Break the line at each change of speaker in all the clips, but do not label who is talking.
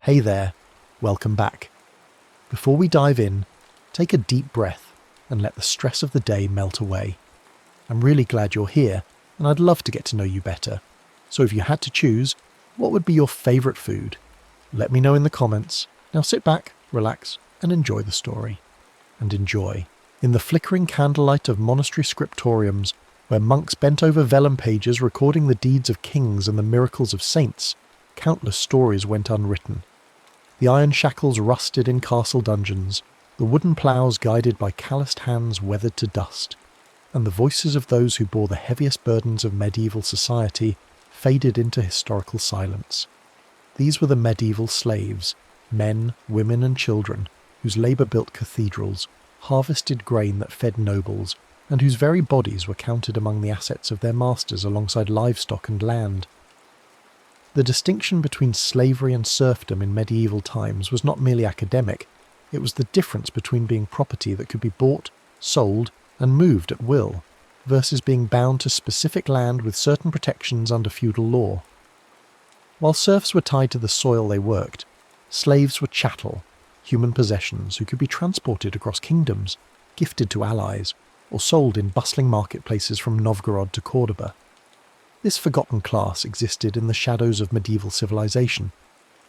Hey there, welcome back. Before we dive in, take a deep breath and let the stress of the day melt away. I'm really glad you're here, and I'd love to get to know you better. So if you had to choose, what would be your favourite food? Let me know in the comments. Now sit back, relax, and enjoy the story. And enjoy. In the flickering candlelight of monastery scriptoriums, where monks bent over vellum pages recording the deeds of kings and the miracles of saints, countless stories went unwritten. The iron shackles rusted in castle dungeons, the wooden ploughs guided by calloused hands weathered to dust, and the voices of those who bore the heaviest burdens of medieval society faded into historical silence. These were the medieval slaves, men, women and children, whose labour built cathedrals, harvested grain that fed nobles, and whose very bodies were counted among the assets of their masters alongside livestock and land. The distinction between slavery and serfdom in medieval times was not merely academic, it was the difference between being property that could be bought, sold, and moved at will, versus being bound to specific land with certain protections under feudal law. While serfs were tied to the soil they worked, slaves were chattel, human possessions who could be transported across kingdoms, gifted to allies, or sold in bustling marketplaces from Novgorod to Cordoba. This forgotten class existed in the shadows of medieval civilization,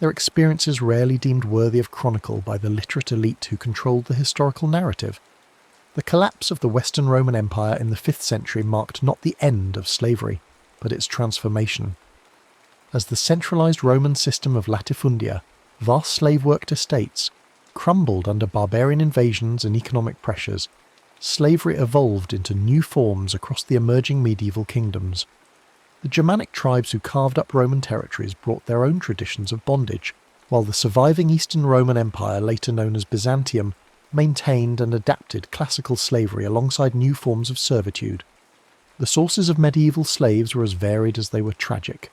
their experiences rarely deemed worthy of chronicle by the literate elite who controlled the historical narrative. The collapse of the Western Roman Empire in the 5th century marked not the end of slavery, but its transformation. As the centralized Roman system of latifundia, vast slave-worked estates, crumbled under barbarian invasions and economic pressures, slavery evolved into new forms across the emerging medieval kingdoms. The Germanic tribes who carved up Roman territories brought their own traditions of bondage, while the surviving Eastern Roman Empire, later known as Byzantium, maintained and adapted classical slavery alongside new forms of servitude. The sources of medieval slaves were as varied as they were tragic.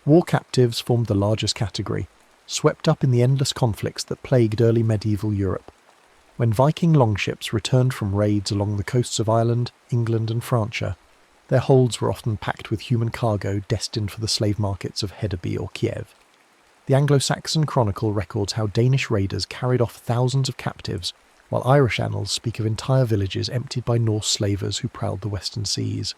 War captives formed the largest category, swept up in the endless conflicts that plagued early medieval Europe. When Viking longships returned from raids along the coasts of Ireland, England and Francia, their holds were often packed with human cargo destined for the slave markets of Hedeby or Kiev. The Anglo-Saxon Chronicle records how Danish raiders carried off thousands of captives, while Irish annals speak of entire villages emptied by Norse slavers who prowled the western seas.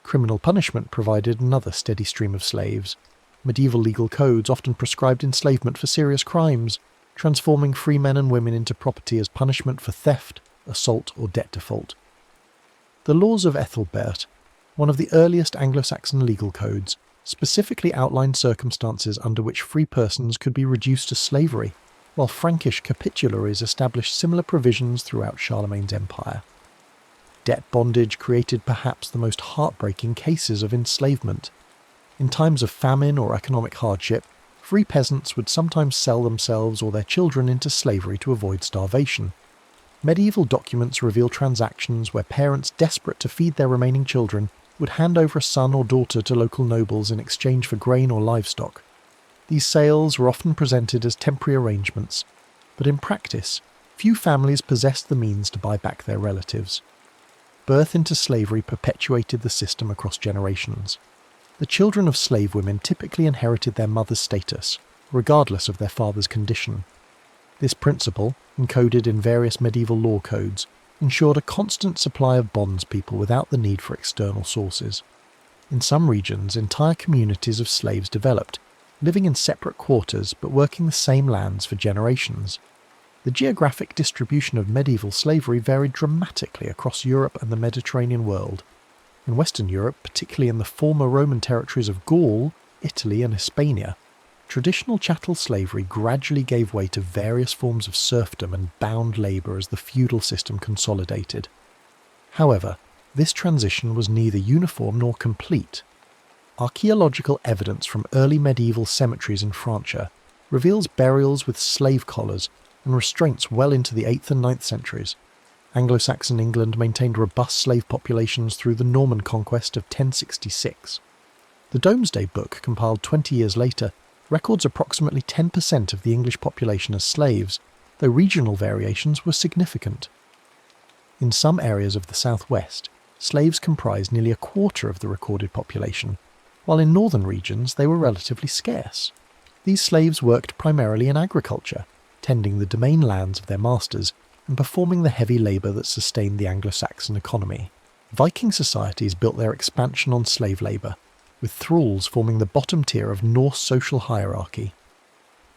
Criminal punishment provided another steady stream of slaves. Medieval legal codes often prescribed enslavement for serious crimes, transforming free men and women into property as punishment for theft, assault or debt default. The laws of Ethelbert, one of the earliest Anglo-Saxon legal codes, specifically outlined circumstances under which free persons could be reduced to slavery, while Frankish capitularies established similar provisions throughout Charlemagne's empire. Debt bondage created perhaps the most heartbreaking cases of enslavement. In times of famine or economic hardship, free peasants would sometimes sell themselves or their children into slavery to avoid starvation. Medieval documents reveal transactions where parents desperate to feed their remaining children would hand over a son or daughter to local nobles in exchange for grain or livestock. These sales were often presented as temporary arrangements, but in practice, few families possessed the means to buy back their relatives. Birth into slavery perpetuated the system across generations. The children of slave women typically inherited their mother's status, regardless of their father's condition. This principle, encoded in various medieval law codes, ensured a constant supply of bondspeople without the need for external sources. In some regions, entire communities of slaves developed, living in separate quarters but working the same lands for generations. The geographic distribution of medieval slavery varied dramatically across Europe and the Mediterranean world. In Western Europe, particularly in the former Roman territories of Gaul, Italy and Hispania, traditional chattel slavery gradually gave way to various forms of serfdom and bound labour as the feudal system consolidated. However, this transition was neither uniform nor complete. Archaeological evidence from early medieval cemeteries in Francia reveals burials with slave collars and restraints well into the 8th and 9th centuries. Anglo-Saxon England maintained robust slave populations through the Norman conquest of 1066. The Domesday Book, compiled 20 years later, records approximately 10% of the English population as slaves, though regional variations were significant. In some areas of the southwest, slaves comprised nearly a quarter of the recorded population, while in northern regions they were relatively scarce. These slaves worked primarily in agriculture, tending the domain lands of their masters and performing the heavy labour that sustained the Anglo-Saxon economy. Viking societies built their expansion on slave labour, with thralls forming the bottom tier of Norse social hierarchy.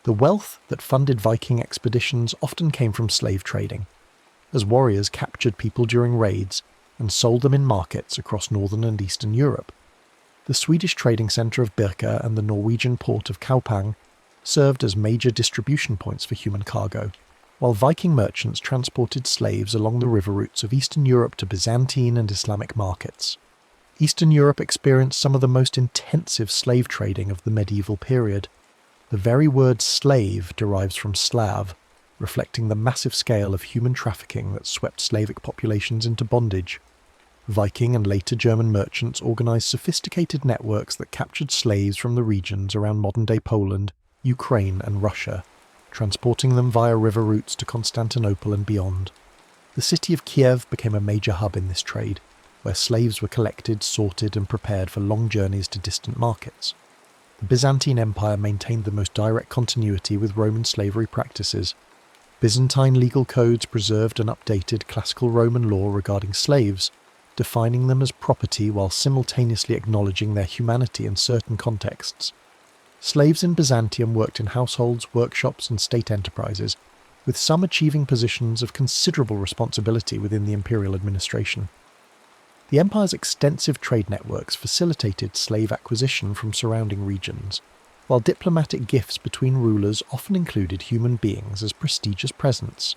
The wealth that funded Viking expeditions often came from slave trading, as warriors captured people during raids and sold them in markets across northern and eastern Europe. The Swedish trading centre of Birka and the Norwegian port of Kaupang served as major distribution points for human cargo, while Viking merchants transported slaves along the river routes of Eastern Europe to Byzantine and Islamic markets. Eastern Europe experienced some of the most intensive slave trading of the medieval period. The very word slave derives from Slav, reflecting the massive scale of human trafficking that swept Slavic populations into bondage. Viking and later German merchants organised sophisticated networks that captured slaves from the regions around modern-day Poland, Ukraine and Russia, transporting them via river routes to Constantinople and beyond. The city of Kiev became a major hub in this trade, where slaves were collected, sorted and prepared for long journeys to distant markets. The Byzantine Empire maintained the most direct continuity with Roman slavery practices. Byzantine legal codes preserved and updated classical Roman law regarding slaves, defining them as property while simultaneously acknowledging their humanity in certain contexts. Slaves in Byzantium worked in households, workshops and state enterprises, with some achieving positions of considerable responsibility within the imperial administration. The empire's extensive trade networks facilitated slave acquisition from surrounding regions, while diplomatic gifts between rulers often included human beings as prestigious presents.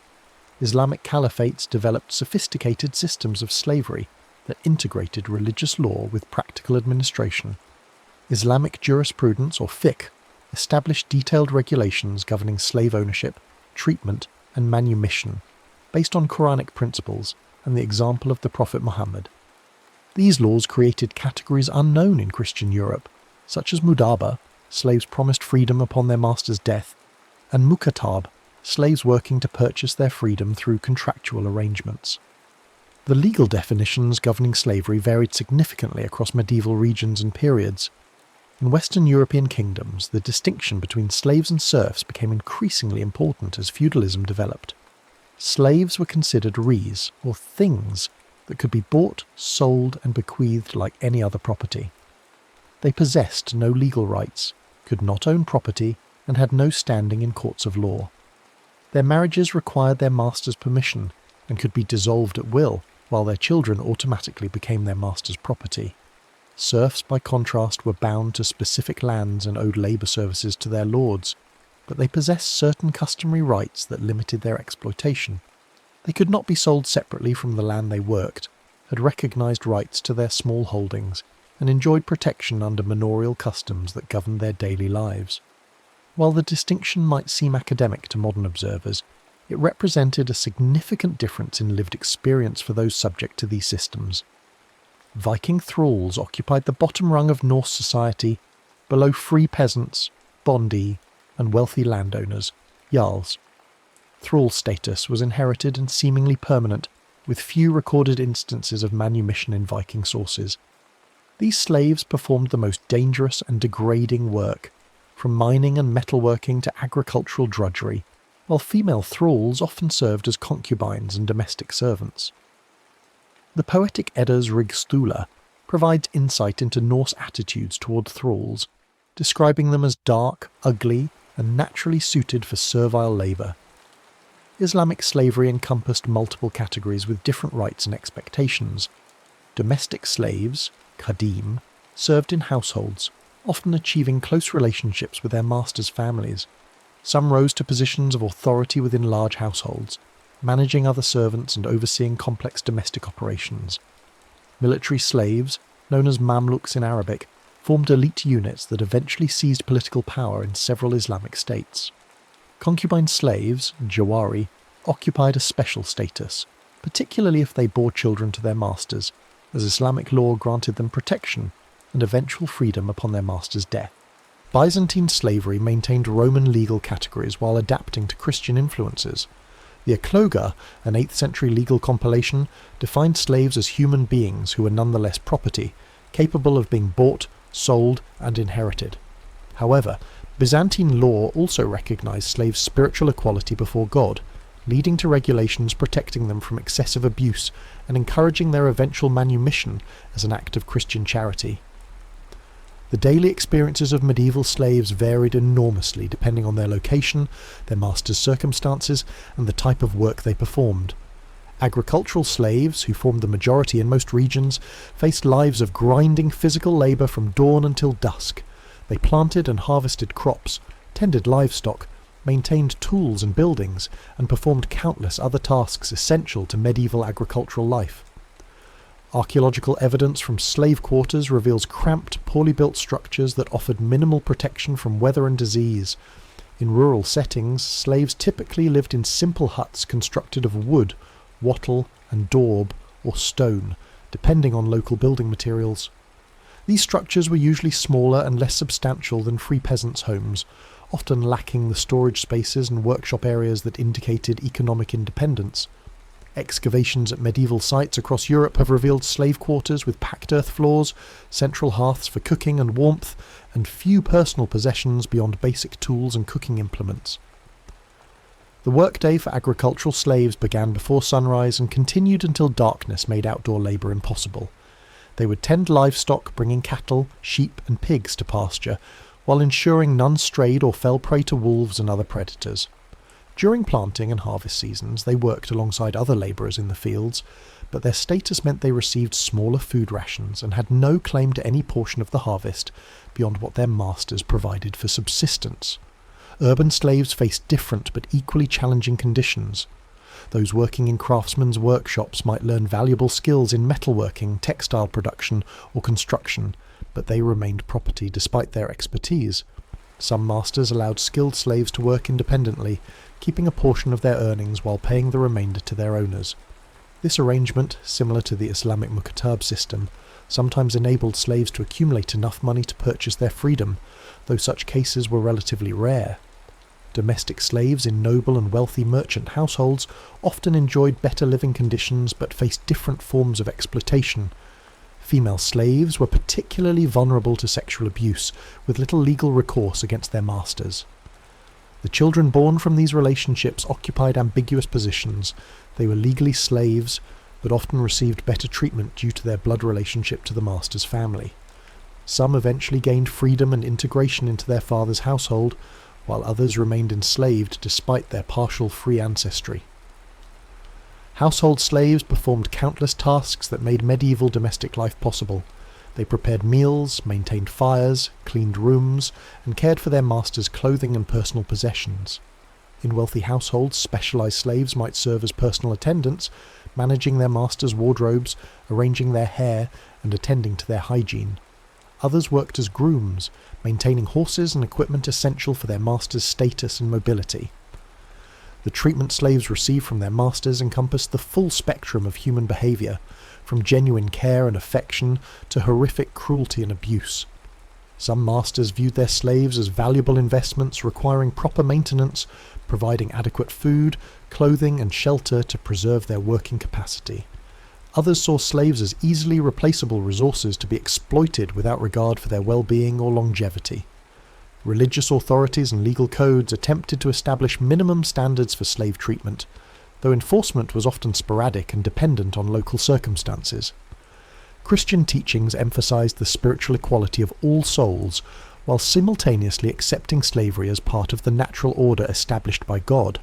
Islamic caliphates developed sophisticated systems of slavery that integrated religious law with practical administration. Islamic jurisprudence, or fiqh, established detailed regulations governing slave ownership, treatment and manumission, based on Quranic principles and the example of the Prophet Muhammad. These laws created categories unknown in Christian Europe, such as mudaba, slaves promised freedom upon their master's death, and mukatab, slaves working to purchase their freedom through contractual arrangements. The legal definitions governing slavery varied significantly across medieval regions and periods. In Western European kingdoms, the distinction between slaves and serfs became increasingly important as feudalism developed. Slaves were considered res, or things, that could be bought, sold and bequeathed like any other property. They possessed no legal rights, could not own property, and had no standing in courts of law. Their marriages required their master's permission and could be dissolved at will, while their children automatically became their master's property. Serfs, by contrast, were bound to specific lands and owed labour services to their lords, but they possessed certain customary rights that limited their exploitation. They could not be sold separately from the land they worked, had recognised rights to their small holdings, and enjoyed protection under manorial customs that governed their daily lives. While the distinction might seem academic to modern observers, it represented a significant difference in lived experience for those subject to these systems. Viking thralls occupied the bottom rung of Norse society, below free peasants, bondi, and wealthy landowners, jarls. Thrall status was inherited and seemingly permanent, with few recorded instances of manumission in Viking sources. These slaves performed the most dangerous and degrading work, from mining and metalworking to agricultural drudgery, while female thralls often served as concubines and domestic servants. The poetic Edda's Rig-Stula provides insight into Norse attitudes toward thralls, describing them as dark, ugly, and naturally suited for servile labour. Islamic slavery encompassed multiple categories with different rights and expectations. Domestic slaves, khadim, served in households, often achieving close relationships with their masters' families. Some rose to positions of authority within large households, managing other servants and overseeing complex domestic operations. Military slaves, known as mamluks in Arabic, formed elite units that eventually seized political power in several Islamic states. Concubine slaves, jawari, occupied a special status, particularly if they bore children to their masters, as Islamic law granted them protection and eventual freedom upon their master's death. Byzantine slavery maintained Roman legal categories while adapting to Christian influences. The Ekloga, an 8th century legal compilation, defined slaves as human beings who were nonetheless property, capable of being bought, sold, and inherited. However, Byzantine law also recognised slaves' spiritual equality before God, leading to regulations protecting them from excessive abuse and encouraging their eventual manumission as an act of Christian charity. The daily experiences of medieval slaves varied enormously depending on their location, their master's circumstances, and the type of work they performed. Agricultural slaves, who formed the majority in most regions, faced lives of grinding physical labour from dawn until dusk. They planted and harvested crops, tended livestock, maintained tools and buildings, and performed countless other tasks essential to medieval agricultural life. Archaeological evidence from slave quarters reveals cramped, poorly built structures that offered minimal protection from weather and disease. In rural settings, slaves typically lived in simple huts constructed of wood, wattle, and daub, or stone, depending on local building materials. These structures were usually smaller and less substantial than free peasants' homes, often lacking the storage spaces and workshop areas that indicated economic independence. Excavations at medieval sites across Europe have revealed slave quarters with packed earth floors, central hearths for cooking and warmth, and few personal possessions beyond basic tools and cooking implements. The workday for agricultural slaves began before sunrise and continued until darkness made outdoor labour impossible. They would tend livestock, bringing cattle, sheep and pigs to pasture, while ensuring none strayed or fell prey to wolves and other predators. During planting and harvest seasons, they worked alongside other labourers in the fields, but their status meant they received smaller food rations and had no claim to any portion of the harvest beyond what their masters provided for subsistence. Urban slaves faced different but equally challenging conditions. Those working in craftsmen's workshops might learn valuable skills in metalworking, textile production, or construction, but they remained property despite their expertise. Some masters allowed skilled slaves to work independently, keeping a portion of their earnings while paying the remainder to their owners. This arrangement, similar to the Islamic mukatab system, sometimes enabled slaves to accumulate enough money to purchase their freedom, though such cases were relatively rare. Domestic slaves in noble and wealthy merchant households often enjoyed better living conditions but faced different forms of exploitation. Female slaves were particularly vulnerable to sexual abuse, with little legal recourse against their masters. The children born from these relationships occupied ambiguous positions. They were legally slaves, but often received better treatment due to their blood relationship to the master's family. Some eventually gained freedom and integration into their father's household, while others remained enslaved despite their partial free ancestry. Household slaves performed countless tasks that made medieval domestic life possible. They prepared meals, maintained fires, cleaned rooms, and cared for their master's clothing and personal possessions. In wealthy households, specialised slaves might serve as personal attendants, managing their master's wardrobes, arranging their hair, and attending to their hygiene. Others worked as grooms, maintaining horses and equipment essential for their master's status and mobility. The treatment slaves received from their masters encompassed the full spectrum of human behaviour, from genuine care and affection to horrific cruelty and abuse. Some masters viewed their slaves as valuable investments requiring proper maintenance, providing adequate food, clothing and shelter to preserve their working capacity. Others saw slaves as easily replaceable resources to be exploited without regard for their well-being or longevity. Religious authorities and legal codes attempted to establish minimum standards for slave treatment, though enforcement was often sporadic and dependent on local circumstances. Christian teachings emphasized the spiritual equality of all souls, while simultaneously accepting slavery as part of the natural order established by God.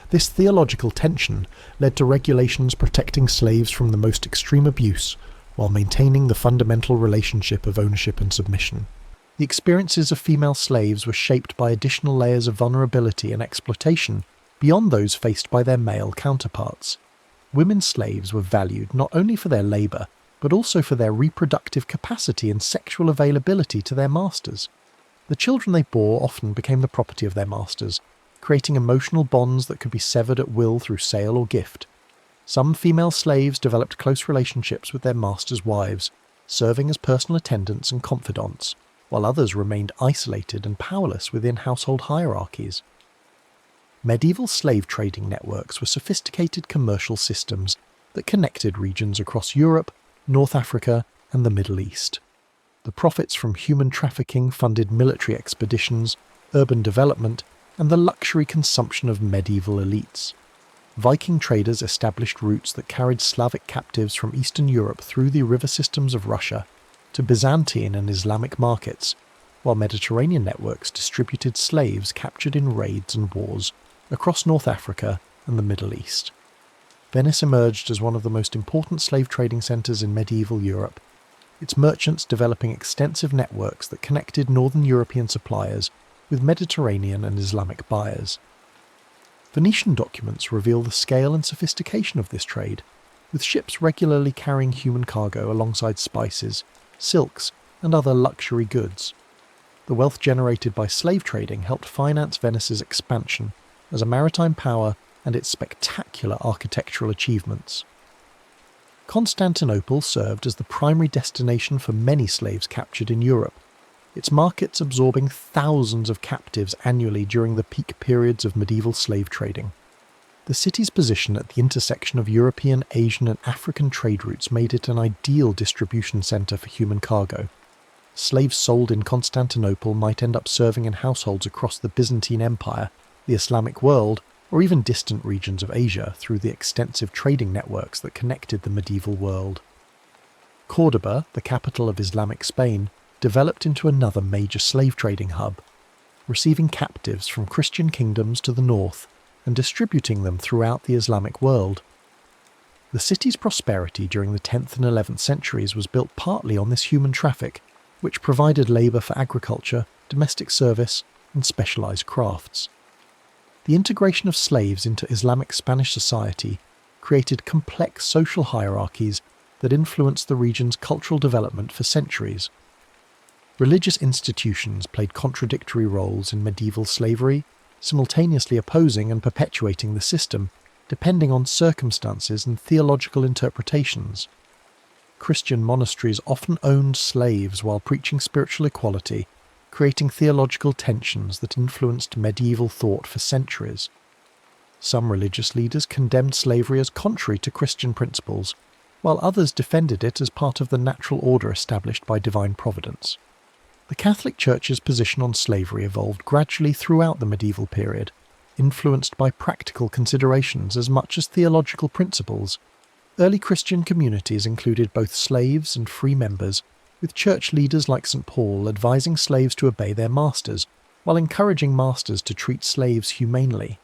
This theological tension led to regulations protecting slaves from the most extreme abuse, while maintaining the fundamental relationship of ownership and submission. The experiences of female slaves were shaped by additional layers of vulnerability and exploitation beyond those faced by their male counterparts. Women slaves were valued not only for their labour, but also for their reproductive capacity and sexual availability to their masters. The children they bore often became the property of their masters, creating emotional bonds that could be severed at will through sale or gift. Some female slaves developed close relationships with their masters' wives, serving as personal attendants and confidants, while others remained isolated and powerless within household hierarchies. Medieval slave trading networks were sophisticated commercial systems that connected regions across Europe, North Africa, and the Middle East. The profits from human trafficking funded military expeditions, urban development, and the luxury consumption of medieval elites. Viking traders established routes that carried Slavic captives from Eastern Europe through the river systems of Russia to Byzantine and Islamic markets, while Mediterranean networks distributed slaves captured in raids and wars across North Africa and the Middle East. Venice emerged as one of the most important slave trading centres in medieval Europe, its merchants developing extensive networks that connected northern European suppliers with Mediterranean and Islamic buyers. Venetian documents reveal the scale and sophistication of this trade, with ships regularly carrying human cargo alongside spices, silks, and other luxury goods. The wealth generated by slave trading helped finance Venice's expansion as a maritime power and its spectacular architectural achievements. Constantinople served as the primary destination for many slaves captured in Europe, its markets absorbing thousands of captives annually during the peak periods of medieval slave trading. The city's position at the intersection of European, Asian and African trade routes made it an ideal distribution centre for human cargo. Slaves sold in Constantinople might end up serving in households across the Byzantine Empire, the Islamic world, or even distant regions of Asia through the extensive trading networks that connected the medieval world. Córdoba, the capital of Islamic Spain, developed into another major slave trading hub, receiving captives from Christian kingdoms to the north and distributing them throughout the Islamic world. The city's prosperity during the 10th and 11th centuries was built partly on this human traffic, which provided labour for agriculture, domestic service, and specialised crafts. The integration of slaves into Islamic Spanish society created complex social hierarchies that influenced the region's cultural development for centuries. Religious institutions played contradictory roles in medieval slavery, simultaneously opposing and perpetuating the system, depending on circumstances and theological interpretations. Christian monasteries often owned slaves while preaching spiritual equality, creating theological tensions that influenced medieval thought for centuries. Some religious leaders condemned slavery as contrary to Christian principles, while others defended it as part of the natural order established by divine providence. The Catholic Church's position on slavery evolved gradually throughout the medieval period, influenced by practical considerations as much as theological principles. Early Christian communities included both slaves and free members, with church leaders like St. Paul advising slaves to obey their masters, while encouraging masters to treat slaves humanely.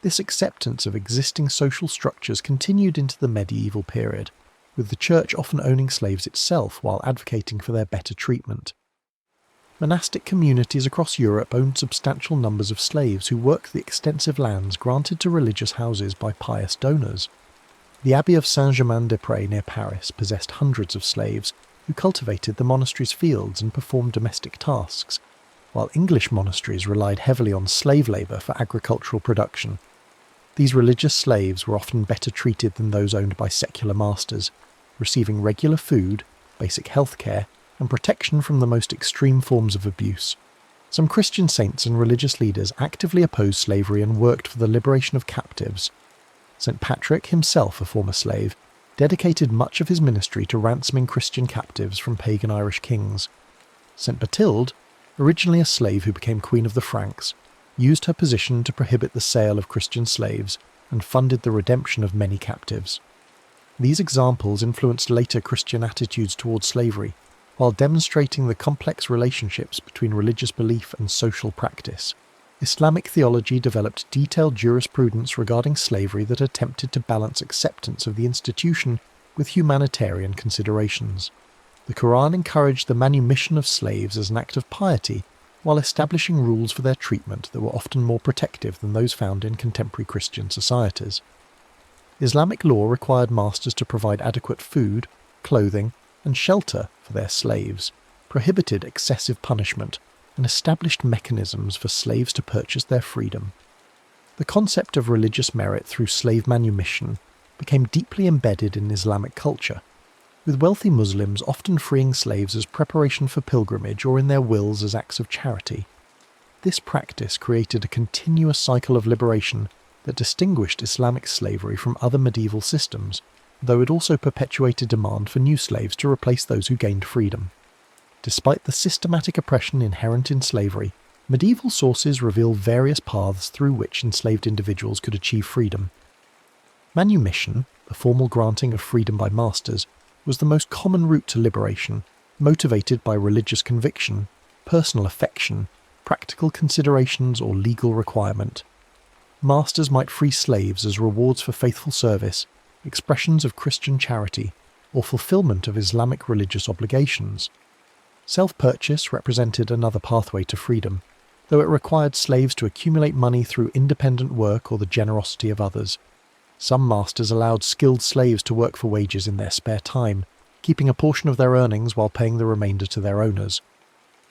This acceptance of existing social structures continued into the medieval period, with the church often owning slaves itself while advocating for their better treatment. Monastic communities across Europe owned substantial numbers of slaves who worked the extensive lands granted to religious houses by pious donors. The Abbey of Saint-Germain-des-Prés near Paris possessed hundreds of slaves who cultivated the monastery's fields and performed domestic tasks, while English monasteries relied heavily on slave labour for agricultural production. These religious slaves were often better treated than those owned by secular masters, receiving regular food, basic health care, and protection from the most extreme forms of abuse. Some Christian saints and religious leaders actively opposed slavery and worked for the liberation of captives. St. Patrick, himself a former slave, dedicated much of his ministry to ransoming Christian captives from pagan Irish kings. St. Bathilde, originally a slave who became Queen of the Franks, used her position to prohibit the sale of Christian slaves and funded the redemption of many captives. These examples influenced later Christian attitudes towards slavery, while demonstrating the complex relationships between religious belief and social practice. Islamic theology developed detailed jurisprudence regarding slavery that attempted to balance acceptance of the institution with humanitarian considerations. The Quran encouraged the manumission of slaves as an act of piety, while establishing rules for their treatment that were often more protective than those found in contemporary Christian societies. Islamic law required masters to provide adequate food, clothing, and shelter for their slaves, prohibited excessive punishment, and established mechanisms for slaves to purchase their freedom. The concept of religious merit through slave manumission became deeply embedded in Islamic culture, with wealthy Muslims often freeing slaves as preparation for pilgrimage or in their wills as acts of charity. This practice created a continuous cycle of liberation that distinguished Islamic slavery from other medieval systems, though it also perpetuated demand for new slaves to replace those who gained freedom. Despite the systematic oppression inherent in slavery, Medieval sources reveal various paths through which enslaved individuals could achieve freedom. Manumission, the formal granting of freedom by masters, was the most common route to liberation, motivated by religious conviction, personal affection, practical considerations, or legal requirement. Masters might free slaves as rewards for faithful service, expressions of Christian charity, or fulfillment of Islamic religious obligations. Self-purchase represented another pathway to freedom, though it required slaves to accumulate money through independent work or the generosity of others. Some masters allowed skilled slaves to work for wages in their spare time, keeping a portion of their earnings while paying the remainder to their owners.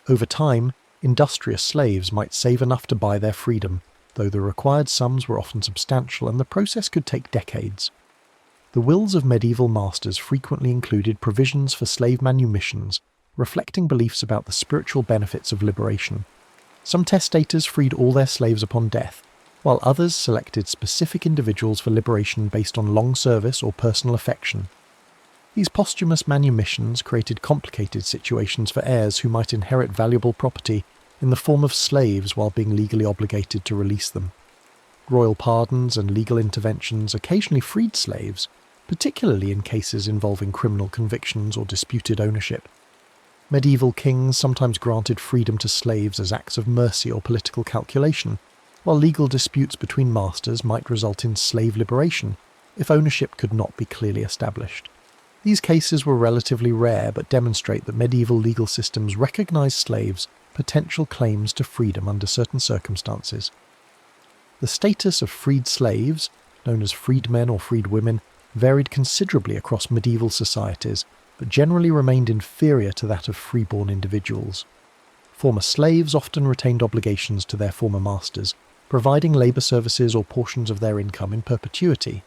Over time, industrious slaves might save enough to buy their freedom, though the required sums were often substantial and the process could take decades. The wills of medieval masters frequently included provisions for slave manumissions, reflecting beliefs about the spiritual benefits of liberation. Some testators freed all their slaves upon death, while others selected specific individuals for liberation based on long service or personal affection. These posthumous manumissions created complicated situations for heirs who might inherit valuable property in the form of slaves while being legally obligated to release them. Royal pardons and legal interventions occasionally freed slaves, particularly in cases involving criminal convictions or disputed ownership. Medieval kings sometimes granted freedom to slaves as acts of mercy or political calculation, while legal disputes between masters might result in slave liberation if ownership could not be clearly established. These cases were relatively rare but demonstrate that medieval legal systems recognized slaves' potential claims to freedom under certain circumstances. The status of freed slaves, known as freedmen or freedwomen, varied considerably across medieval societies, but generally remained inferior to that of freeborn individuals. Former slaves often retained obligations to their former masters, providing labour services or portions of their income in perpetuity.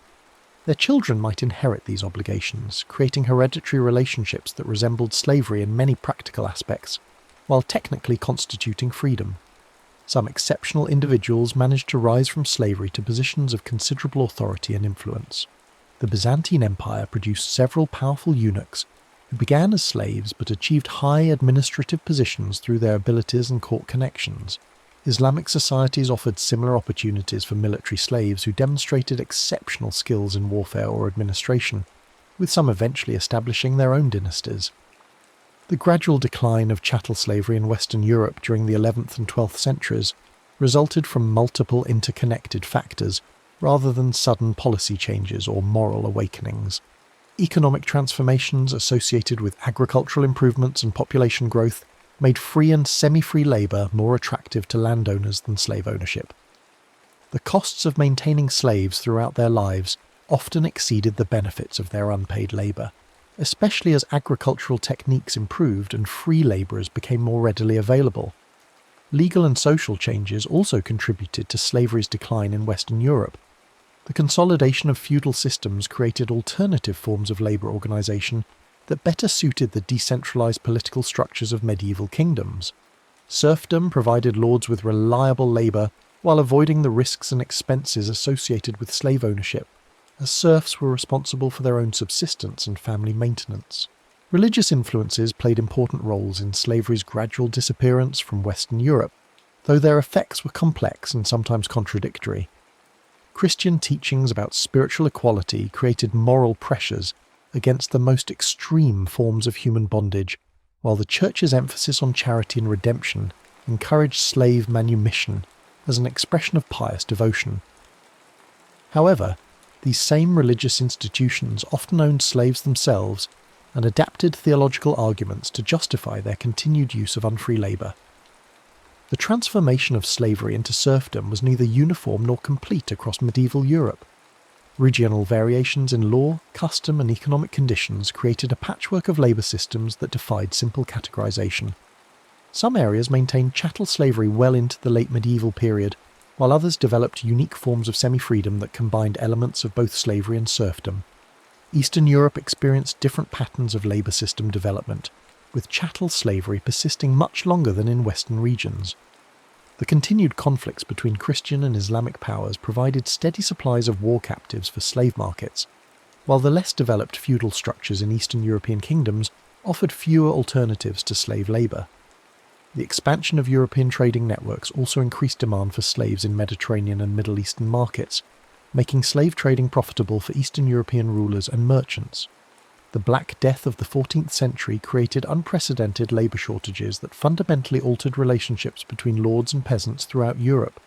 Their children might inherit these obligations, creating hereditary relationships that resembled slavery in many practical aspects, while technically constituting freedom. Some exceptional individuals managed to rise from slavery to positions of considerable authority and influence. The Byzantine Empire produced several powerful eunuchs who began as slaves but achieved high administrative positions through their abilities and court connections. Islamic societies offered similar opportunities for military slaves who demonstrated exceptional skills in warfare or administration, with some eventually establishing their own dynasties. The gradual decline of chattel slavery in Western Europe during the 11th and 12th centuries resulted from multiple interconnected factors rather than sudden policy changes or moral awakenings. Economic transformations associated with agricultural improvements and population growth made free and semi-free labour more attractive to landowners than slave ownership. The costs of maintaining slaves throughout their lives often exceeded the benefits of their unpaid labour, especially as agricultural techniques improved and free labourers became more readily available. Legal and social changes also contributed to slavery's decline in Western Europe. The consolidation of feudal systems created alternative forms of labour organisation that better suited the decentralised political structures of medieval kingdoms. Serfdom provided lords with reliable labour while avoiding the risks and expenses associated with slave ownership, as serfs were responsible for their own subsistence and family maintenance. Religious influences played important roles in slavery's gradual disappearance from Western Europe, though their effects were complex and sometimes contradictory. Christian teachings about spiritual equality created moral pressures against the most extreme forms of human bondage, while the Church's emphasis on charity and redemption encouraged slave manumission as an expression of pious devotion. However, these same religious institutions often owned slaves themselves and adapted theological arguments to justify their continued use of unfree labour. The transformation of slavery into serfdom was neither uniform nor complete across medieval Europe. Regional variations in law, custom and economic conditions created a patchwork of labour systems that defied simple categorisation. Some areas maintained chattel slavery well into the late medieval period, while others developed unique forms of semi-freedom that combined elements of both slavery and serfdom. Eastern Europe experienced different patterns of labour system development, with chattel slavery persisting much longer than in Western regions. The continued conflicts between Christian and Islamic powers provided steady supplies of war captives for slave markets, while the less developed feudal structures in Eastern European kingdoms offered fewer alternatives to slave labour. The expansion of European trading networks also increased demand for slaves in Mediterranean and Middle Eastern markets, making slave trading profitable for Eastern European rulers and merchants. The Black Death of the 14th century created unprecedented labour shortages that fundamentally altered relationships between lords and peasants throughout Europe.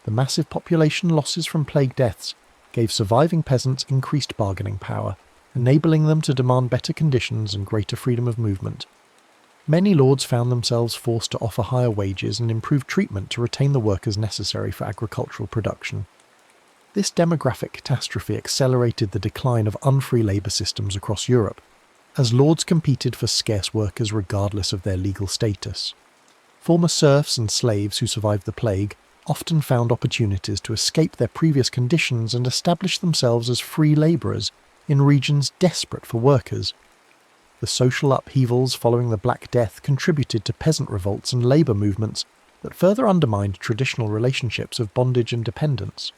The massive population losses from plague deaths gave surviving peasants increased bargaining power, enabling them to demand better conditions and greater freedom of movement. Many lords found themselves forced to offer higher wages and improved treatment to retain the workers necessary for agricultural production. This demographic catastrophe accelerated the decline of unfree labour systems across Europe, as lords competed for scarce workers regardless of their legal status. Former serfs and slaves who survived the plague often found opportunities to escape their previous conditions and establish themselves as free labourers in regions desperate for workers. The social upheavals following the Black Death contributed to peasant revolts and labour movements that further undermined traditional relationships of bondage and dependence.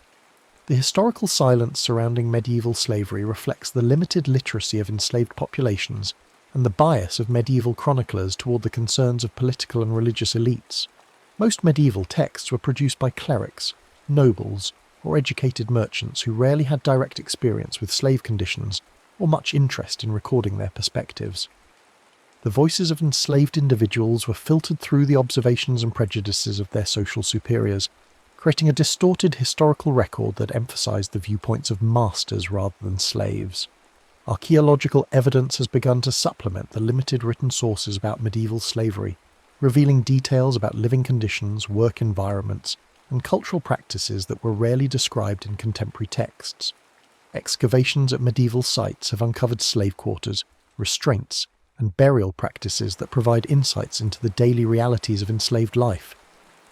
The historical silence surrounding medieval slavery reflects the limited literacy of enslaved populations and the bias of medieval chroniclers toward the concerns of political and religious elites. Most medieval texts were produced by clerics, nobles, or educated merchants who rarely had direct experience with slave conditions or much interest in recording their perspectives. The voices of enslaved individuals were filtered through the observations and prejudices of their social superiors, creating a distorted historical record that emphasized the viewpoints of masters rather than slaves. Archaeological evidence has begun to supplement the limited written sources about medieval slavery, revealing details about living conditions, work environments, and cultural practices that were rarely described in contemporary texts. Excavations at medieval sites have uncovered slave quarters, restraints, and burial practices that provide insights into the daily realities of enslaved life.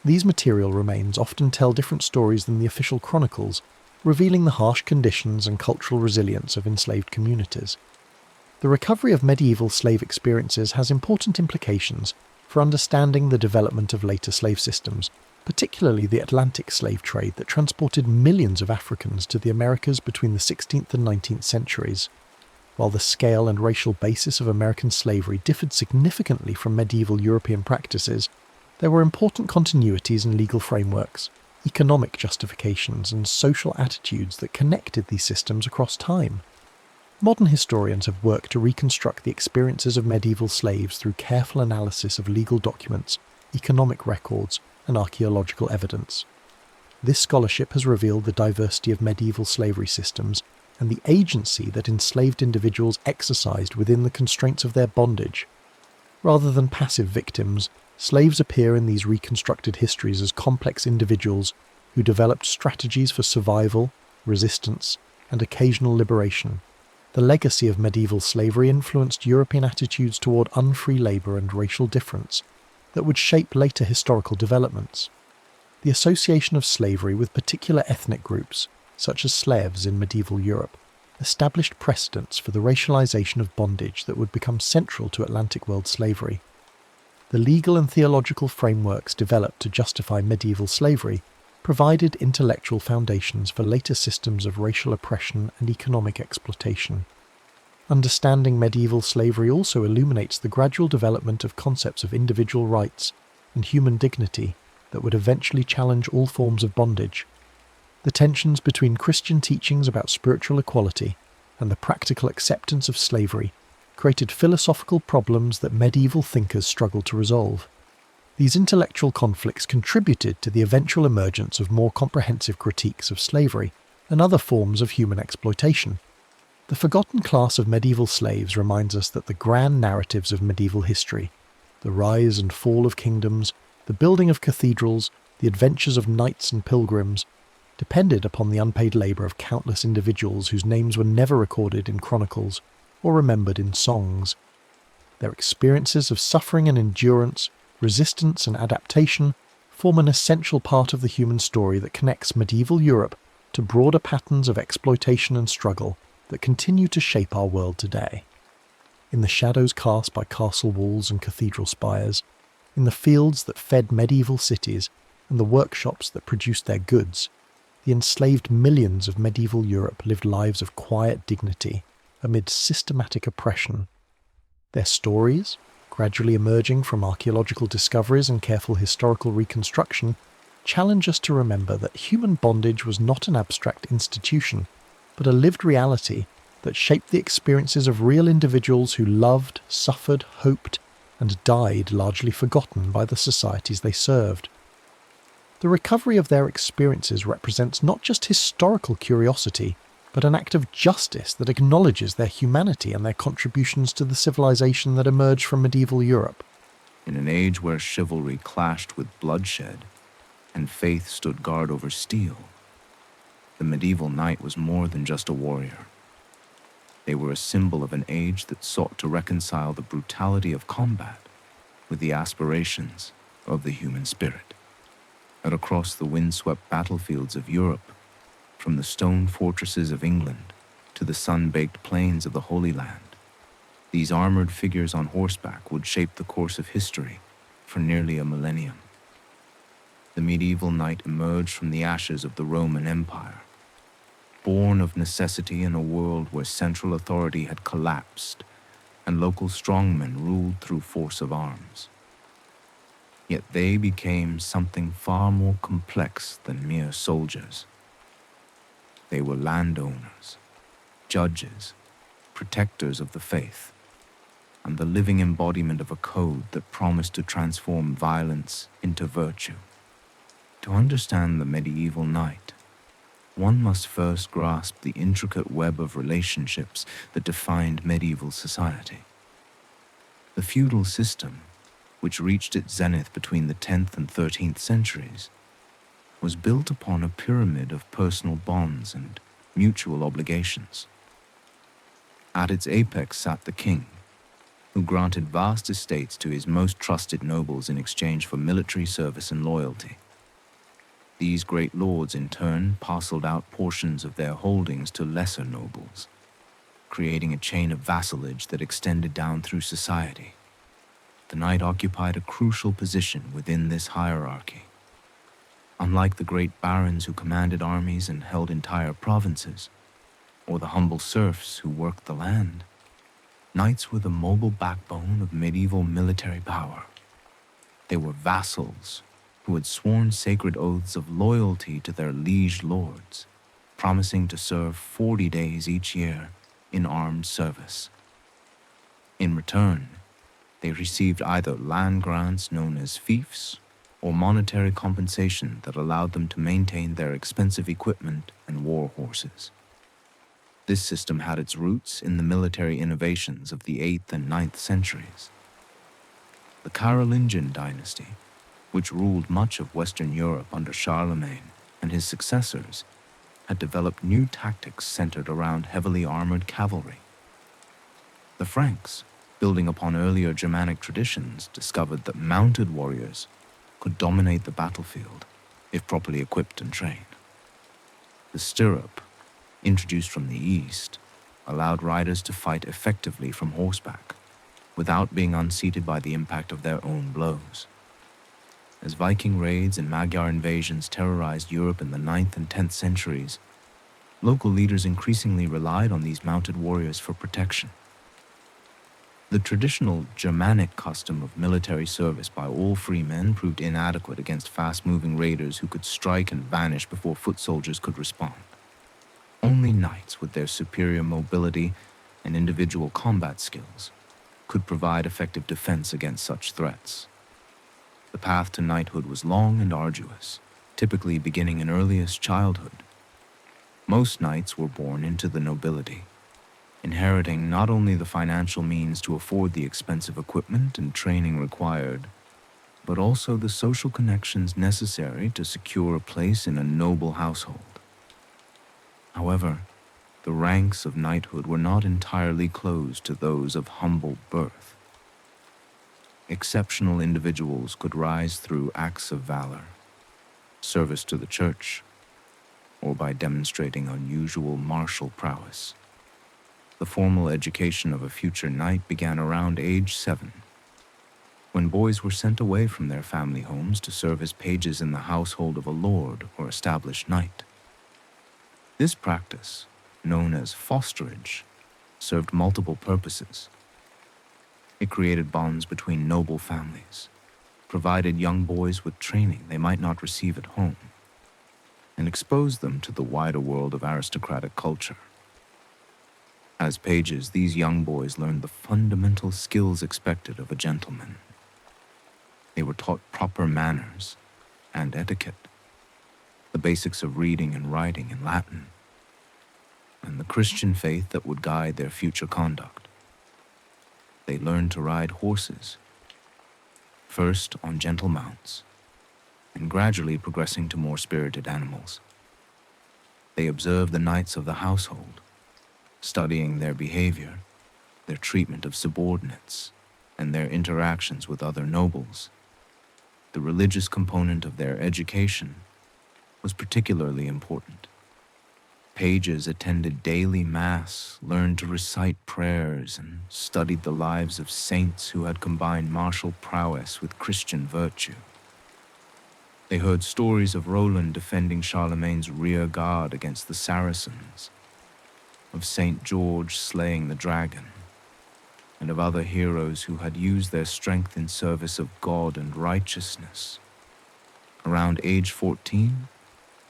These material remains often tell different stories than the official chronicles, revealing the harsh conditions and cultural resilience of enslaved communities. The recovery of medieval slave experiences has important implications for understanding the development of later slave systems, particularly the Atlantic slave trade that transported millions of Africans to the Americas between the 16th and 19th centuries. While the scale and racial basis of American slavery differed significantly from medieval European practices, there were important continuities in legal frameworks, economic justifications, and social attitudes that connected these systems across time. Modern historians have worked to reconstruct the experiences of medieval slaves through careful analysis of legal documents, economic records, and archaeological evidence. This scholarship has revealed the diversity of medieval slavery systems and the agency that enslaved individuals exercised within the constraints of their bondage. Rather than passive victims, slaves appear in these reconstructed histories as complex individuals who developed strategies for survival, resistance, and occasional liberation. The legacy of medieval slavery influenced European attitudes toward unfree labour and racial difference that would shape later historical developments. The association of slavery with particular ethnic groups, such as Slavs in medieval Europe, established precedents for the racialization of bondage that would become central to Atlantic world slavery. The legal and theological frameworks developed to justify medieval slavery provided intellectual foundations for later systems of racial oppression and economic exploitation. Understanding medieval slavery also illuminates the gradual development of concepts of individual rights and human dignity that would eventually challenge all forms of bondage. The tensions between Christian teachings about spiritual equality and the practical acceptance of slavery created philosophical problems that medieval thinkers struggled to resolve. These intellectual conflicts contributed to the eventual emergence of more comprehensive critiques of slavery and other forms of human exploitation. The forgotten class of medieval slaves reminds us that the grand narratives of medieval history, the rise and fall of kingdoms, the building of cathedrals, the adventures of knights and pilgrims, depended upon the unpaid labour of countless individuals whose names were never recorded in chronicles or remembered in songs. Their experiences of suffering and endurance, resistance and adaptation form an essential part of the human story that connects medieval Europe to broader patterns of exploitation and struggle that continue to shape our world today. In the shadows cast by castle walls and cathedral spires, in the fields that fed medieval cities and the workshops that produced their goods, the enslaved millions of medieval Europe lived lives of quiet dignity amid systematic oppression. Their stories, gradually emerging from archaeological discoveries and careful historical reconstruction, challenge us to remember that human bondage was not an abstract institution, but a lived reality that shaped the experiences of real individuals who loved, suffered, hoped, and died largely forgotten by the societies they served. The recovery of their experiences represents not just historical curiosity, but an act of justice that acknowledges their humanity and their contributions to the civilization that emerged from medieval Europe.
In an age where chivalry clashed with bloodshed and faith stood guard over steel, the medieval knight was more than just a warrior. They were a symbol of an age that sought to reconcile the brutality of combat with the aspirations of the human spirit. And across the windswept battlefields of Europe, from the stone fortresses of England to the sun-baked plains of the Holy Land, these armored figures on horseback would shape the course of history for nearly a millennium. The medieval knight emerged from the ashes of the Roman Empire, born of necessity in a world where central authority had collapsed and local strongmen ruled through force of arms. Yet they became something far more complex than mere soldiers. They were landowners, judges, protectors of the faith, and the living embodiment of a code that promised to transform violence into virtue. To understand the medieval knight, one must first grasp the intricate web of relationships that defined medieval society. The feudal system, which reached its zenith between the 10th and 13th centuries, was built upon a pyramid of personal bonds and mutual obligations. At its apex sat the king, who granted vast estates to his most trusted nobles in exchange for military service and loyalty. These great lords in turn parceled out portions of their holdings to lesser nobles, creating a chain of vassalage that extended down through society. The knight occupied a crucial position within this hierarchy. Unlike the great barons who commanded armies and held entire provinces, or the humble serfs who worked the land, knights were the mobile backbone of medieval military power. They were vassals who had sworn sacred oaths of loyalty to their liege lords, promising to serve 40 days each year in armed service. In return, they received either land grants known as fiefs or monetary compensation that allowed them to maintain their expensive equipment and war horses. This system had its roots in the military innovations of the 8th and 9th centuries. The Carolingian dynasty, which ruled much of Western Europe under Charlemagne and his successors, had developed new tactics centered around heavily armored cavalry. The Franks, building upon earlier Germanic traditions, discovered that mounted warriors could dominate the battlefield if properly equipped and trained. The stirrup, introduced from the East, allowed riders to fight effectively from horseback without being unseated by the impact of their own blows. As Viking raids and Magyar invasions terrorized Europe in the 9th and 10th centuries, local leaders increasingly relied on these mounted warriors for protection. The traditional Germanic custom of military service by all free men proved inadequate against fast-moving raiders who could strike and vanish before foot soldiers could respond. Only knights with their superior mobility and individual combat skills could provide effective defense against such threats. The path to knighthood was long and arduous, typically beginning in earliest childhood. Most knights were born into the nobility, inheriting not only the financial means to afford the expensive equipment and training required, but also the social connections necessary to secure a place in a noble household. However, the ranks of knighthood were not entirely closed to those of humble birth. Exceptional individuals could rise through acts of valor, service to the church, or by demonstrating unusual martial prowess. The formal education of a future knight began around age 7, when boys were sent away from their family homes to serve as pages in the household of a lord or established knight. This practice, known as fosterage, served multiple purposes. It created bonds between noble families, provided young boys with training they might not receive at home, and exposed them to the wider world of aristocratic culture. As pages, these young boys learned the fundamental skills expected of a gentleman. They were taught proper manners and etiquette, the basics of reading and writing in Latin, and the Christian faith that would guide their future conduct. They learned to ride horses, first on gentle mounts, and gradually progressing to more spirited animals. They observed the knights of the household, studying their behavior, their treatment of subordinates, and their interactions with other nobles. The religious component of their education was particularly important. Pages attended daily mass, learned to recite prayers, and studied the lives of saints who had combined martial prowess with Christian virtue. They heard stories of Roland defending Charlemagne's rear guard against the Saracens, of Saint George slaying the dragon, and of other heroes who had used their strength in service of God and righteousness. Around age 14,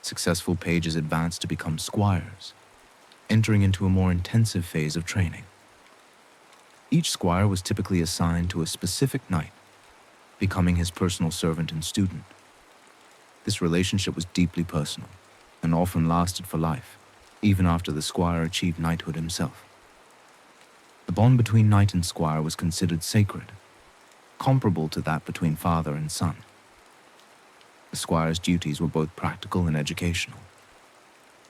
successful pages advanced to become squires, entering into a more intensive phase of training. Each squire was typically assigned to a specific knight, becoming his personal servant and student. This relationship was deeply personal and often lasted for life, even after the squire achieved knighthood himself. The bond between knight and squire was considered sacred, comparable to that between father and son. The squire's duties were both practical and educational.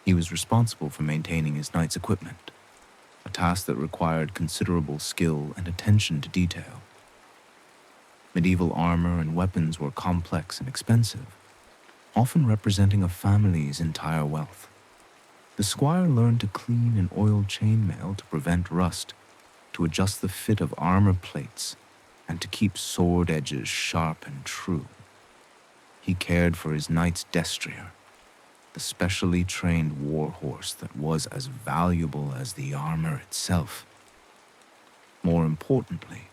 He was responsible for maintaining his knight's equipment, a task that required considerable skill and attention to detail. Medieval armor and weapons were complex and expensive, often representing a family's entire wealth. The squire learned to clean and oil chainmail to prevent rust, to adjust the fit of armor plates, and to keep sword edges sharp and true. He cared for his knight's destrier, the specially trained war horse that was as valuable as the armor itself. More importantly,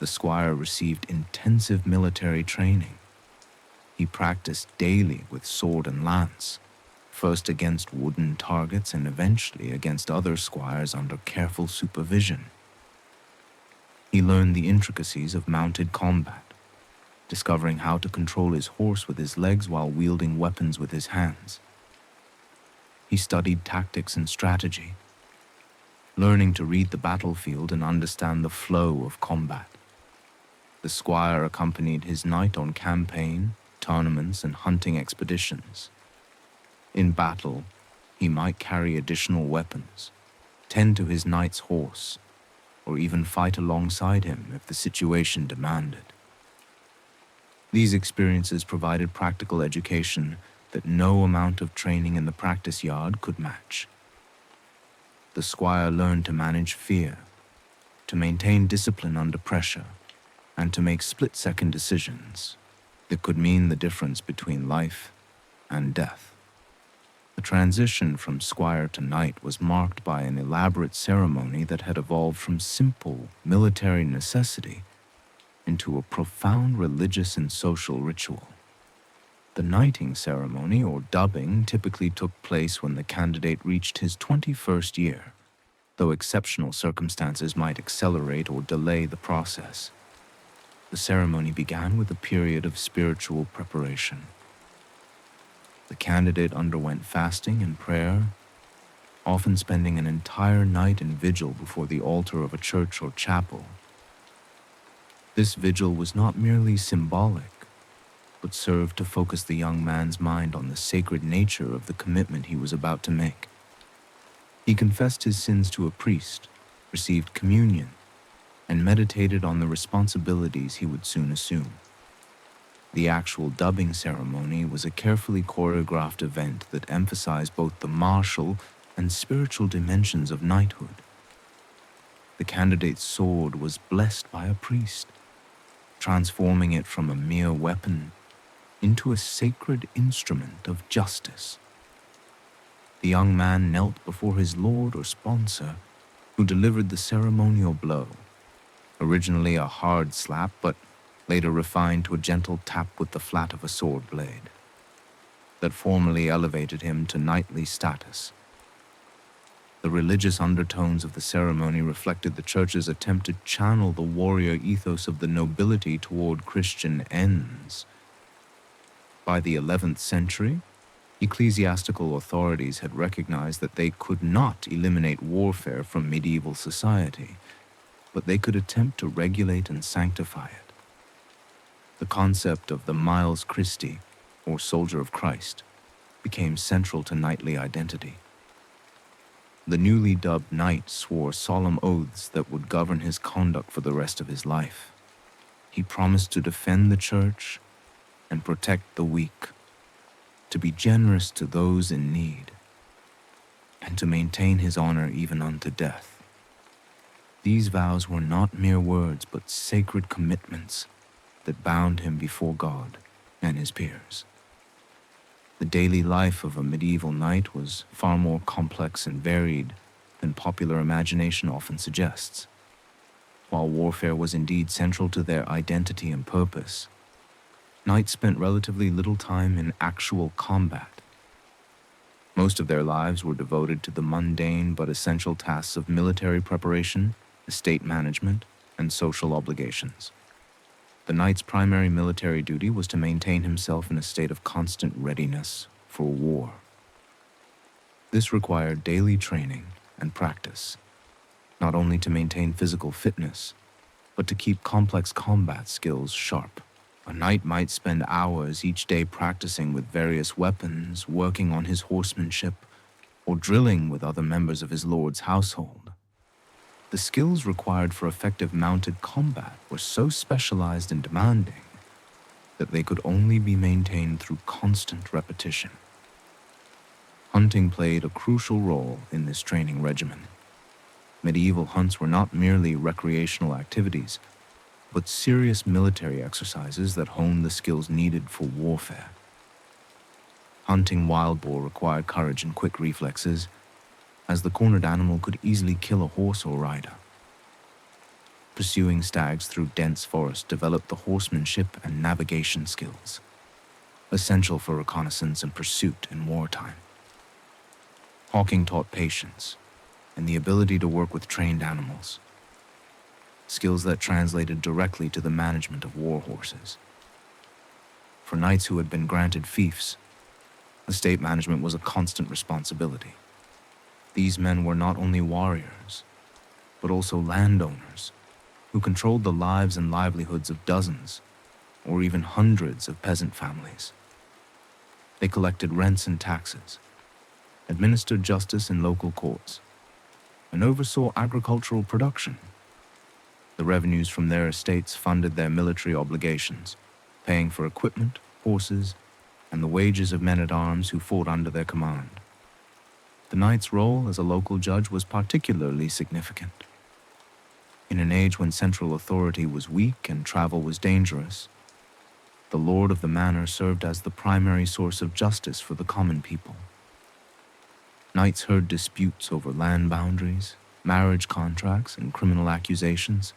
the squire received intensive military training. He practiced daily with sword and lance, first against wooden targets and eventually against other squires under careful supervision. He learned the intricacies of mounted combat, discovering how to control his horse with his legs while wielding weapons with his hands. He studied tactics and strategy, learning to read the battlefield and understand the flow of combat. The squire accompanied his knight on campaign, tournaments, and hunting expeditions. In battle, he might carry additional weapons, tend to his knight's horse, or even fight alongside him if the situation demanded. These experiences provided practical education that no amount of training in the practice yard could match. The squire learned to manage fear, to maintain discipline under pressure, and to make split-second decisions that could mean the difference between life and death. The transition from squire to knight was marked by an elaborate ceremony that had evolved from simple military necessity into a profound religious and social ritual. The knighting ceremony, or dubbing, typically took place when the candidate reached his 21st year, though exceptional circumstances might accelerate or delay the process. The ceremony began with a period of spiritual preparation. The candidate underwent fasting and prayer, often spending an entire night in vigil before the altar of a church or chapel. This vigil was not merely symbolic, but served to focus the young man's mind on the sacred nature of the commitment he was about to make. He confessed his sins to a priest, received communion, and meditated on the responsibilities he would soon assume. The actual dubbing ceremony was a carefully choreographed event that emphasized both the martial and spiritual dimensions of knighthood. The candidate's sword was blessed by a priest, transforming it from a mere weapon into a sacred instrument of justice. The young man knelt before his lord or sponsor, who delivered the ceremonial blow, originally a hard slap, but later refined to a gentle tap with the flat of a sword blade, that formally elevated him to knightly status. The religious undertones of the ceremony reflected the church's attempt to channel the warrior ethos of the nobility toward Christian ends. By the 11th century, ecclesiastical authorities had recognized that they could not eliminate warfare from medieval society, but they could attempt to regulate and sanctify it. The concept of the Miles Christi, or Soldier of Christ, became central to knightly identity. The newly dubbed knight swore solemn oaths that would govern his conduct for the rest of his life. He promised to defend the church and protect the weak, to be generous to those in need, and to maintain his honor even unto death. These vows were not mere words, but sacred commitments that bound him before God and his peers. The daily life of a medieval knight was far more complex and varied than popular imagination often suggests. While warfare was indeed central to their identity and purpose, knights spent relatively little time in actual combat. Most of their lives were devoted to the mundane but essential tasks of military preparation, estate management, and social obligations. The knight's primary military duty was to maintain himself in a state of constant readiness for war. This required daily training and practice, not only to maintain physical fitness, but to keep complex combat skills sharp. A knight might spend hours each day practicing with various weapons, working on his horsemanship, or drilling with other members of his lord's household. The skills required for effective mounted combat were so specialized and demanding that they could only be maintained through constant repetition. Hunting played a crucial role in this training regimen. Medieval hunts were not merely recreational activities, but serious military exercises that honed the skills needed for warfare. Hunting wild boar required courage and quick reflexes, as the cornered animal could easily kill a horse or rider. Pursuing stags through dense forest developed the horsemanship and navigation skills, essential for reconnaissance and pursuit in wartime. Hawking taught patience and the ability to work with trained animals, skills that translated directly to the management of war horses. For knights who had been granted fiefs, estate management was a constant responsibility. These men were not only warriors, but also landowners who controlled the lives and livelihoods of dozens or even hundreds of peasant families. They collected rents and taxes, administered justice in local courts, and oversaw agricultural production. The revenues from their estates funded their military obligations, paying for equipment, horses, and the wages of men-at-arms who fought under their command. The knight's role as a local judge was particularly significant. In an age when central authority was weak and travel was dangerous, the lord of the manor served as the primary source of justice for the common people. Knights heard disputes over land boundaries, marriage contracts, and criminal accusations.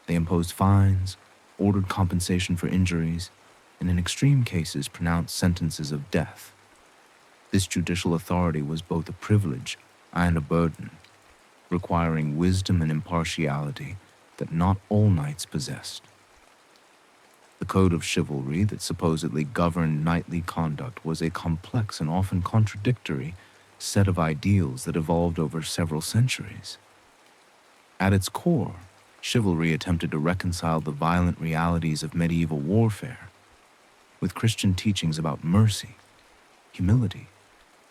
They imposed fines, ordered compensation for injuries, and in extreme cases pronounced sentences of death. This judicial authority was both a privilege and a burden, requiring wisdom and impartiality that not all knights possessed. The code of chivalry that supposedly governed knightly conduct was a complex and often contradictory set of ideals that evolved over several centuries. At its core, chivalry attempted to reconcile the violent realities of medieval warfare with Christian teachings about mercy, humility,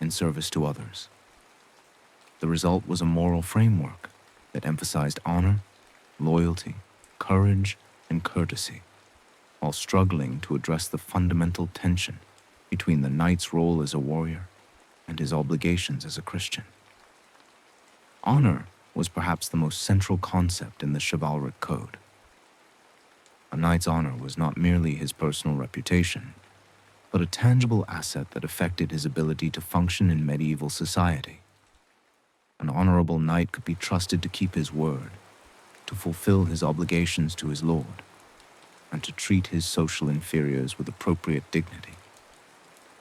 and service to others. The result was a moral framework that emphasized honor, loyalty, courage, and courtesy, while struggling to address the fundamental tension between the knight's role as a warrior and his obligations as a Christian. Honor was perhaps the most central concept in the chivalric code. A knight's honor was not merely his personal reputation, but a tangible asset that affected his ability to function in medieval society. An honorable knight could be trusted to keep his word, to fulfill his obligations to his lord, and to treat his social inferiors with appropriate dignity.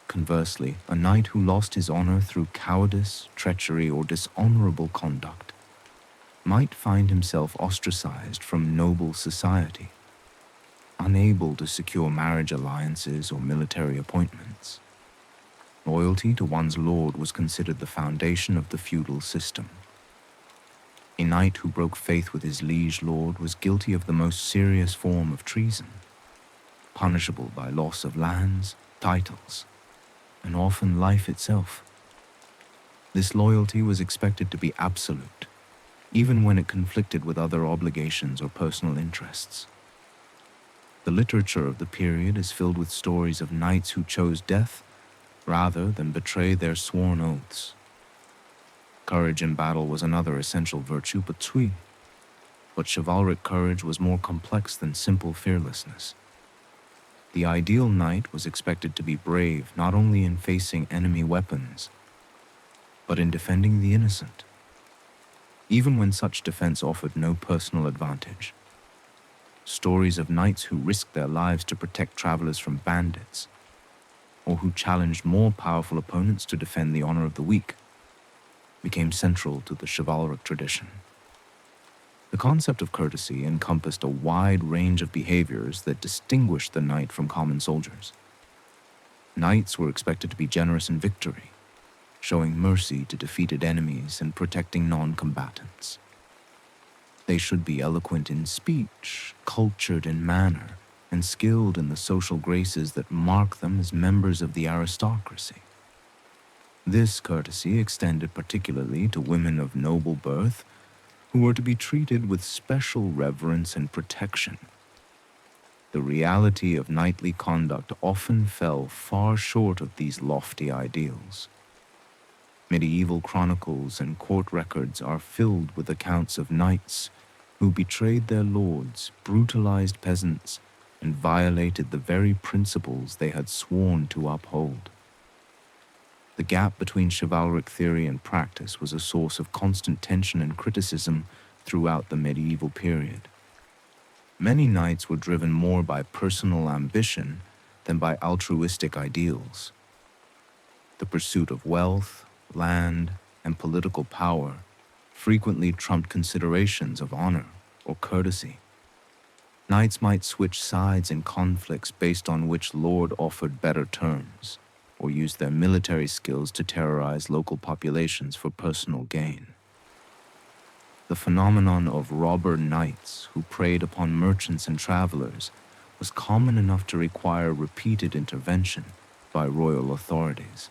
Conversely, a knight who lost his honor through cowardice, treachery, or dishonorable conduct might find himself ostracized from noble society, unable to secure marriage alliances or military appointments. Loyalty to one's lord was considered the foundation of the feudal system. A knight who broke faith with his liege lord was guilty of the most serious form of treason, punishable by loss of lands, titles, and often life itself. This loyalty was expected to be absolute, even when it conflicted with other obligations or personal interests. The literature of the period is filled with stories of knights who chose death rather than betray their sworn oaths. Courage in battle was another essential virtue, but chivalric courage was more complex than simple fearlessness. The ideal knight was expected to be brave not only in facing enemy weapons, but in defending the innocent, even when such defense offered no personal advantage. Stories of knights who risked their lives to protect travelers from bandits, or who challenged more powerful opponents to defend the honor of the weak, became central to the chivalric tradition. The concept of courtesy encompassed a wide range of behaviors that distinguished the knight from common soldiers. Knights were expected to be generous in victory, showing mercy to defeated enemies and protecting non-combatants. They should be eloquent in speech, cultured in manner, and skilled in the social graces that mark them as members of the aristocracy. This courtesy extended particularly to women of noble birth, who were to be treated with special reverence and protection. The reality of knightly conduct often fell far short of these lofty ideals. Medieval chronicles and court records are filled with accounts of knights who betrayed their lords, brutalized peasants, and violated the very principles they had sworn to uphold. The gap between chivalric theory and practice was a source of constant tension and criticism throughout the medieval period. Many knights were driven more by personal ambition than by altruistic ideals. The pursuit of wealth, land, and political power frequently trumped considerations of honor or courtesy. Knights might switch sides in conflicts based on which lord offered better terms, or use their military skills to terrorize local populations for personal gain. The phenomenon of robber knights who preyed upon merchants and travelers was common enough to require repeated intervention by royal authorities.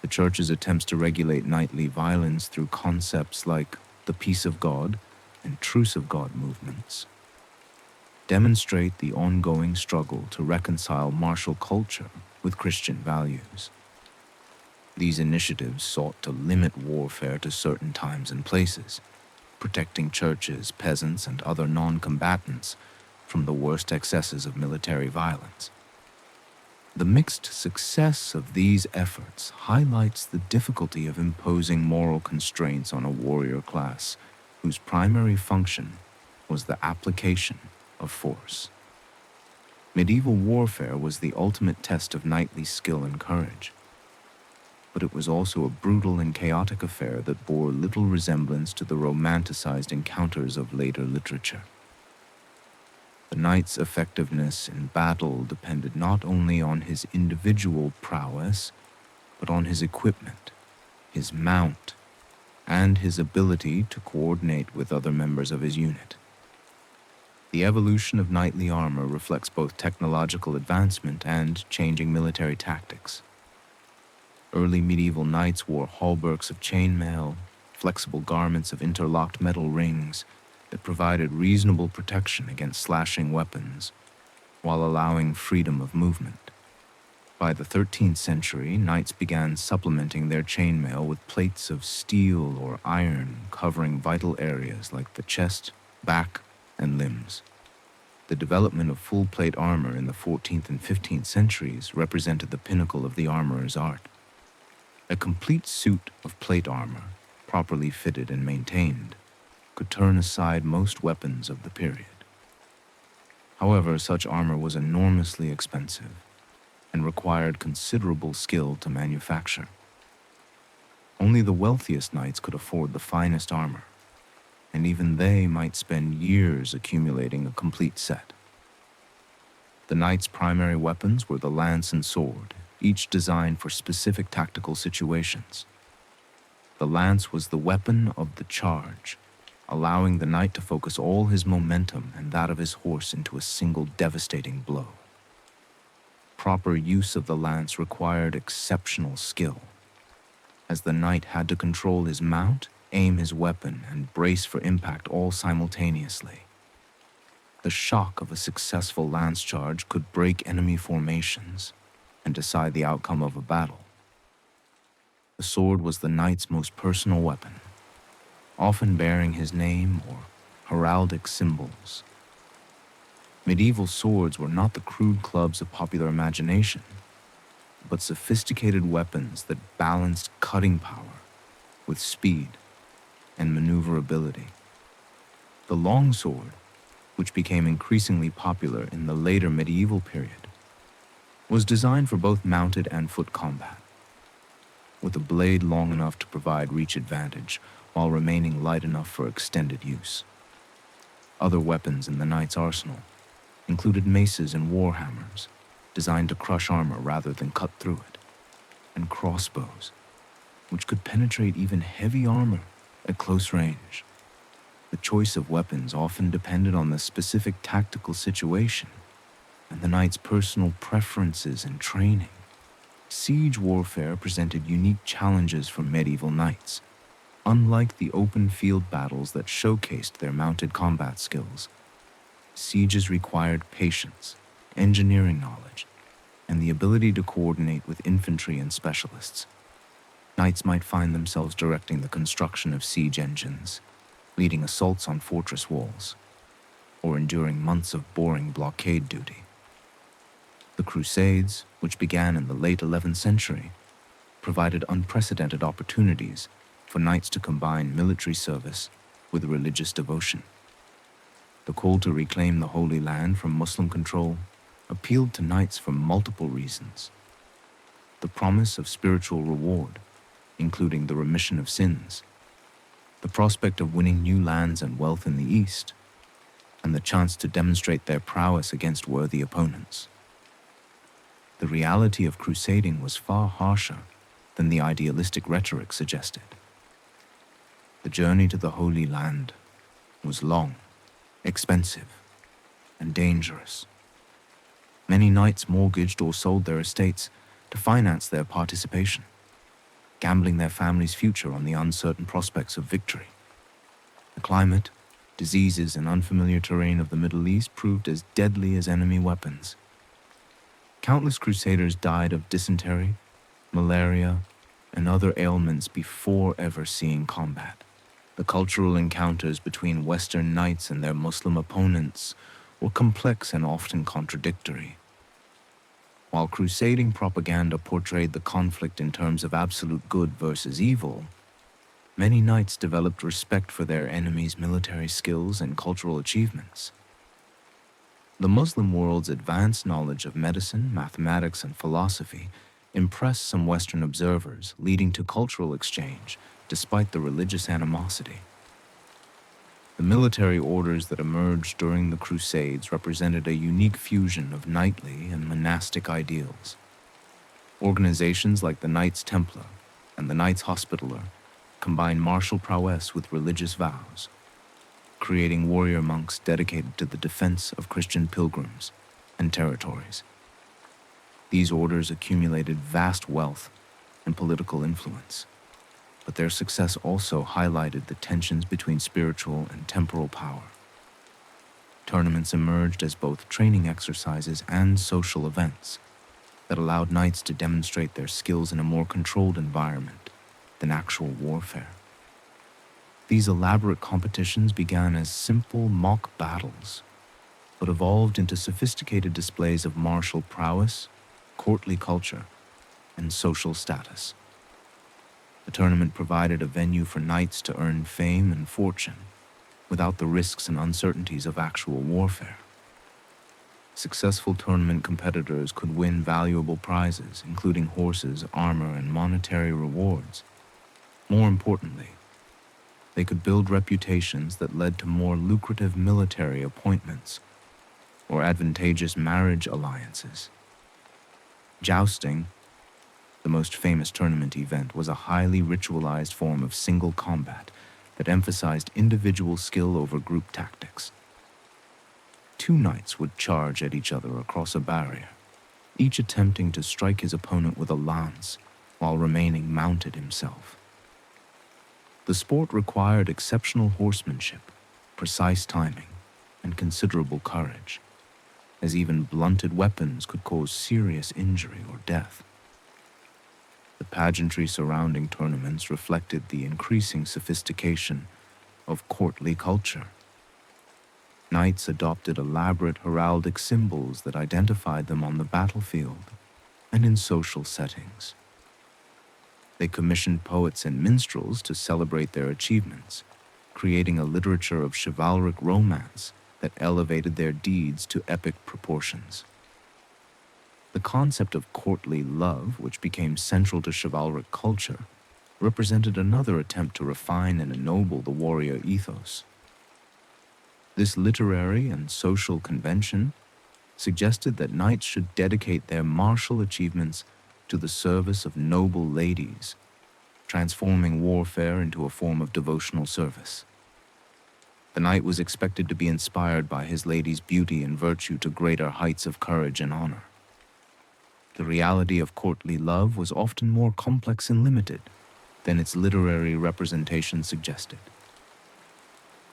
The Church's attempts to regulate knightly violence through concepts like the peace of God and truce of God movements demonstrate the ongoing struggle to reconcile martial culture with Christian values. These initiatives sought to limit warfare to certain times and places, protecting churches, peasants, and other non-combatants from the worst excesses of military violence. The mixed success of these efforts highlights the difficulty of imposing moral constraints on a warrior class whose primary function was the application of force. Medieval warfare was the ultimate test of knightly skill and courage, but it was also a brutal and chaotic affair that bore little resemblance to the romanticized encounters of later literature. The knight's effectiveness in battle depended not only on his individual prowess, but on his equipment, his mount, and his ability to coordinate with other members of his unit. The evolution of knightly armor reflects both technological advancement and changing military tactics. Early medieval knights wore hauberks of chainmail, flexible garments of interlocked metal rings that provided reasonable protection against slashing weapons, while allowing freedom of movement. By the 13th century, knights began supplementing their chainmail with plates of steel or iron covering vital areas like the chest, back, and limbs. The development of full-plate armor in the 14th and 15th centuries represented the pinnacle of the armorer's art. A complete suit of plate armor, properly fitted and maintained, could turn aside most weapons of the period. However, such armor was enormously expensive and required considerable skill to manufacture. Only the wealthiest knights could afford the finest armor, and even they might spend years accumulating a complete set. The knights' primary weapons were the lance and sword, each designed for specific tactical situations. The lance was the weapon of the charge, allowing the knight to focus all his momentum and that of his horse into a single devastating blow. Proper use of the lance required exceptional skill, as the knight had to control his mount, aim his weapon, and brace for impact all simultaneously. The shock of a successful lance charge could break enemy formations and decide the outcome of a battle. The sword was the knight's most personal weapon, often bearing his name or heraldic symbols. Medieval swords were not the crude clubs of popular imagination, but sophisticated weapons that balanced cutting power with speed and maneuverability. The longsword, which became increasingly popular in the later medieval period, was designed for both mounted and foot combat, with a blade long enough to provide reach advantage while remaining light enough for extended use. Other weapons in the knight's arsenal included maces and warhammers, designed to crush armor rather than cut through it, and crossbows, which could penetrate even heavy armor at close range. The choice of weapons often depended on the specific tactical situation and the knight's personal preferences and training. Siege warfare presented unique challenges for medieval knights. Unlike the open field battles that showcased their mounted combat skills, sieges required patience, engineering knowledge, and the ability to coordinate with infantry and specialists. Knights might find themselves directing the construction of siege engines, leading assaults on fortress walls, or enduring months of boring blockade duty. The Crusades, which began in the late 11th century, provided unprecedented opportunities for knights to combine military service with religious devotion. The call to reclaim the Holy Land from Muslim control appealed to knights for multiple reasons. The promise of spiritual reward, including the remission of sins, the prospect of winning new lands and wealth in the East, and the chance to demonstrate their prowess against worthy opponents. The reality of crusading was far harsher than the idealistic rhetoric suggested. The journey to the Holy Land was long, expensive, and dangerous. Many knights mortgaged or sold their estates to finance their participation, gambling their family's future on the uncertain prospects of victory. The climate, diseases, and unfamiliar terrain of the Middle East proved as deadly as enemy weapons. Countless crusaders died of dysentery, malaria, and other ailments before ever seeing combat. The cultural encounters between Western knights and their Muslim opponents were complex and often contradictory. While crusading propaganda portrayed the conflict in terms of absolute good versus evil, many knights developed respect for their enemies' military skills and cultural achievements. The Muslim world's advanced knowledge of medicine, mathematics, and philosophy impressed some Western observers, leading to cultural exchange despite the religious animosity. The military orders that emerged during the Crusades represented a unique fusion of knightly and monastic ideals. Organizations like the Knights Templar and the Knights Hospitaller combined martial prowess with religious vows, creating warrior monks dedicated to the defense of Christian pilgrims and territories. These orders accumulated vast wealth and political influence, but their success also highlighted the tensions between spiritual and temporal power. Tournaments emerged as both training exercises and social events that allowed knights to demonstrate their skills in a more controlled environment than actual warfare. These elaborate competitions began as simple mock battles, but evolved into sophisticated displays of martial prowess, courtly culture, and social status. The tournament provided a venue for knights to earn fame and fortune, without the risks and uncertainties of actual warfare. Successful tournament competitors could win valuable prizes, including horses, armor, and monetary rewards. More importantly, they could build reputations that led to more lucrative military appointments or advantageous marriage alliances. Jousting, the most famous tournament event, was a highly ritualized form of single combat that emphasized individual skill over group tactics. Two knights would charge at each other across a barrier, each attempting to strike his opponent with a lance while remaining mounted himself. The sport required exceptional horsemanship, precise timing, and considerable courage, as even blunted weapons could cause serious injury or death. The pageantry surrounding tournaments reflected the increasing sophistication of courtly culture. Knights adopted elaborate heraldic symbols that identified them on the battlefield and in social settings. They commissioned poets and minstrels to celebrate their achievements, creating a literature of chivalric romance that elevated their deeds to epic proportions. The concept of courtly love, which became central to chivalric culture, represented another attempt to refine and ennoble the warrior ethos. This literary and social convention suggested that knights should dedicate their martial achievements to the service of noble ladies, transforming warfare into a form of devotional service. The knight was expected to be inspired by his lady's beauty and virtue to greater heights of courage and honor. The reality of courtly love was often more complex and limited than its literary representation suggested.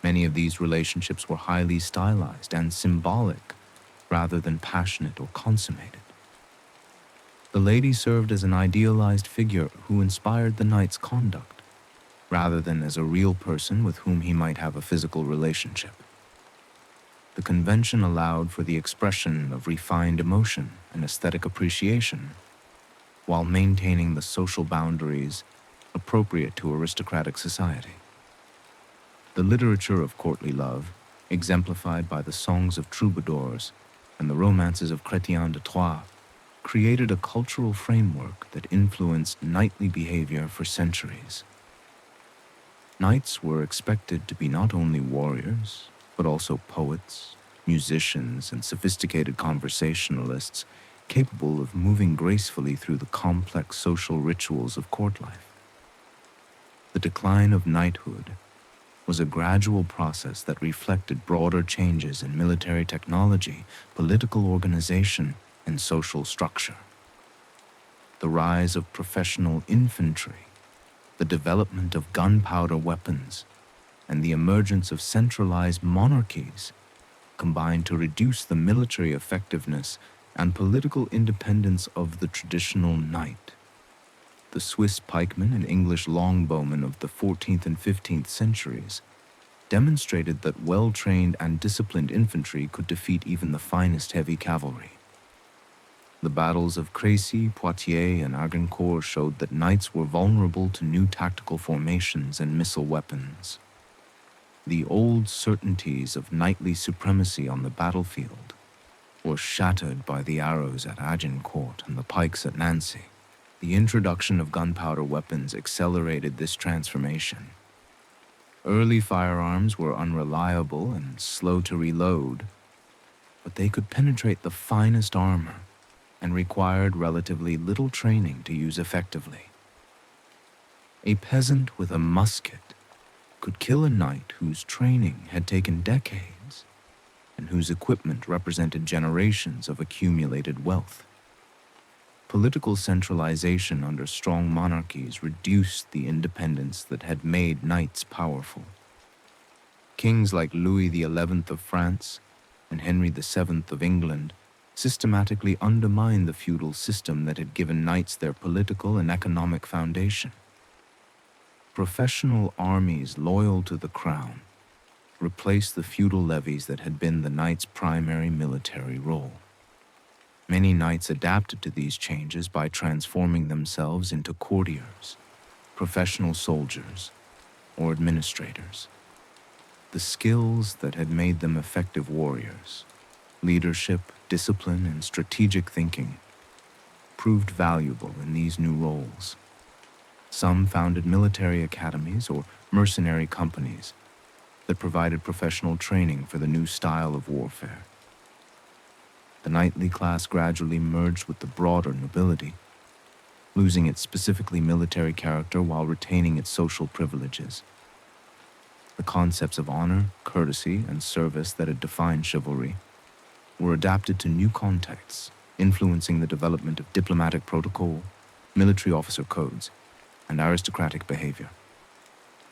Many of these relationships were highly stylized and symbolic rather than passionate or consummated. The lady served as an idealized figure who inspired the knight's conduct, rather than as a real person with whom he might have a physical relationship. The convention allowed for the expression of refined emotion and aesthetic appreciation, while maintaining the social boundaries appropriate to aristocratic society. The literature of courtly love, exemplified by the songs of troubadours and the romances of Chrétien de Troyes, created a cultural framework that influenced knightly behavior for centuries. Knights were expected to be not only warriors, but also poets, musicians, and sophisticated conversationalists capable of moving gracefully through the complex social rituals of court life. The decline of knighthood was a gradual process that reflected broader changes in military technology, political organization, and social structure. The rise of professional infantry, the development of gunpowder weapons, and the emergence of centralized monarchies combined to reduce the military effectiveness and political independence of the traditional knight. The Swiss pikemen and English longbowmen of the 14th and 15th centuries demonstrated that well-trained and disciplined infantry could defeat even the finest heavy cavalry. The battles of Crécy, Poitiers, and Agincourt showed that knights were vulnerable to new tactical formations and missile weapons. The old certainties of knightly supremacy on the battlefield were shattered by the arrows at Agincourt and the pikes at Nancy. The introduction of gunpowder weapons accelerated this transformation. Early firearms were unreliable and slow to reload, but they could penetrate the finest armor and required relatively little training to use effectively. A peasant with a musket could kill a knight whose training had taken decades and whose equipment represented generations of accumulated wealth. Political centralization under strong monarchies reduced the independence that had made knights powerful. Kings like Louis XI of France and Henry VII of England systematically undermined the feudal system that had given knights their political and economic foundation. Professional armies loyal to the crown replaced the feudal levies that had been the knight's primary military role. Many knights adapted to these changes by transforming themselves into courtiers, professional soldiers, or administrators. the skills that had made them effective warriors, leadership, discipline, and strategic thinking, proved valuable in these new roles. Some founded military academies or mercenary companies that provided professional training for the new style of warfare. The knightly class gradually merged with the broader nobility, losing its specifically military character while retaining its social privileges. The concepts of honor, courtesy, and service that had defined chivalry were adapted to new contexts, influencing the development of diplomatic protocol, military officer codes, and aristocratic behavior.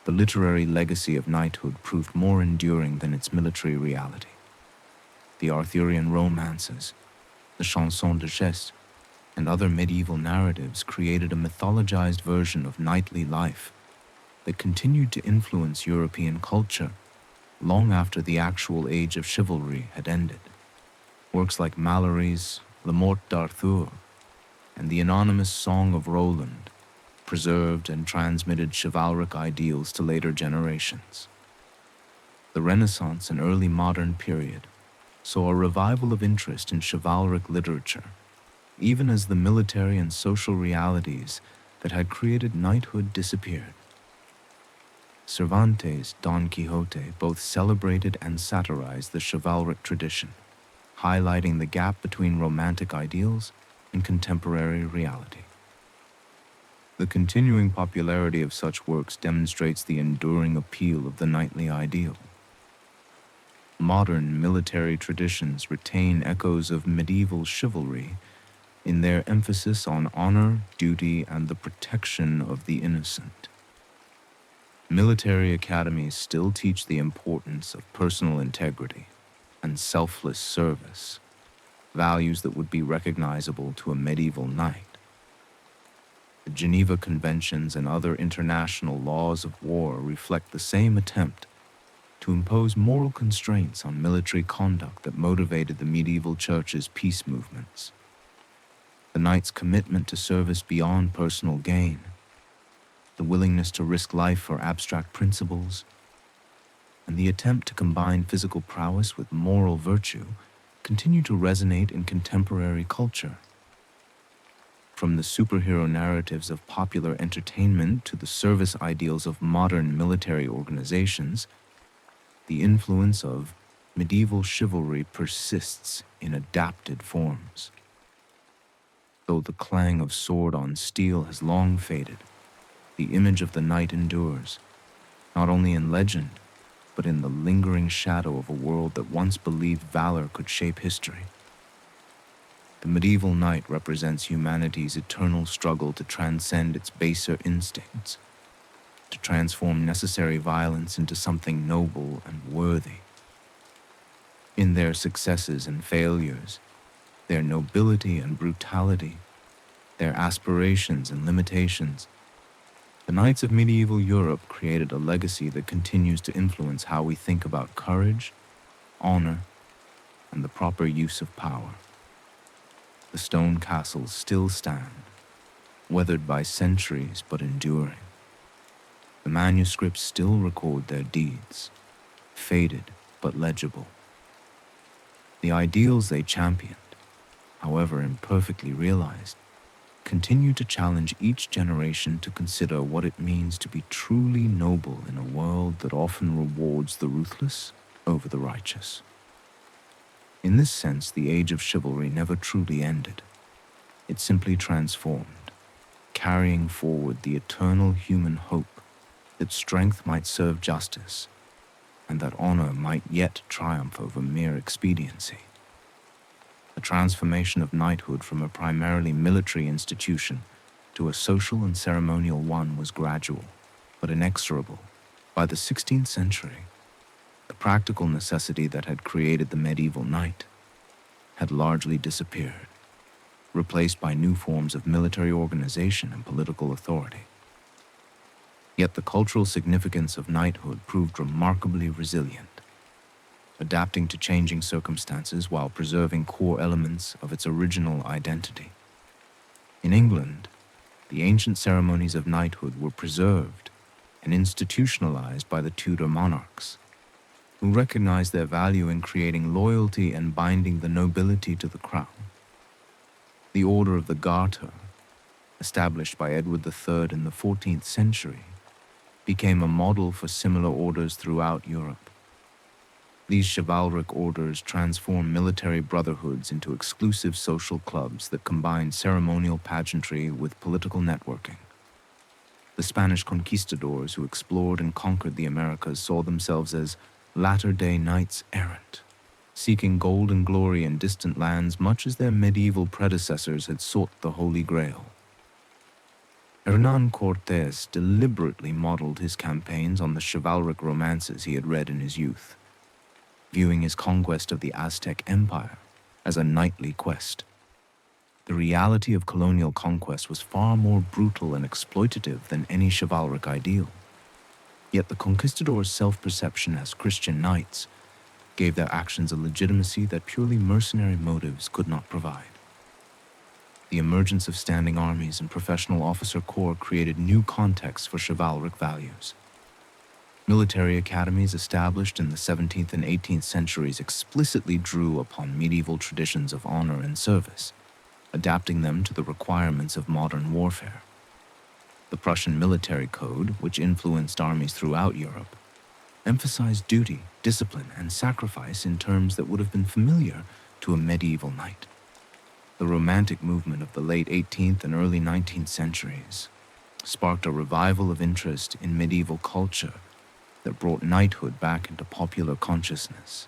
The literary legacy of knighthood proved more enduring than its military reality. The Arthurian romances, the chansons de geste, and other medieval narratives created a mythologized version of knightly life that continued to influence European culture long after the actual age of chivalry had ended. Works like Malory's Le Morte d'Arthur and the anonymous Song of Roland preserved and transmitted chivalric ideals to later generations. The Renaissance and early modern period saw a revival of interest in chivalric literature, even as the military and social realities that had created knighthood disappeared. Cervantes' Don Quixote both celebrated and satirized the chivalric tradition, highlighting the gap between romantic ideals and contemporary reality. The continuing popularity of such works demonstrates the enduring appeal of the knightly ideal. Modern military traditions retain echoes of medieval chivalry in their emphasis on honor, duty, and the protection of the innocent. Military academies still teach the importance of personal integrity and selfless service, values that would be recognizable to a medieval knight. The Geneva Conventions and other international laws of war reflect the same attempt to impose moral constraints on military conduct that motivated the medieval church's peace movements. The knight's commitment to service beyond personal gain, the willingness to risk life for abstract principles, and the attempt to combine physical prowess with moral virtue continue to resonate in contemporary culture. From the superhero narratives of popular entertainment to the service ideals of modern military organizations, the influence of medieval chivalry persists in adapted forms. Though the clang of sword on steel has long faded, the image of the knight endures, not only in legend, but in the lingering shadow of a world that once believed valor could shape history. The medieval knight represents humanity's eternal struggle to transcend its baser instincts, to transform necessary violence into something noble and worthy. In their successes and failures, their nobility and brutality, their aspirations and limitations, the knights of medieval Europe created a legacy that continues to influence how we think about courage, honor, and the proper use of power. The stone castles still stand, weathered by centuries but enduring. The manuscripts still record their deeds, faded but legible. The ideals they championed, however imperfectly realized, continue to challenge each generation to consider what it means to be truly noble in a world that often rewards the ruthless over the righteous. In this sense, the age of chivalry never truly ended. It simply transformed, carrying forward the eternal human hope that strength might serve justice and that honor might yet triumph over mere expediency. The transformation of knighthood from a primarily military institution to a social and ceremonial one was gradual, but inexorable. By the 16th century, the practical necessity that had created the medieval knight had largely disappeared, replaced by new forms of military organization and political authority. Yet the cultural significance of knighthood proved remarkably resilient, adapting to changing circumstances while preserving core elements of its original identity. In England, the ancient ceremonies of knighthood were preserved and institutionalized by the Tudor monarchs, who recognized their value in creating loyalty and binding the nobility to the crown. The Order of the Garter, established by Edward III in the 14th century, became a model for similar orders throughout Europe. These chivalric orders transformed military brotherhoods into exclusive social clubs that combined ceremonial pageantry with political networking. The Spanish conquistadors who explored and conquered the Americas saw themselves as latter-day knights errant, seeking gold and glory in distant lands much as their medieval predecessors had sought the Holy Grail. Hernán Cortés deliberately modeled his campaigns on the chivalric romances he had read in his youth, viewing his conquest of the Aztec Empire as a knightly quest. The reality of colonial conquest was far more brutal and exploitative than any chivalric ideal. Yet the conquistadors' self-perception as Christian knights gave their actions a legitimacy that purely mercenary motives could not provide. The emergence of standing armies and professional officer corps created new contexts for chivalric values. Military academies established in the 17th and 18th centuries explicitly drew upon medieval traditions of honor and service, adapting them to the requirements of modern warfare. The Prussian military code, which influenced armies throughout Europe, emphasized duty, discipline, and sacrifice in terms that would have been familiar to a medieval knight. The Romantic movement of the late 18th and early 19th centuries sparked a revival of interest in medieval culture that brought knighthood back into popular consciousness.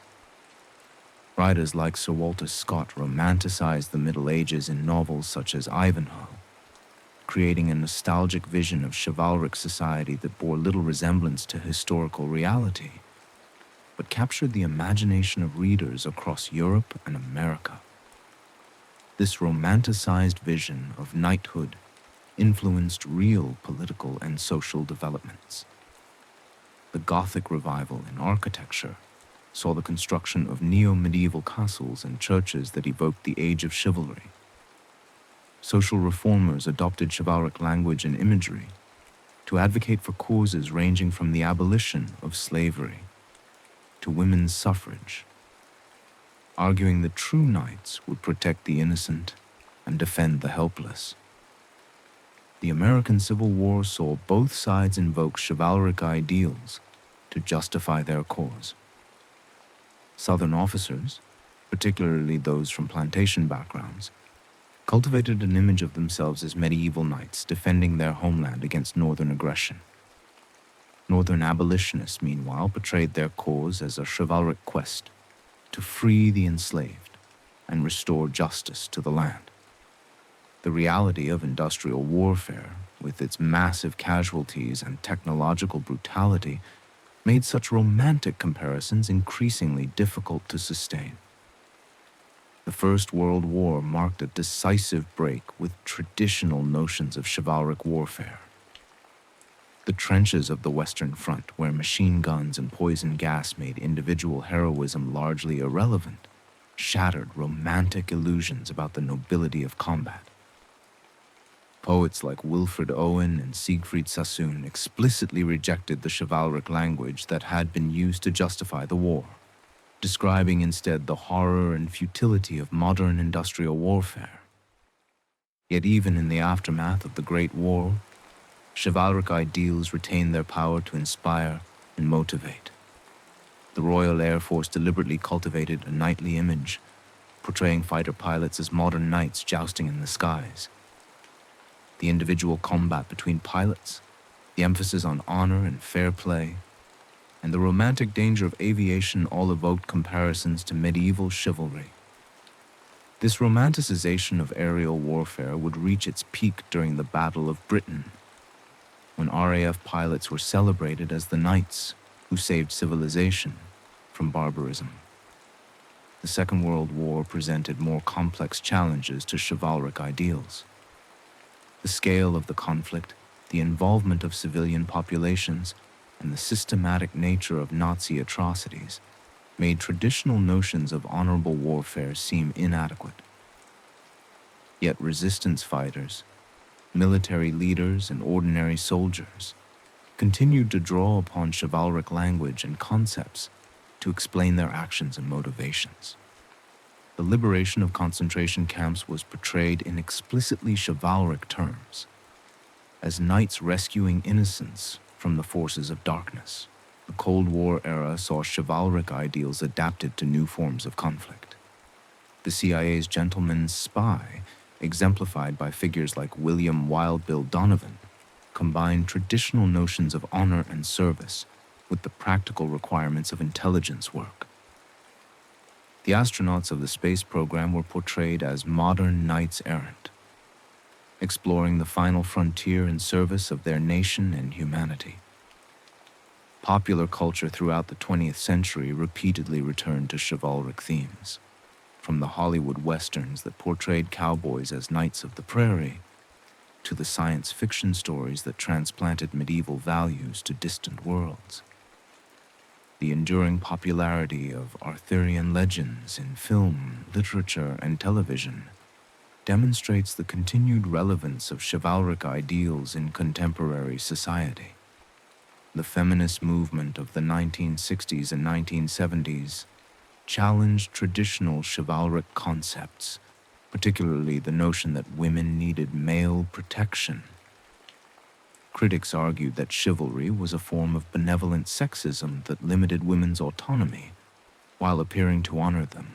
Writers like Sir Walter Scott romanticized the Middle Ages in novels such as Ivanhoe, creating a nostalgic vision of chivalric society that bore little resemblance to historical reality, but captured the imagination of readers across Europe and America. This romanticized vision of knighthood influenced real political and social developments. The Gothic revival in architecture saw the construction of neo-medieval castles and churches that evoked the age of chivalry. Social reformers adopted chivalric language and imagery to advocate for causes ranging from the abolition of slavery to women's suffrage, arguing that true knights would protect the innocent and defend the helpless. The American Civil War saw both sides invoke chivalric ideals to justify their cause. Southern officers, particularly those from plantation backgrounds, cultivated an image of themselves as medieval knights defending their homeland against Northern aggression. Northern abolitionists, meanwhile, portrayed their cause as a chivalric quest to free the enslaved and restore justice to the land. The reality of industrial warfare, with its massive casualties and technological brutality, made such romantic comparisons increasingly difficult to sustain. The First World War marked a decisive break with traditional notions of chivalric warfare. The trenches of the Western Front, where machine guns and poison gas made individual heroism largely irrelevant, shattered romantic illusions about the nobility of combat. Poets like Wilfred Owen and Siegfried Sassoon explicitly rejected the chivalric language that had been used to justify the war, describing instead the horror and futility of modern industrial warfare. Yet even in the aftermath of the Great War, chivalric ideals retained their power to inspire and motivate. The Royal Air Force deliberately cultivated a knightly image, portraying fighter pilots as modern knights jousting in the skies. The individual combat between pilots, the emphasis on honor and fair play, and the romantic danger of aviation all evoked comparisons to medieval chivalry. This romanticization of aerial warfare would reach its peak during the Battle of Britain, when RAF pilots were celebrated as the knights who saved civilization from barbarism. The Second World War presented more complex challenges to chivalric ideals. The scale of the conflict, the involvement of civilian populations, and the systematic nature of Nazi atrocities made traditional notions of honorable warfare seem inadequate. Yet resistance fighters, military leaders, and ordinary soldiers continued to draw upon chivalric language and concepts to explain their actions and motivations. The liberation of concentration camps was portrayed in explicitly chivalric terms, as knights rescuing innocents from the forces of darkness. The Cold War era saw chivalric ideals adapted to new forms of conflict. The CIA's gentleman's spy, exemplified by figures like William Wild Bill Donovan, combined traditional notions of honor and service with the practical requirements of intelligence work. The astronauts of the space program were portrayed as modern knights errant, exploring the final frontier in service of their nation and humanity. Popular culture throughout the 20th century repeatedly returned to chivalric themes, from the Hollywood westerns that portrayed cowboys as knights of the prairie, to the science fiction stories that transplanted medieval values to distant worlds. The enduring popularity of Arthurian legends in film, literature, and television demonstrates the continued relevance of chivalric ideals in contemporary society. The feminist movement of the 1960s and 1970s challenged traditional chivalric concepts, particularly the notion that women needed male protection. Critics argued that chivalry was a form of benevolent sexism that limited women's autonomy while appearing to honor them.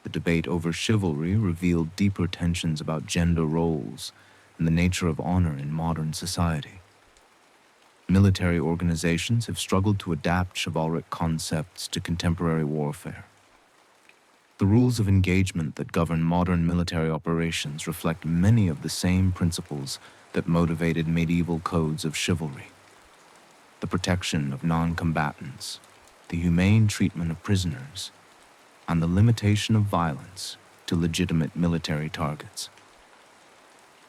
The debate over chivalry revealed deeper tensions about gender roles and the nature of honor in modern society. Military organizations have struggled to adapt chivalric concepts to contemporary warfare. The rules of engagement that govern modern military operations reflect many of the same principles that motivated medieval codes of chivalry. The protection of non-combatants, the humane treatment of prisoners, and the limitation of violence to legitimate military targets.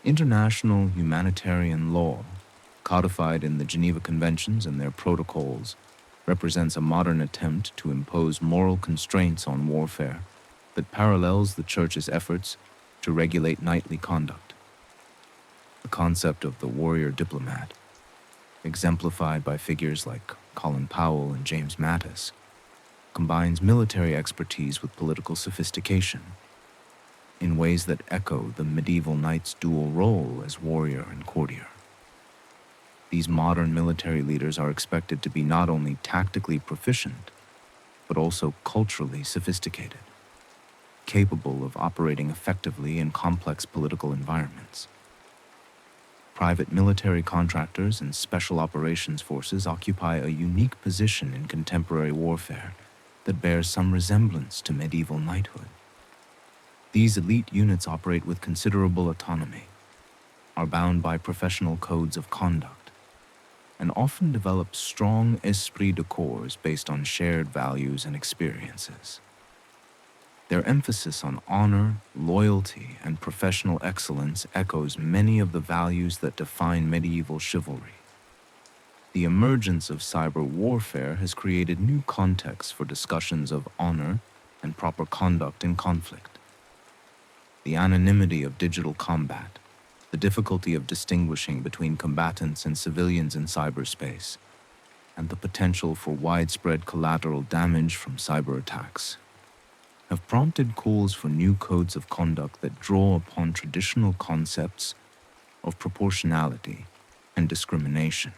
International humanitarian law, codified in the Geneva Conventions and their protocols, represents a modern attempt to impose moral constraints on warfare that parallels the Church's efforts to regulate knightly conduct. The concept of the warrior diplomat, exemplified by figures like Colin Powell and James Mattis, combines military expertise with political sophistication in ways that echo the medieval knight's dual role as warrior and courtier. These modern military leaders are expected to be not only tactically proficient, but also culturally sophisticated, capable of operating effectively in complex political environments. Private military contractors and special operations forces occupy a unique position in contemporary warfare that bears some resemblance to medieval knighthood. These elite units operate with considerable autonomy, are bound by professional codes of conduct, and often develop strong esprit de corps based on shared values and experiences. Their emphasis on honor, loyalty, and professional excellence echoes many of the values that define medieval chivalry. The emergence of cyber warfare has created new contexts for discussions of honor and proper conduct in conflict. The anonymity of digital combat, the difficulty of distinguishing between combatants and civilians in cyberspace, and the potential for widespread collateral damage from cyber attacks have prompted calls for new codes of conduct that draw upon traditional concepts of proportionality and discrimination.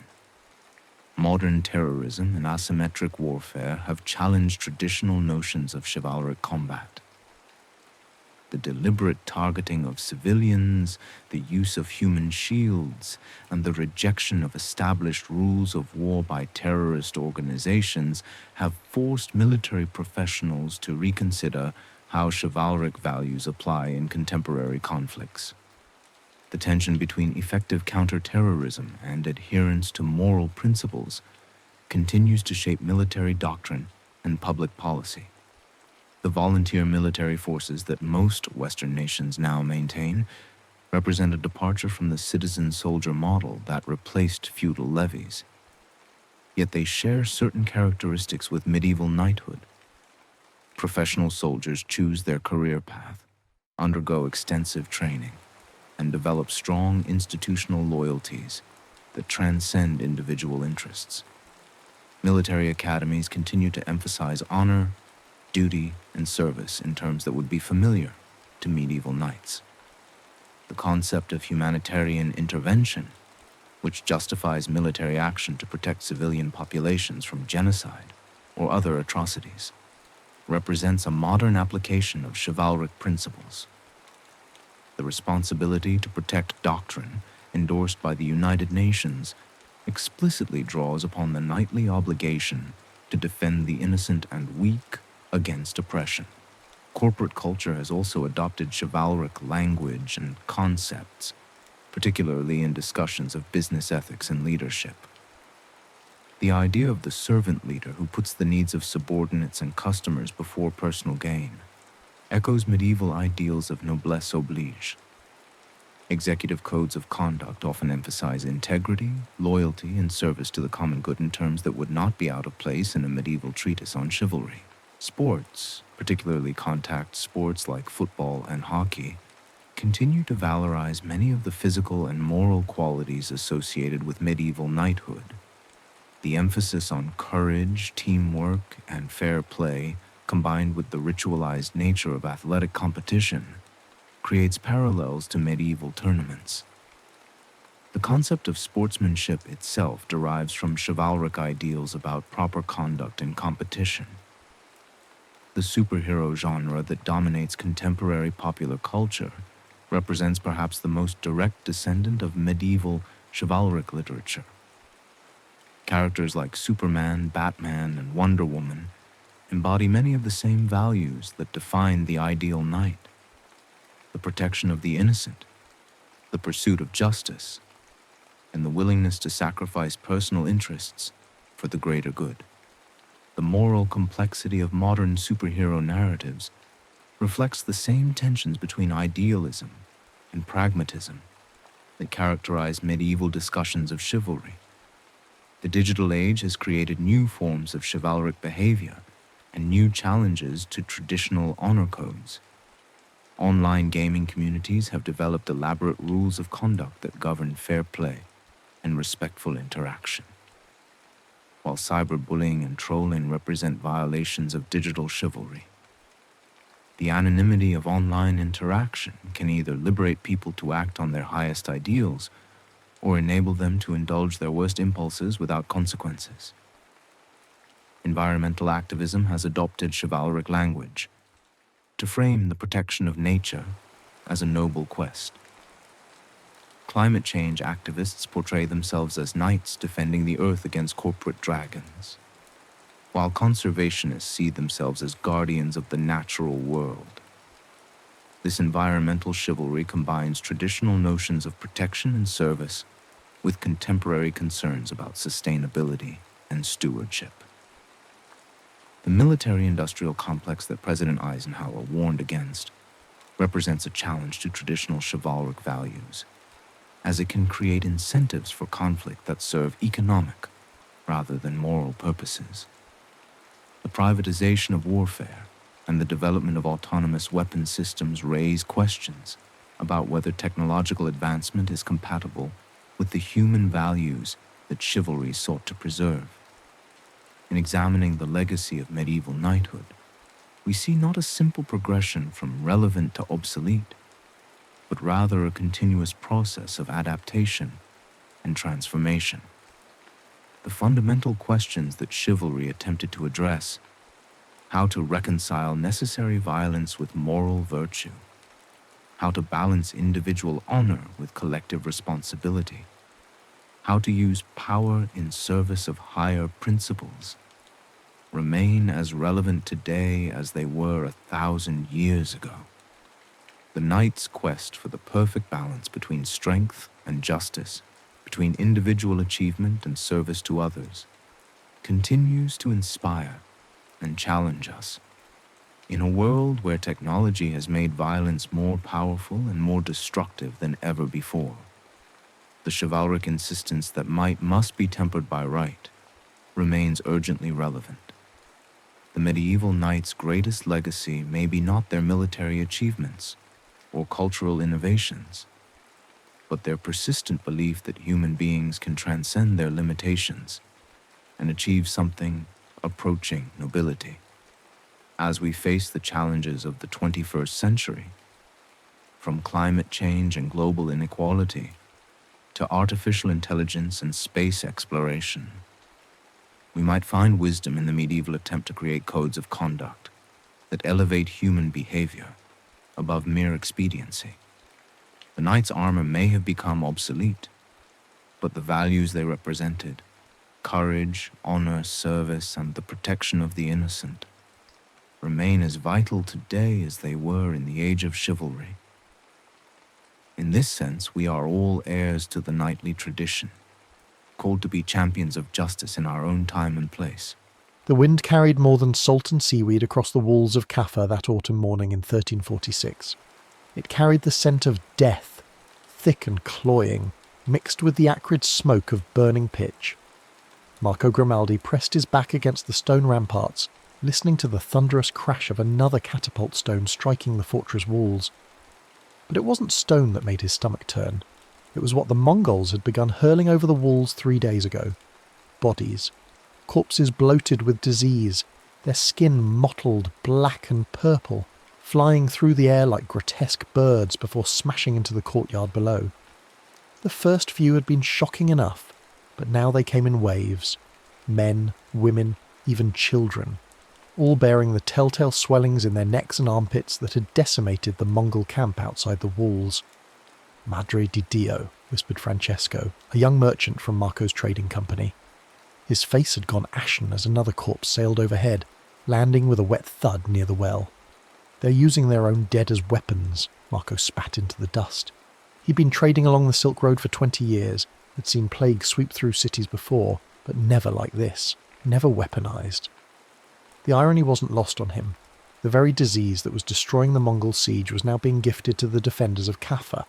Modern terrorism and asymmetric warfare have challenged traditional notions of chivalric combat. The deliberate targeting of civilians, the use of human shields, and the rejection of established rules of war by terrorist organizations have forced military professionals to reconsider how chivalric values apply in contemporary conflicts. The tension between effective counterterrorism and adherence to moral principles continues to shape military doctrine and public policy. The volunteer military forces that most Western nations now maintain represent a departure from the citizen-soldier model that replaced feudal levies. Yet they share certain characteristics with medieval knighthood. Professional soldiers choose their career path, undergo extensive training, and develop strong institutional loyalties that transcend individual interests. Military academies continue to emphasize honor, duty, and service in terms that would be familiar to medieval knights. The concept of humanitarian intervention, which justifies military action to protect civilian populations from genocide or other atrocities, represents a modern application of chivalric principles. The responsibility to protect doctrine, endorsed by the United Nations, explicitly draws upon the knightly obligation to defend the innocent and weak against oppression. Corporate culture has also adopted chivalric language and concepts, particularly in discussions of business ethics and leadership. The idea of the servant leader who puts the needs of subordinates and customers before personal gain echoes medieval ideals of noblesse oblige. Executive codes of conduct often emphasize integrity, loyalty, and service to the common good in terms that would not be out of place in a medieval treatise on chivalry. Sports, particularly contact sports like football and hockey, continue to valorize many of the physical and moral qualities associated with medieval knighthood. The emphasis on courage, teamwork, and fair play, combined with the ritualized nature of athletic competition, creates parallels to medieval tournaments. The concept of sportsmanship itself derives from chivalric ideals about proper conduct in competition. The superhero genre that dominates contemporary popular culture represents perhaps the most direct descendant of medieval chivalric literature. Characters like Superman, Batman, and Wonder Woman embody many of the same values that define the ideal knight: the protection of the innocent, the pursuit of justice, and the willingness to sacrifice personal interests for the greater good. The moral complexity of modern superhero narratives reflects the same tensions between idealism and pragmatism that characterize medieval discussions of chivalry. The digital age has created new forms of chivalric behavior and new challenges to traditional honor codes. Online gaming communities have developed elaborate rules of conduct that govern fair play and respectful interaction, while cyberbullying and trolling represent violations of digital chivalry. The anonymity of online interaction can either liberate people to act on their highest ideals or enable them to indulge their worst impulses without consequences. Environmental activism has adopted chivalric language to frame the protection of nature as a noble quest. Climate change activists portray themselves as knights defending the earth against corporate dragons, while conservationists see themselves as guardians of the natural world. This environmental chivalry combines traditional notions of protection and service with contemporary concerns about sustainability and stewardship. The military-industrial complex that President Eisenhower warned against represents a challenge to traditional chivalric values, as it can create incentives for conflict that serve economic rather than moral purposes. The privatization of warfare and the development of autonomous weapon systems raise questions about whether technological advancement is compatible with the human values that chivalry sought to preserve. In examining the legacy of medieval knighthood, we see not a simple progression from relevant to obsolete, but rather a continuous process of adaptation and transformation. The fundamental questions that chivalry attempted to address: how to reconcile necessary violence with moral virtue, how to balance individual honor with collective responsibility, how to use power in service of higher principles, remain as relevant today as they were 1,000 years ago. The knight's quest for the perfect balance between strength and justice, between individual achievement and service to others, continues to inspire and challenge us. In a world where technology has made violence more powerful and more destructive than ever before, the chivalric insistence that might must be tempered by right remains urgently relevant. The medieval knights' greatest legacy may be not their military achievements or cultural innovations, but their persistent belief that human beings can transcend their limitations and achieve something approaching nobility. As we face the challenges of the 21st century, from climate change and global inequality to artificial intelligence and space exploration, we might find wisdom in the medieval attempt to create codes of conduct that elevate human behavior above mere expediency. The knight's armor may have become obsolete, but the values they represented, courage, honor, service, and the protection of the innocent, remain as vital today as they were in the age of chivalry. In this sense, we are all heirs to the knightly tradition, called to be champions of justice in our own time and place.
The wind carried more than salt and seaweed across the walls of Kaffa that autumn morning in 1346. It carried the scent of death, thick and cloying, mixed with the acrid smoke of burning pitch. Marco Grimaldi pressed his back against the stone ramparts, listening to the thunderous crash of another catapult stone striking the fortress walls. But it wasn't stone that made his stomach turn. It was what the Mongols had begun hurling over the walls 3 days ago. Bodies. Corpses bloated with disease, their skin mottled black and purple, flying through the air like grotesque birds before smashing into the courtyard below. The first few had been shocking enough, but now they came in waves. Men, women, even children, all bearing the telltale swellings in their necks and armpits that had decimated the Mongol camp outside the walls. "Madre di Dio," whispered Francesco, a young merchant from Marco's trading company. His face had gone ashen as another corpse sailed overhead, landing with a wet thud near the well. "They're using their own dead as weapons," Marco spat into the dust. He'd been trading along the Silk Road for 20 years, had seen plague sweep through cities before, but never like this, never weaponized. The irony wasn't lost on him. The very disease that was destroying the Mongol siege was now being gifted to the defenders of Kaffa.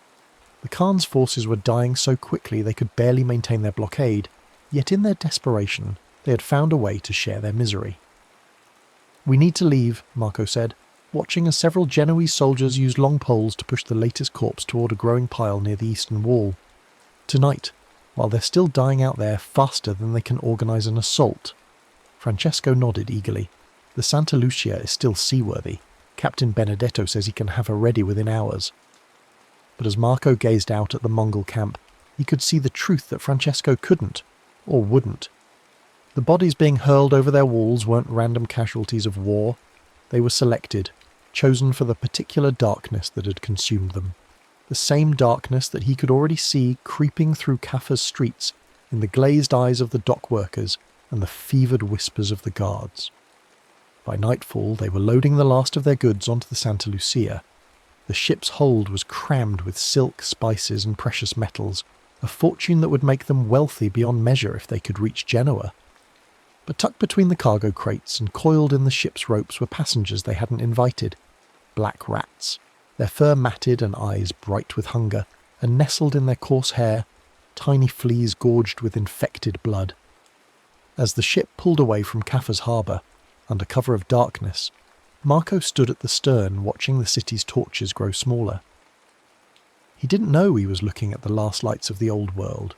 The Khan's forces were dying so quickly they could barely maintain their blockade, yet in their desperation, they had found a way to share their misery. "We need to leave," Marco said, watching as several Genoese soldiers used long poles to push the latest corpse toward a growing pile near the eastern wall. "Tonight, while they're still dying out there faster than they can organise an assault." Francesco nodded eagerly. "The Santa Lucia is still seaworthy. Captain Benedetto says he can have her ready within hours." But as Marco gazed out at the Mongol camp, he could see the truth that Francesco couldn't, or wouldn't. The bodies being hurled over their walls weren't random casualties of war. They were selected, chosen for the particular darkness that had consumed them. The same darkness that he could already see creeping through Kaffa's streets in the glazed eyes of the dock workers and the fevered whispers of the guards. By nightfall, they were loading the last of their goods onto the Santa Lucia. The ship's hold was crammed with silk, spices, and precious metals, a fortune that would make them wealthy beyond measure if they could reach Genoa. But tucked between the cargo crates and coiled in the ship's ropes were passengers they hadn't invited. Black rats, their fur matted and eyes bright with hunger, and nestled in their coarse hair, tiny fleas gorged with infected blood. As the ship pulled away from Kaffa's harbour, under cover of darkness, Marco stood at the stern watching the city's torches grow smaller. He didn't know he was looking at the last lights of the old world.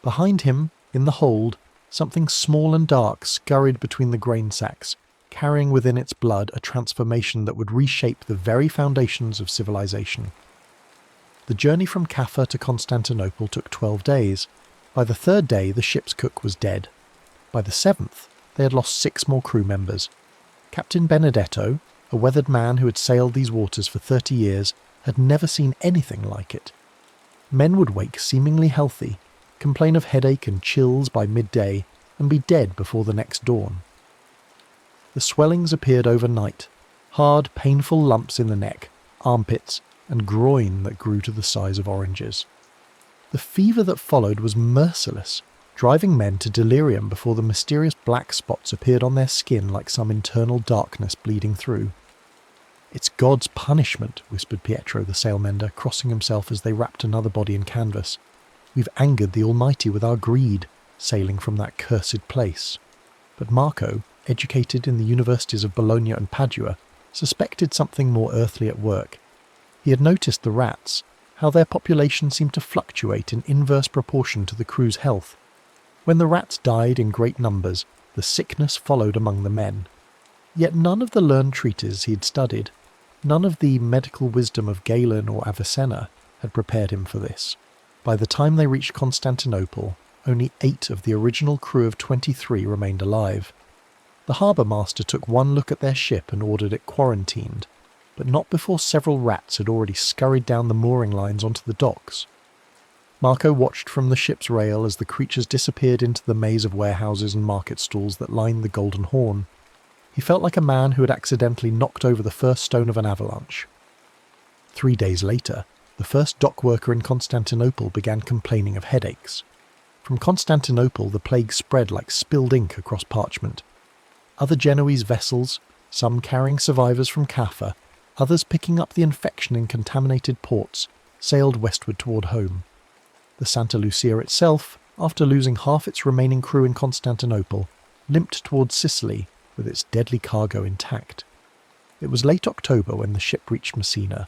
Behind him, in the hold, something small and dark scurried between the grain sacks, carrying within its blood a transformation that would reshape the very foundations of civilization. The journey from Kaffa to Constantinople took 12 days. By the 3rd day, the ship's cook was dead. By the 7th, they had lost 6 more crew members. Captain Benedetto, a weathered man who had sailed these waters for 30 years, had never seen anything like it. Men would wake seemingly healthy, complain of headache and chills by midday, and be dead before the next dawn. The swellings appeared overnight, hard, painful lumps in the neck, armpits, and groin that grew to the size of oranges. The fever that followed was merciless, driving men to delirium before the mysterious black spots appeared on their skin like some internal darkness bleeding through. "It's God's punishment," whispered Pietro the sailmender, crossing himself as they wrapped another body in canvas. "We've angered the Almighty with our greed, sailing from that cursed place." But Marco, educated in the universities of Bologna and Padua, suspected something more earthly at work. He had noticed the rats, how their population seemed to fluctuate in inverse proportion to the crew's health. When the rats died in great numbers, the sickness followed among the men. Yet none of the learned treatises he had studied, none of the medical wisdom of Galen or Avicenna had prepared him for this. By the time they reached Constantinople, only 8 of the original crew of 23 remained alive. The harbour master took one look at their ship and ordered it quarantined, but not before several rats had already scurried down the mooring lines onto the docks. Marco watched from the ship's rail as the creatures disappeared into the maze of warehouses and market stalls that lined the Golden Horn. He felt like a man who had accidentally knocked over the first stone of an avalanche. 3 days later, the first dock worker in Constantinople began complaining of headaches. From Constantinople, the plague spread like spilled ink across parchment. Other Genoese vessels, some carrying survivors from Caffa, others picking up the infection in contaminated ports, sailed westward toward home. The Santa Lucia itself, after losing half its remaining crew in Constantinople, limped towards Sicily with its deadly cargo intact. It was late October when the ship reached Messina.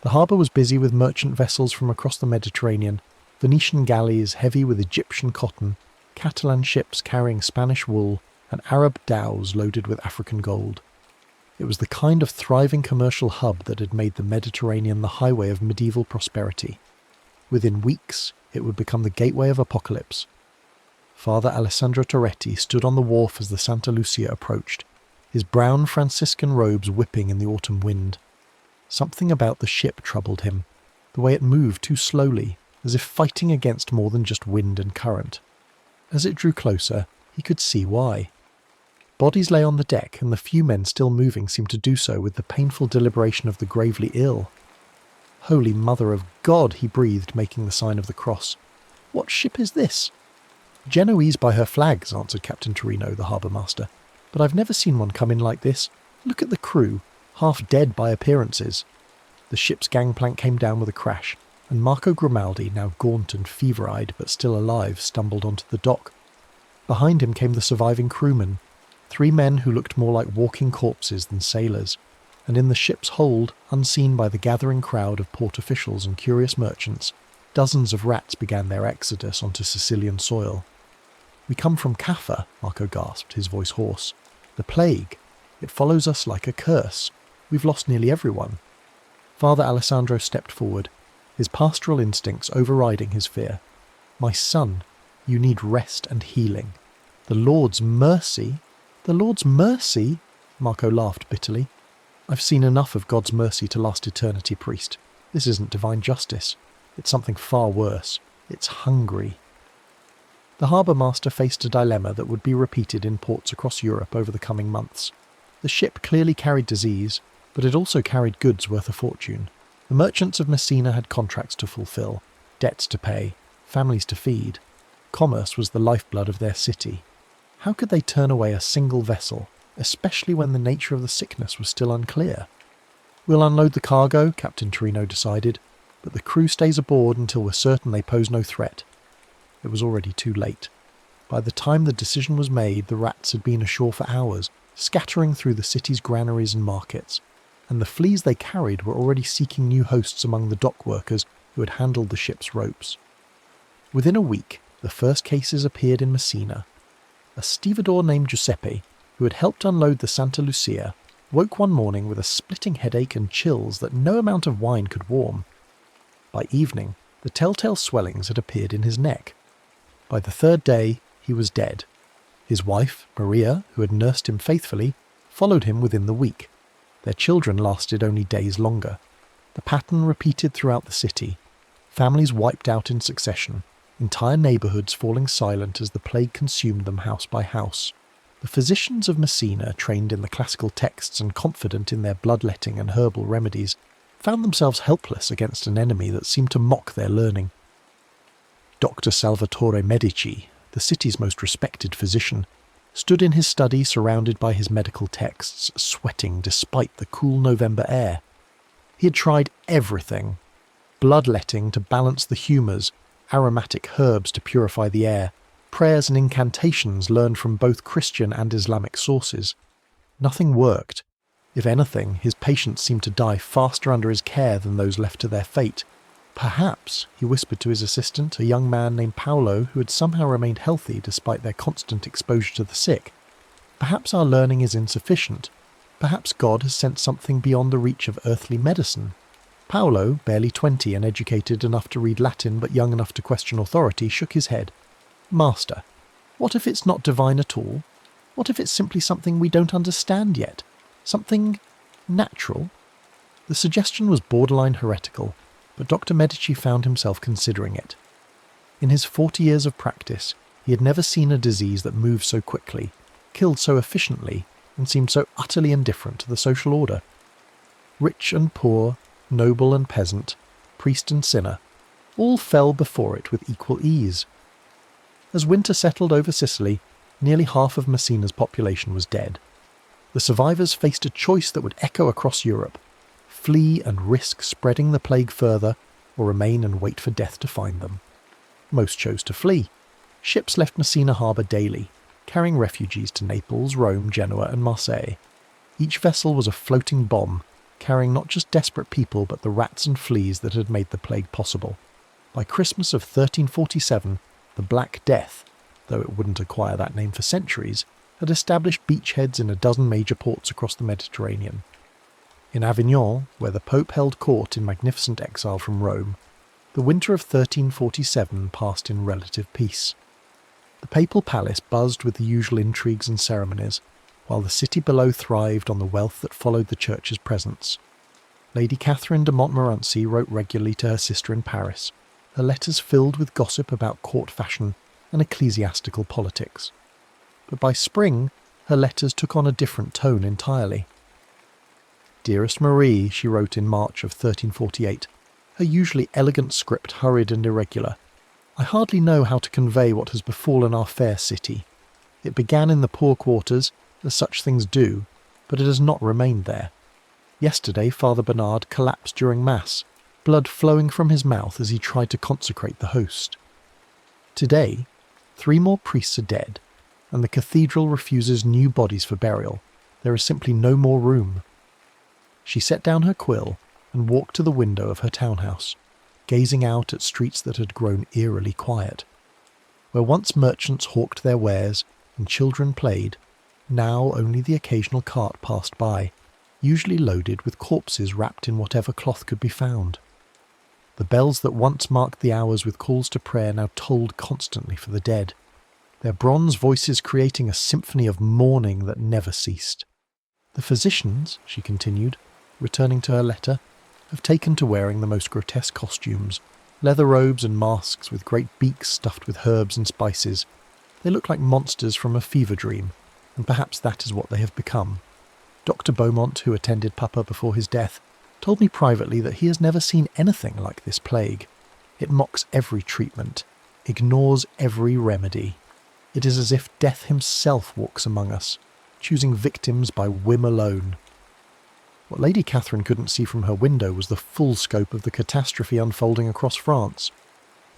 The harbour was busy with merchant vessels from across the Mediterranean, Venetian galleys heavy with Egyptian cotton, Catalan ships carrying Spanish wool, and Arab dhows loaded with African gold. It was the kind of thriving commercial hub that had made the Mediterranean the highway of medieval prosperity. Within weeks, it would become the gateway of apocalypse. Father Alessandro Toretti stood on the wharf as the Santa Lucia approached, his brown Franciscan robes whipping in the autumn wind. Something about the ship troubled him, the way it moved too slowly, as if fighting against more than just wind and current. As it drew closer, he could see why. Bodies lay on the deck, and the few men still moving seemed to do so with the painful deliberation of the gravely ill. "Holy Mother of God," he breathed, making the sign of the cross. "What ship is this?" "Genoese by her flags," answered Captain Torino, the harbour master. "But I've never seen one come in like this. Look at the crew, half dead by appearances." The ship's gangplank came down with a crash, and Marco Grimaldi, now gaunt and fever-eyed but still alive, stumbled onto the dock. Behind him came the surviving crewmen, 3 men who looked more like walking corpses than sailors, and in the ship's hold, unseen by the gathering crowd of port officials and curious merchants, dozens of rats began their exodus onto Sicilian soil. "We come from Caffa," Marco gasped, his voice hoarse. "The plague. It follows us like a curse. We've lost nearly everyone." Father Alessandro stepped forward, his pastoral instincts overriding his fear. "My son, you need rest and healing. The Lord's mercy?" "The Lord's mercy?" Marco laughed bitterly. "I've seen enough of God's mercy to last eternity, priest. This isn't divine justice. It's something far worse. It's hungry." The harbour master faced a dilemma that would be repeated in ports across Europe over the coming months. The ship clearly carried disease, but it also carried goods worth a fortune. The merchants of Messina had contracts to fulfill, debts to pay, families to feed. Commerce was the lifeblood of their city. How could they turn away a single vessel, especially when the nature of the sickness was still unclear? "We'll unload the cargo," Captain Torino decided, "but the crew stays aboard until we're certain they pose no threat." It was already too late. By the time the decision was made, the rats had been ashore for hours, scattering through the city's granaries and markets, and the fleas they carried were already seeking new hosts among the dock workers who had handled the ship's ropes. Within a week, the first cases appeared in Messina. A stevedore named Giuseppe, who had helped unload the Santa Lucia, woke one morning with a splitting headache and chills that no amount of wine could warm. By evening, the telltale swellings had appeared in his neck. By the 3rd day, he was dead. His wife, Maria, who had nursed him faithfully, followed him within the week. Their children lasted only days longer. The pattern repeated throughout the city. Families wiped out in succession, entire neighbourhoods falling silent as the plague consumed them house by house. The physicians of Messina, trained in the classical texts and confident in their bloodletting and herbal remedies, found themselves helpless against an enemy that seemed to mock their learning. Dr. Salvatore Medici, the city's most respected physician, stood in his study surrounded by his medical texts, sweating despite the cool November air. He had tried everything: bloodletting to balance the humours, aromatic herbs to purify the air, prayers and incantations learned from both Christian and Islamic sources. Nothing worked. If anything, his patients seemed to die faster under his care than those left to their fate. Perhaps, he whispered to his assistant, a young man named Paolo who had somehow remained healthy despite their constant exposure to the sick. Perhaps our learning is insufficient. Perhaps God has sent something beyond the reach of earthly medicine. Paolo, barely 20 and educated enough to read Latin but young enough to question authority, shook his head. Master, what if it's not divine at all? What if it's simply something we don't understand yet? Something natural? The suggestion was borderline heretical, but Dr. Medici found himself considering it. In his 40 years of practice, he had never seen a disease that moved so quickly, killed so efficiently, and seemed so utterly indifferent to the social order. Rich and poor, noble and peasant, priest and sinner, all fell before it with equal ease. As winter settled over Sicily, nearly half of Messina's population was dead. The survivors faced a choice that would echo across Europe: flee and risk spreading the plague further, or remain and wait for death to find them. Most chose to flee. Ships left Messina harbour daily, carrying refugees to Naples, Rome, Genoa and Marseille. Each vessel was a floating bomb, carrying not just desperate people but the rats and fleas that had made the plague possible. By Christmas of 1347, the Black Death, though it wouldn't acquire that name for centuries, had established beachheads in a dozen major ports across the Mediterranean. In Avignon, where the Pope held court in magnificent exile from Rome, the winter of 1347 passed in relative peace. The papal palace buzzed with the usual intrigues and ceremonies, while the city below thrived on the wealth that followed the church's presence. Lady Catherine de Montmorency wrote regularly to her sister in Paris, her letters filled with gossip about court fashion and ecclesiastical politics. But by spring, her letters took on a different tone entirely. Dearest Marie, she wrote in March of 1348, her usually elegant script hurried and irregular. I hardly know how to convey what has befallen our fair city. It began in the poor quarters, as such things do, but it has not remained there. Yesterday Father Bernard collapsed during Mass, blood flowing from his mouth as he tried to consecrate the host. Today, 3 more priests are dead, and the cathedral refuses new bodies for burial. There is simply no more room. She set down her quill and walked to the window of her townhouse, gazing out at streets that had grown eerily quiet. Where once merchants hawked their wares and children played, now only the occasional cart passed by, usually loaded with corpses wrapped in whatever cloth could be found. The bells that once marked the hours with calls to prayer now tolled constantly for the dead, their bronze voices creating a symphony of mourning that never ceased. The physicians, she continued, returning to her letter, have taken to wearing the most grotesque costumes, leather robes and masks with great beaks stuffed with herbs and spices. They look like monsters from a fever dream, and perhaps that is what they have become. Dr. Beaumont, who attended Papa before his death, told me privately that he has never seen anything like this plague. It mocks every treatment, ignores every remedy. It is as if death himself walks among us, choosing victims by whim alone. What Lady Catherine couldn't see from her window was the full scope of the catastrophe unfolding across France.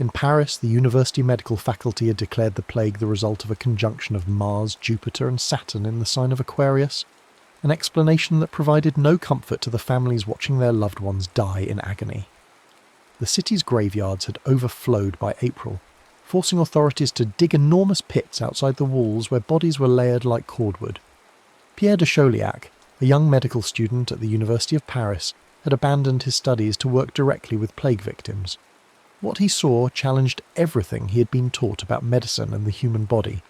In Paris, the university medical faculty had declared the plague the result of a conjunction of Mars, Jupiter and Saturn in the sign of Aquarius, an explanation that provided no comfort to the families watching their loved ones die in agony. The city's graveyards had overflowed by April, forcing authorities to dig enormous pits outside the walls where bodies were layered like cordwood. Pierre de Chauliac, a young medical student at the University of Paris, had abandoned his studies to work directly with plague victims. What he saw challenged everything he had been taught about medicine and the human body.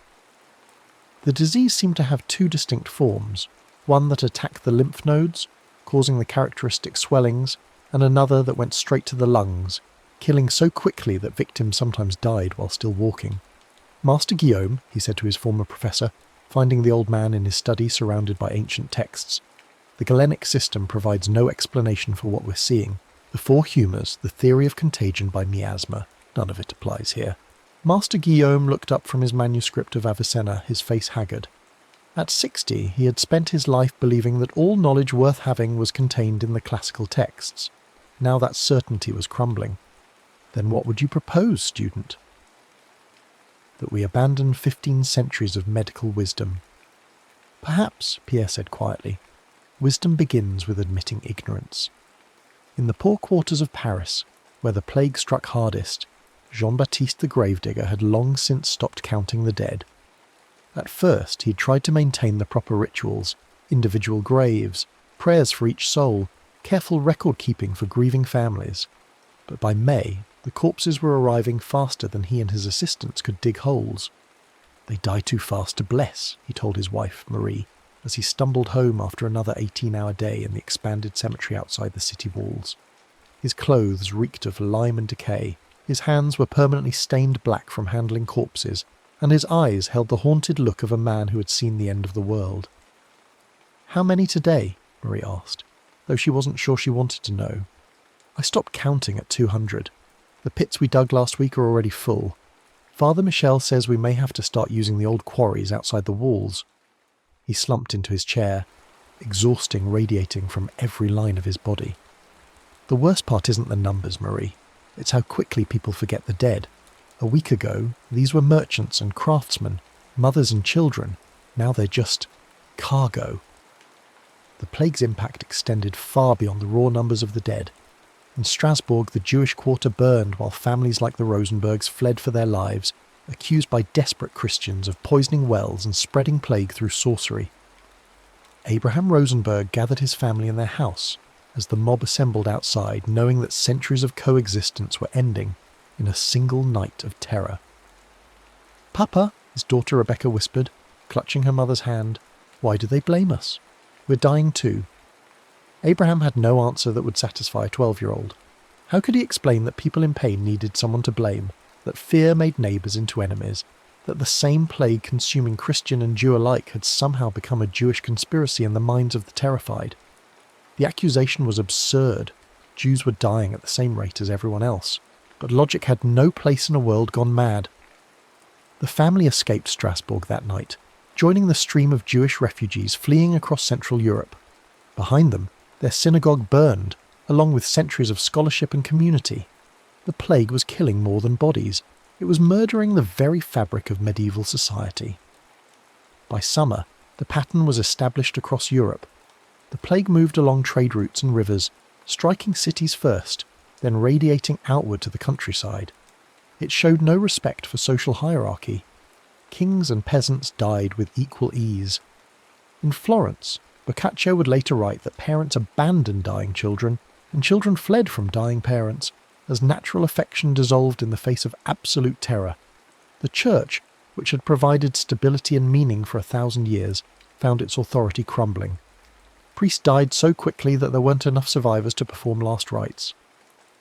The disease seemed to have 2 distinct forms, one that attacked the lymph nodes, causing the characteristic swellings, and another that went straight to the lungs, killing so quickly that victims sometimes died while still walking. Master Guillaume, he said to his former professor, finding the old man in his study surrounded by ancient texts, the Galenic system provides no explanation for what we're seeing. The 4 humours, the theory of contagion by miasma, none of it applies here. Master Guillaume looked up from his manuscript of Avicenna, his face haggard. At 60, he had spent his life believing that all knowledge worth having was contained in the classical texts. Now that certainty was crumbling. Then what would you propose, student? That we abandon 15 centuries of medical wisdom. Perhaps, Pierre said quietly, wisdom begins with admitting ignorance. In the poor quarters of Paris, where the plague struck hardest, Jean-Baptiste the gravedigger had long since stopped counting the dead. At first, he had tried to maintain the proper rituals, individual graves, prayers for each soul, careful record-keeping for grieving families. But by May, the corpses were arriving faster than he and his assistants could dig holes. "They die too fast to bless," he told his wife, Marie, as he stumbled home after another 18-hour day in the expanded cemetery outside the city walls. His clothes reeked of lime and decay, his hands were permanently stained black from handling corpses, and his eyes held the haunted look of a man who had seen the end of the world. "How many today?" Marie asked, though she wasn't sure she wanted to know. "I stopped counting at 200. The pits we dug last week are already full. Father Michel says we may have to start using the old quarries outside the walls." He slumped into his chair, exhausting radiating from every line of his body. "The worst part isn't the numbers, Marie. It's how quickly people forget the dead. A week ago, these were merchants and craftsmen, mothers and children. Now they're just cargo." The plague's impact extended far beyond the raw numbers of the dead. In Strasbourg, the Jewish quarter burned while families like the Rosenbergs fled for their lives, accused by desperate Christians of poisoning wells and spreading plague through sorcery. Abraham Rosenberg gathered his family in their house as the mob assembled outside, knowing that centuries of coexistence were ending in a single night of terror. "Papa," his daughter Rebecca whispered, clutching her mother's hand, "why do they blame us? We're dying too." Abraham had no answer that would satisfy a 12-year-old. How could he explain that people in pain needed someone to blame, that fear made neighbours into enemies, that the same plague consuming Christian and Jew alike had somehow become a Jewish conspiracy in the minds of the terrified? The accusation was absurd. Jews were dying at the same rate as everyone else, but logic had no place in a world gone mad. The family escaped Strasbourg that night, joining the stream of Jewish refugees fleeing across Central Europe. Behind them, their synagogue burned, along with centuries of scholarship and community. The plague was killing more than bodies. It was murdering the very fabric of medieval society. By summer, the pattern was established across Europe. The plague moved along trade routes and rivers, striking cities first, then radiating outward to the countryside. It showed no respect for social hierarchy. Kings and peasants died with equal ease. In Florence, Boccaccio would later write that parents abandoned dying children, and children fled from dying parents, as natural affection dissolved in the face of absolute terror. The Church, which had provided stability and meaning for 1,000 years, found its authority crumbling. Priests died so quickly that there weren't enough survivors to perform last rites.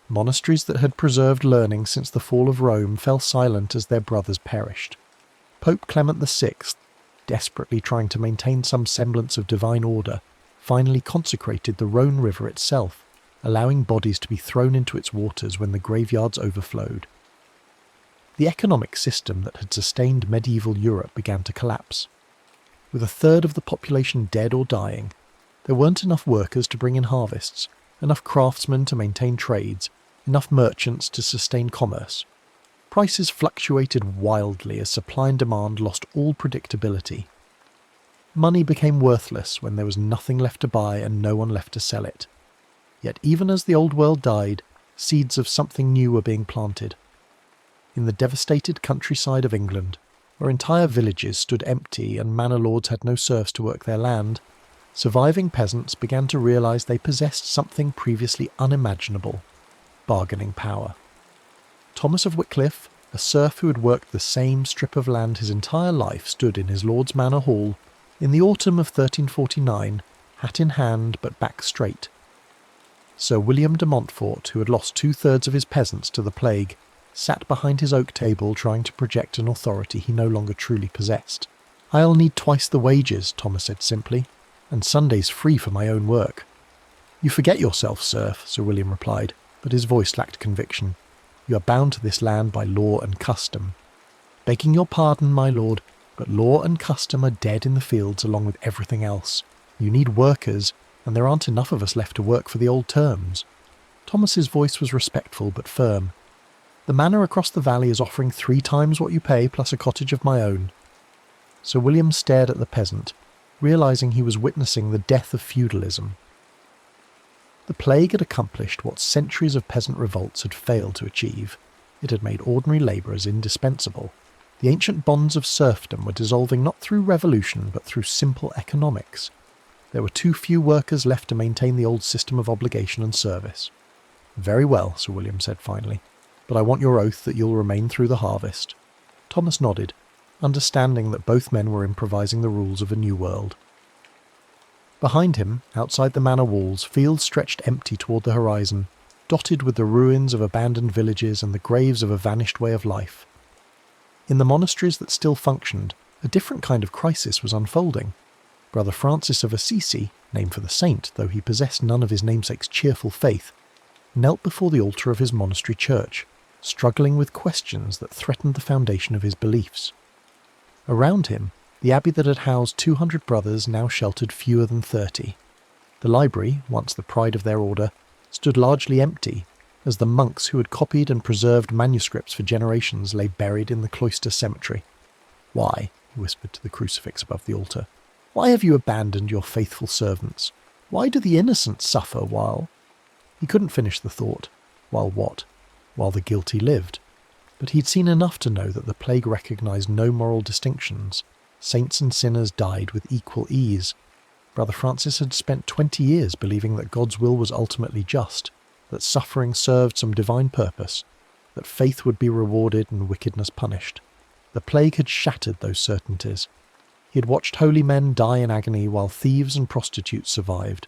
Monasteries that had preserved learning since the fall of Rome fell silent as their brothers perished. Pope Clement VI, desperately trying to maintain some semblance of divine order, finally consecrated the Rhone River itself, allowing bodies to be thrown into its waters when the graveyards overflowed. The economic system that had sustained medieval Europe began to collapse. With a third of the population dead or dying, there weren't enough workers to bring in harvests, enough craftsmen to maintain trades, enough merchants to sustain commerce. Prices fluctuated wildly as supply and demand lost all predictability. Money became worthless when there was nothing left to buy and no one left to sell it. Yet even as the old world died, seeds of something new were being planted. In the devastated countryside of England, where entire villages stood empty and manor lords had no serfs to work their land, surviving peasants began to realise they possessed something previously unimaginable: bargaining power. Thomas of Wycliffe, a serf who had worked the same strip of land his entire life, stood in his lord's manor hall in the autumn of 1349, hat in hand but back straight. Sir William de Montfort, who had lost 2/3 of his peasants to the plague, sat behind his oak table trying to project an authority he no longer truly possessed. "I'll need twice the wages," Thomas said simply, "and Sundays free for my own work." "You forget yourself, serf," Sir William replied, but his voice lacked conviction. "You are bound to this land by law and custom." "Begging your pardon, my lord, but law and custom are dead in the fields along with everything else. You need workers, and there aren't enough of us left to work for the old terms." Thomas's voice was respectful but firm. "The manor across the valley is offering 3 times what you pay plus a cottage of my own." Sir William stared at the peasant, realising he was witnessing the death of feudalism. The plague had accomplished what centuries of peasant revolts had failed to achieve. It had made ordinary labourers indispensable. The ancient bonds of serfdom were dissolving not through revolution but through simple economics. There were too few workers left to maintain the old system of obligation and service. "Very well," Sir William said finally, "but I want your oath that you'll remain through the harvest." Thomas nodded, understanding that both men were improvising the rules of a new world. Behind him, outside the manor walls, fields stretched empty toward the horizon, dotted with the ruins of abandoned villages and the graves of a vanished way of life. In the monasteries that still functioned, a different kind of crisis was unfolding. Brother Francis of Assisi, named for the saint, though he possessed none of his namesake's cheerful faith, knelt before the altar of his monastery church, struggling with questions that threatened the foundation of his beliefs. Around him, the abbey that had housed 200 brothers now sheltered fewer than 30. The library, once the pride of their order, stood largely empty, as the monks who had copied and preserved manuscripts for generations lay buried in the cloister cemetery. "Why," he whispered to the crucifix above the altar, "why have you abandoned your faithful servants? Why do the innocent suffer while—" He couldn't finish the thought. While what? While the guilty lived. But he'd seen enough to know that the plague recognised no moral distinctions. Saints and sinners died with equal ease. Brother Francis had spent 20 years believing that God's will was ultimately just, that suffering served some divine purpose, that faith would be rewarded and wickedness punished. The plague had shattered those certainties. He had watched holy men die in agony while thieves and prostitutes survived.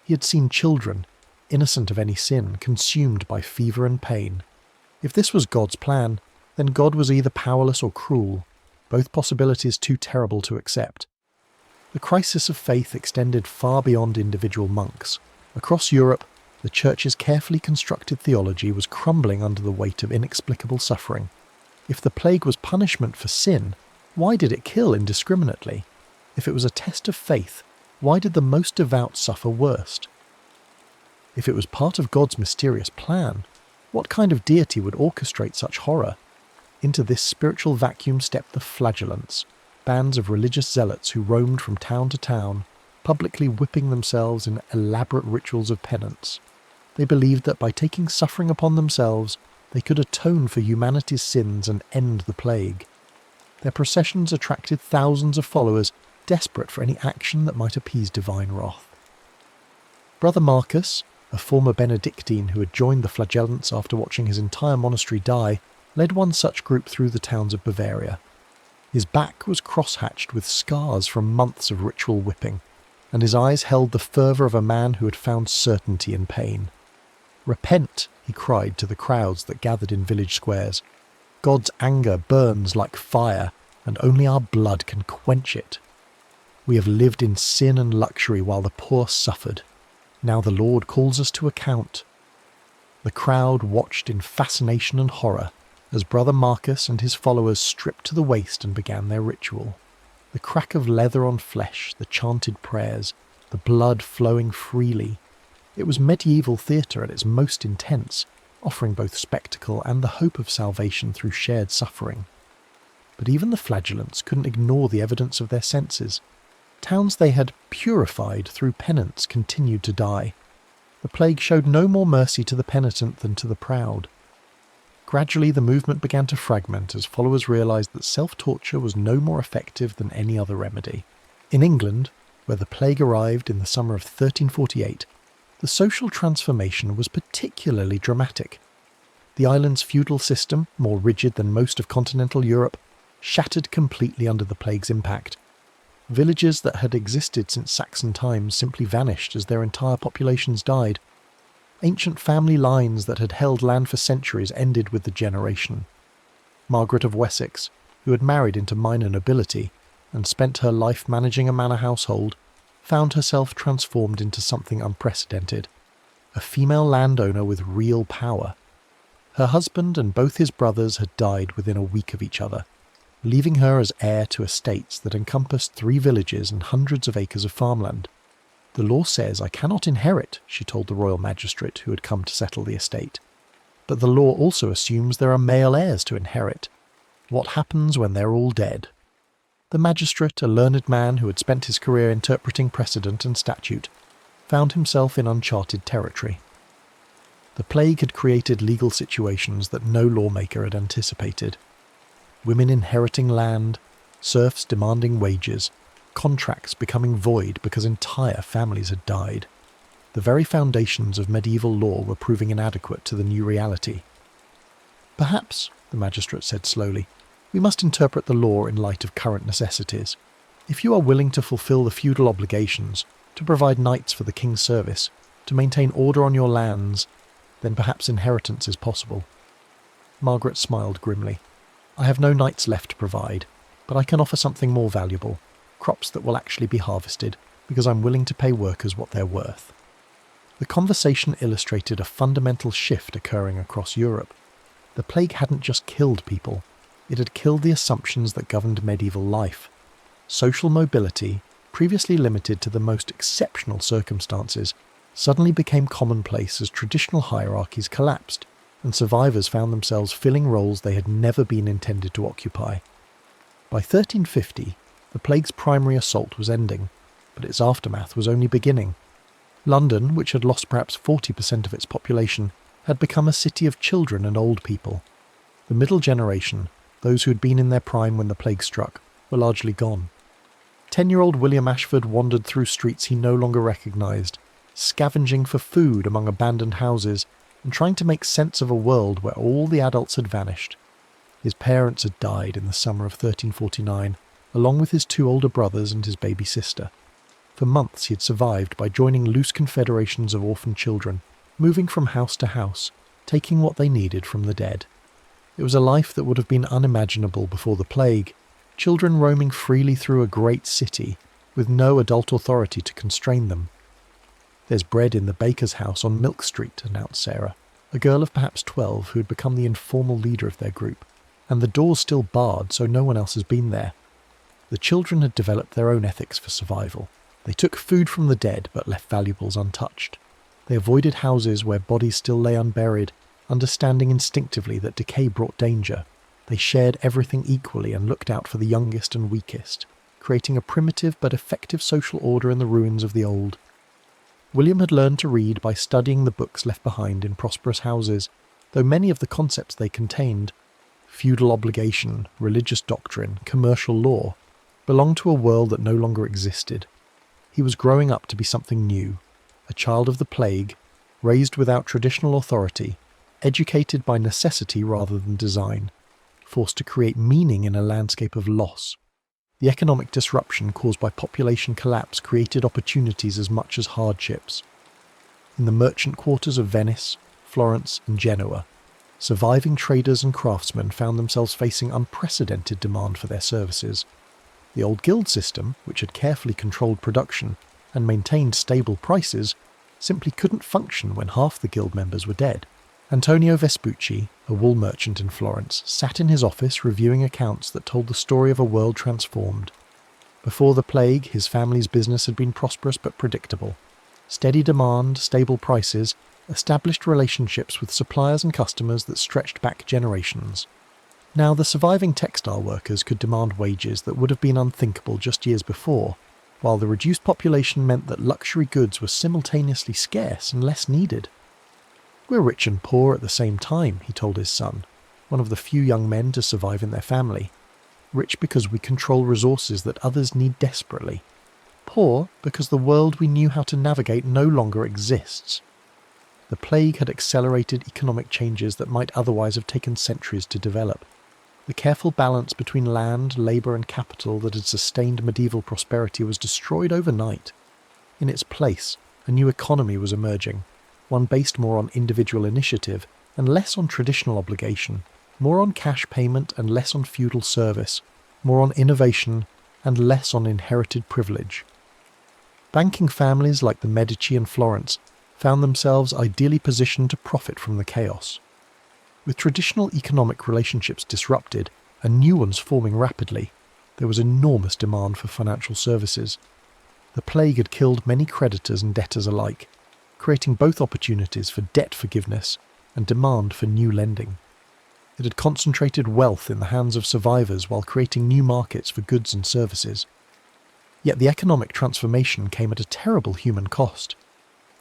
He had seen children, innocent of any sin, consumed by fever and pain. If this was God's plan, then God was either powerless or cruel, both possibilities too terrible to accept. The crisis of faith extended far beyond individual monks. Across Europe, the Church's carefully constructed theology was crumbling under the weight of inexplicable suffering. If the plague was punishment for sin, why did it kill indiscriminately? If it was a test of faith, why did the most devout suffer worst? If it was part of God's mysterious plan, what kind of deity would orchestrate such horror? Into this spiritual vacuum stepped the flagellants, bands of religious zealots who roamed from town to town, publicly whipping themselves in elaborate rituals of penance. They believed that by taking suffering upon themselves, they could atone for humanity's sins and end the plague. Their processions attracted thousands of followers, desperate for any action that might appease divine wrath. Brother Marcus, a former Benedictine who had joined the flagellants after watching his entire monastery die, led one such group through the towns of Bavaria. His back was cross-hatched with scars from months of ritual whipping, and his eyes held the fervour of a man who had found certainty in pain. "Repent," he cried to the crowds that gathered in village squares. "God's anger burns like fire, and only our blood can quench it. We have lived in sin and luxury while the poor suffered. Now the Lord calls us to account." The crowd watched in fascination and horror as Brother Marcus and his followers stripped to the waist and began their ritual. The crack of leather on flesh, the chanted prayers, the blood flowing freely. It was medieval theatre at its most intense, offering both spectacle and the hope of salvation through shared suffering. But even the flagellants couldn't ignore the evidence of their senses. Towns they had purified through penance continued to die. The plague showed no more mercy to the penitent than to the proud. Gradually the movement began to fragment as followers realised that self-torture was no more effective than any other remedy. In England, where the plague arrived in the summer of 1348, the social transformation was particularly dramatic. The island's feudal system, more rigid than most of continental Europe, shattered completely under the plague's impact. Villages that had existed since Saxon times simply vanished as their entire populations died. Ancient family lines that had held land for centuries ended with the generation. Margaret of Wessex, who had married into minor nobility and spent her life managing a manor household, found herself transformed into something unprecedented, a female landowner with real power. Her husband and both his brothers had died within a week of each other, leaving her as heir to estates that encompassed 3 villages and hundreds of acres of farmland. "The law says I cannot inherit," she told the royal magistrate who had come to settle the estate. "But the law also assumes there are male heirs to inherit. What happens when they're all dead?" The magistrate, a learned man who had spent his career interpreting precedent and statute, found himself in uncharted territory. The plague had created legal situations that no lawmaker had anticipated. Women inheriting land, serfs demanding wages, contracts becoming void because entire families had died. The very foundations of medieval law were proving inadequate to the new reality. "Perhaps," the magistrate said slowly, "we must interpret the law in light of current necessities. If you are willing to fulfill the feudal obligations, to provide knights for the king's service, to maintain order on your lands, then perhaps inheritance is possible." Margaret smiled grimly. "I have no knights left to provide, but I can offer something more valuable, crops that will actually be harvested, because I'm willing to pay workers what they're worth." The conversation illustrated a fundamental shift occurring across Europe. The plague hadn't just killed people, it had killed the assumptions that governed medieval life. Social mobility, previously limited to the most exceptional circumstances, suddenly became commonplace as traditional hierarchies collapsed, and survivors found themselves filling roles they had never been intended to occupy. By 1350, the plague's primary assault was ending, but its aftermath was only beginning. London, which had lost perhaps 40% of its population, had become a city of children and old people. The middle generation, those who had been in their prime when the plague struck, were largely gone. 10-year-old William Ashford wandered through streets he no longer recognised, scavenging for food among abandoned houses and trying to make sense of a world where all the adults had vanished. His parents had died in the summer of 1349, along with his 2 older brothers and his baby sister. For months he had survived by joining loose confederations of orphan children, moving from house to house, taking what they needed from the dead. It was a life that would have been unimaginable before the plague, children roaming freely through a great city, with no adult authority to constrain them. "There's bread in the baker's house on Milk Street," announced Sarah, a girl of perhaps 12 who had become the informal leader of their group, "and the door's still barred so no one else has been there." The children had developed their own ethics for survival. They took food from the dead but left valuables untouched. They avoided houses where bodies still lay unburied, understanding instinctively that decay brought danger. They shared everything equally and looked out for the youngest and weakest, creating a primitive but effective social order in the ruins of the old. William had learned to read by studying the books left behind in prosperous houses, though many of the concepts they contained, feudal obligation, religious doctrine, commercial law, belonged to a world that no longer existed. He was growing up to be something new, a child of the plague, raised without traditional authority, educated by necessity rather than design, forced to create meaning in a landscape of loss. The economic disruption caused by population collapse created opportunities as much as hardships. In the merchant quarters of Venice, Florence, and Genoa, surviving traders and craftsmen found themselves facing unprecedented demand for their services. The old guild system, which had carefully controlled production and maintained stable prices, simply couldn't function when half the guild members were dead. Antonio Vespucci, a wool merchant in Florence, sat in his office reviewing accounts that told the story of a world transformed. Before the plague, his family's business had been prosperous but predictable. Steady demand, stable prices, established relationships with suppliers and customers that stretched back generations. Now, the surviving textile workers could demand wages that would have been unthinkable just years before, while the reduced population meant that luxury goods were simultaneously scarce and less needed. "We're rich and poor at the same time," he told his son, one of the few young men to survive in their family. "Rich because we control resources that others need desperately. Poor because the world we knew how to navigate no longer exists." The plague had accelerated economic changes that might otherwise have taken centuries to develop. The careful balance between land, labour and capital that had sustained medieval prosperity was destroyed overnight. In its place, a new economy was emerging, one based more on individual initiative and less on traditional obligation, more on cash payment and less on feudal service, more on innovation and less on inherited privilege. Banking families like the Medici and Florence found themselves ideally positioned to profit from the chaos. With traditional economic relationships disrupted and new ones forming rapidly, there was enormous demand for financial services. The plague had killed many creditors and debtors alike, creating both opportunities for debt forgiveness and demand for new lending. It had concentrated wealth in the hands of survivors while creating new markets for goods and services. Yet the economic transformation came at a terrible human cost.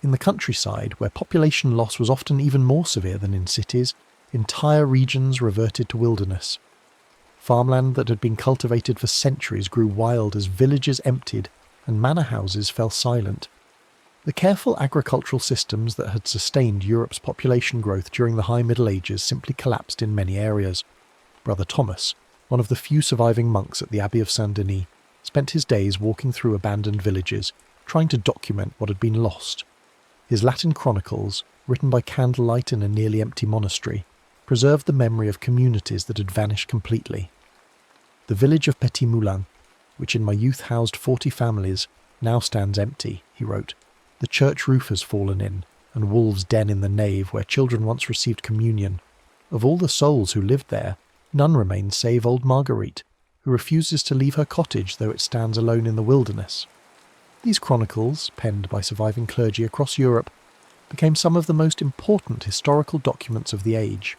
In the countryside, where population loss was often even more severe than in cities, entire regions reverted to wilderness. Farmland that had been cultivated for centuries grew wild as villages emptied and manor houses fell silent. The careful agricultural systems that had sustained Europe's population growth during the High Middle Ages simply collapsed in many areas. Brother Thomas, one of the few surviving monks at the Abbey of Saint-Denis, spent his days walking through abandoned villages, trying to document what had been lost. His Latin chronicles, written by candlelight in a nearly empty monastery, preserved the memory of communities that had vanished completely. The village of Petit Moulin, which in my youth housed 40 families, now stands empty, he wrote. The church roof has fallen in, and wolves den in the nave where children once received communion. Of all the souls who lived there, none remain save old Marguerite, who refuses to leave her cottage though it stands alone in the wilderness. These chronicles, penned by surviving clergy across Europe, became some of the most important historical documents of the age.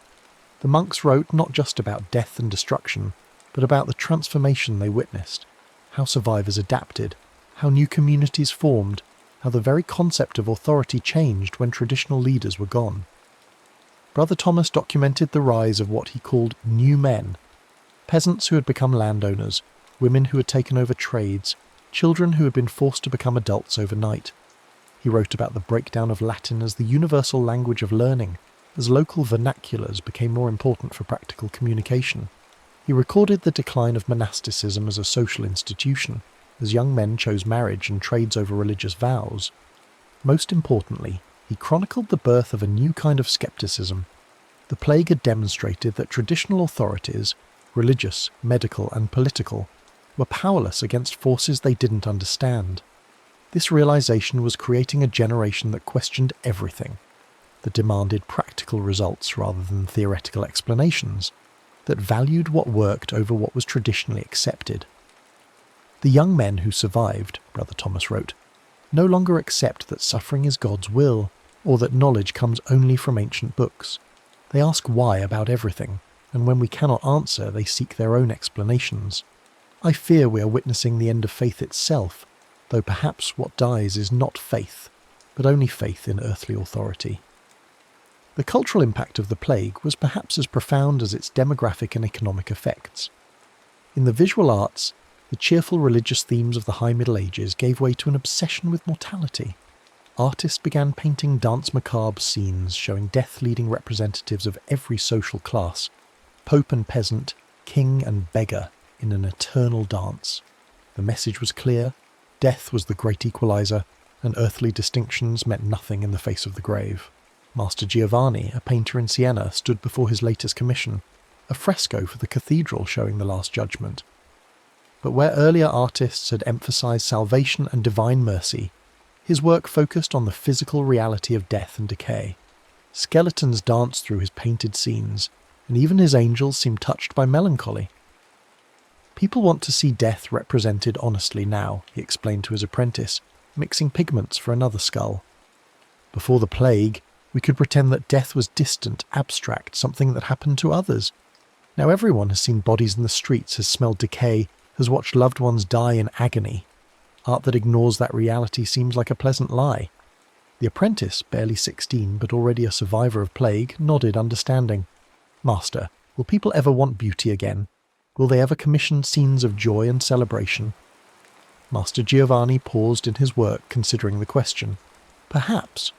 The monks wrote not just about death and destruction, but about the transformation they witnessed, how survivors adapted, how new communities formed, how the very concept of authority changed when traditional leaders were gone. Brother Thomas documented the rise of what he called new men, peasants who had become landowners, women who had taken over trades, children who had been forced to become adults overnight. He wrote about the breakdown of Latin as the universal language of learning, as local vernaculars became more important for practical communication. He recorded the decline of monasticism as a social institution, as young men chose marriage and trades over religious vows. Most importantly, he chronicled the birth of a new kind of skepticism. The plague had demonstrated that traditional authorities, religious, medical, and political, were powerless against forces they didn't understand. This realization was creating a generation that questioned everything, that demanded practical results rather than theoretical explanations, that valued what worked over what was traditionally accepted. The young men who survived, Brother Thomas wrote, no longer accept that suffering is God's will, or that knowledge comes only from ancient books. They ask why about everything, and when we cannot answer, they seek their own explanations. I fear we are witnessing the end of faith itself, though perhaps what dies is not faith, but only faith in earthly authority. The cultural impact of the plague was perhaps as profound as its demographic and economic effects. In the visual arts, the cheerful religious themes of the High Middle Ages gave way to an obsession with mortality. Artists began painting danse macabre scenes showing death-leading representatives of every social class, pope and peasant, king and beggar, in an eternal dance. The message was clear: death was the great equalizer, and earthly distinctions meant nothing in the face of the grave. Master Giovanni, a painter in Siena, stood before his latest commission, a fresco for the cathedral showing the Last Judgment. But where earlier artists had emphasized salvation and divine mercy, his work focused on the physical reality of death and decay. Skeletons danced through his painted scenes, and even his angels seemed touched by melancholy. People want to see death represented honestly now, he explained to his apprentice, mixing pigments for another skull. Before the plague, we could pretend that death was distant, abstract, something that happened to others. Now everyone has seen bodies in the streets, has smelled decay, has watched loved ones die in agony. Art that ignores that reality seems like a pleasant lie. The apprentice, barely 16 but already a survivor of plague, nodded understanding. Master, will people ever want beauty again? Will they ever commission scenes of joy and celebration? Master Giovanni paused in his work, considering the question. Perhaps,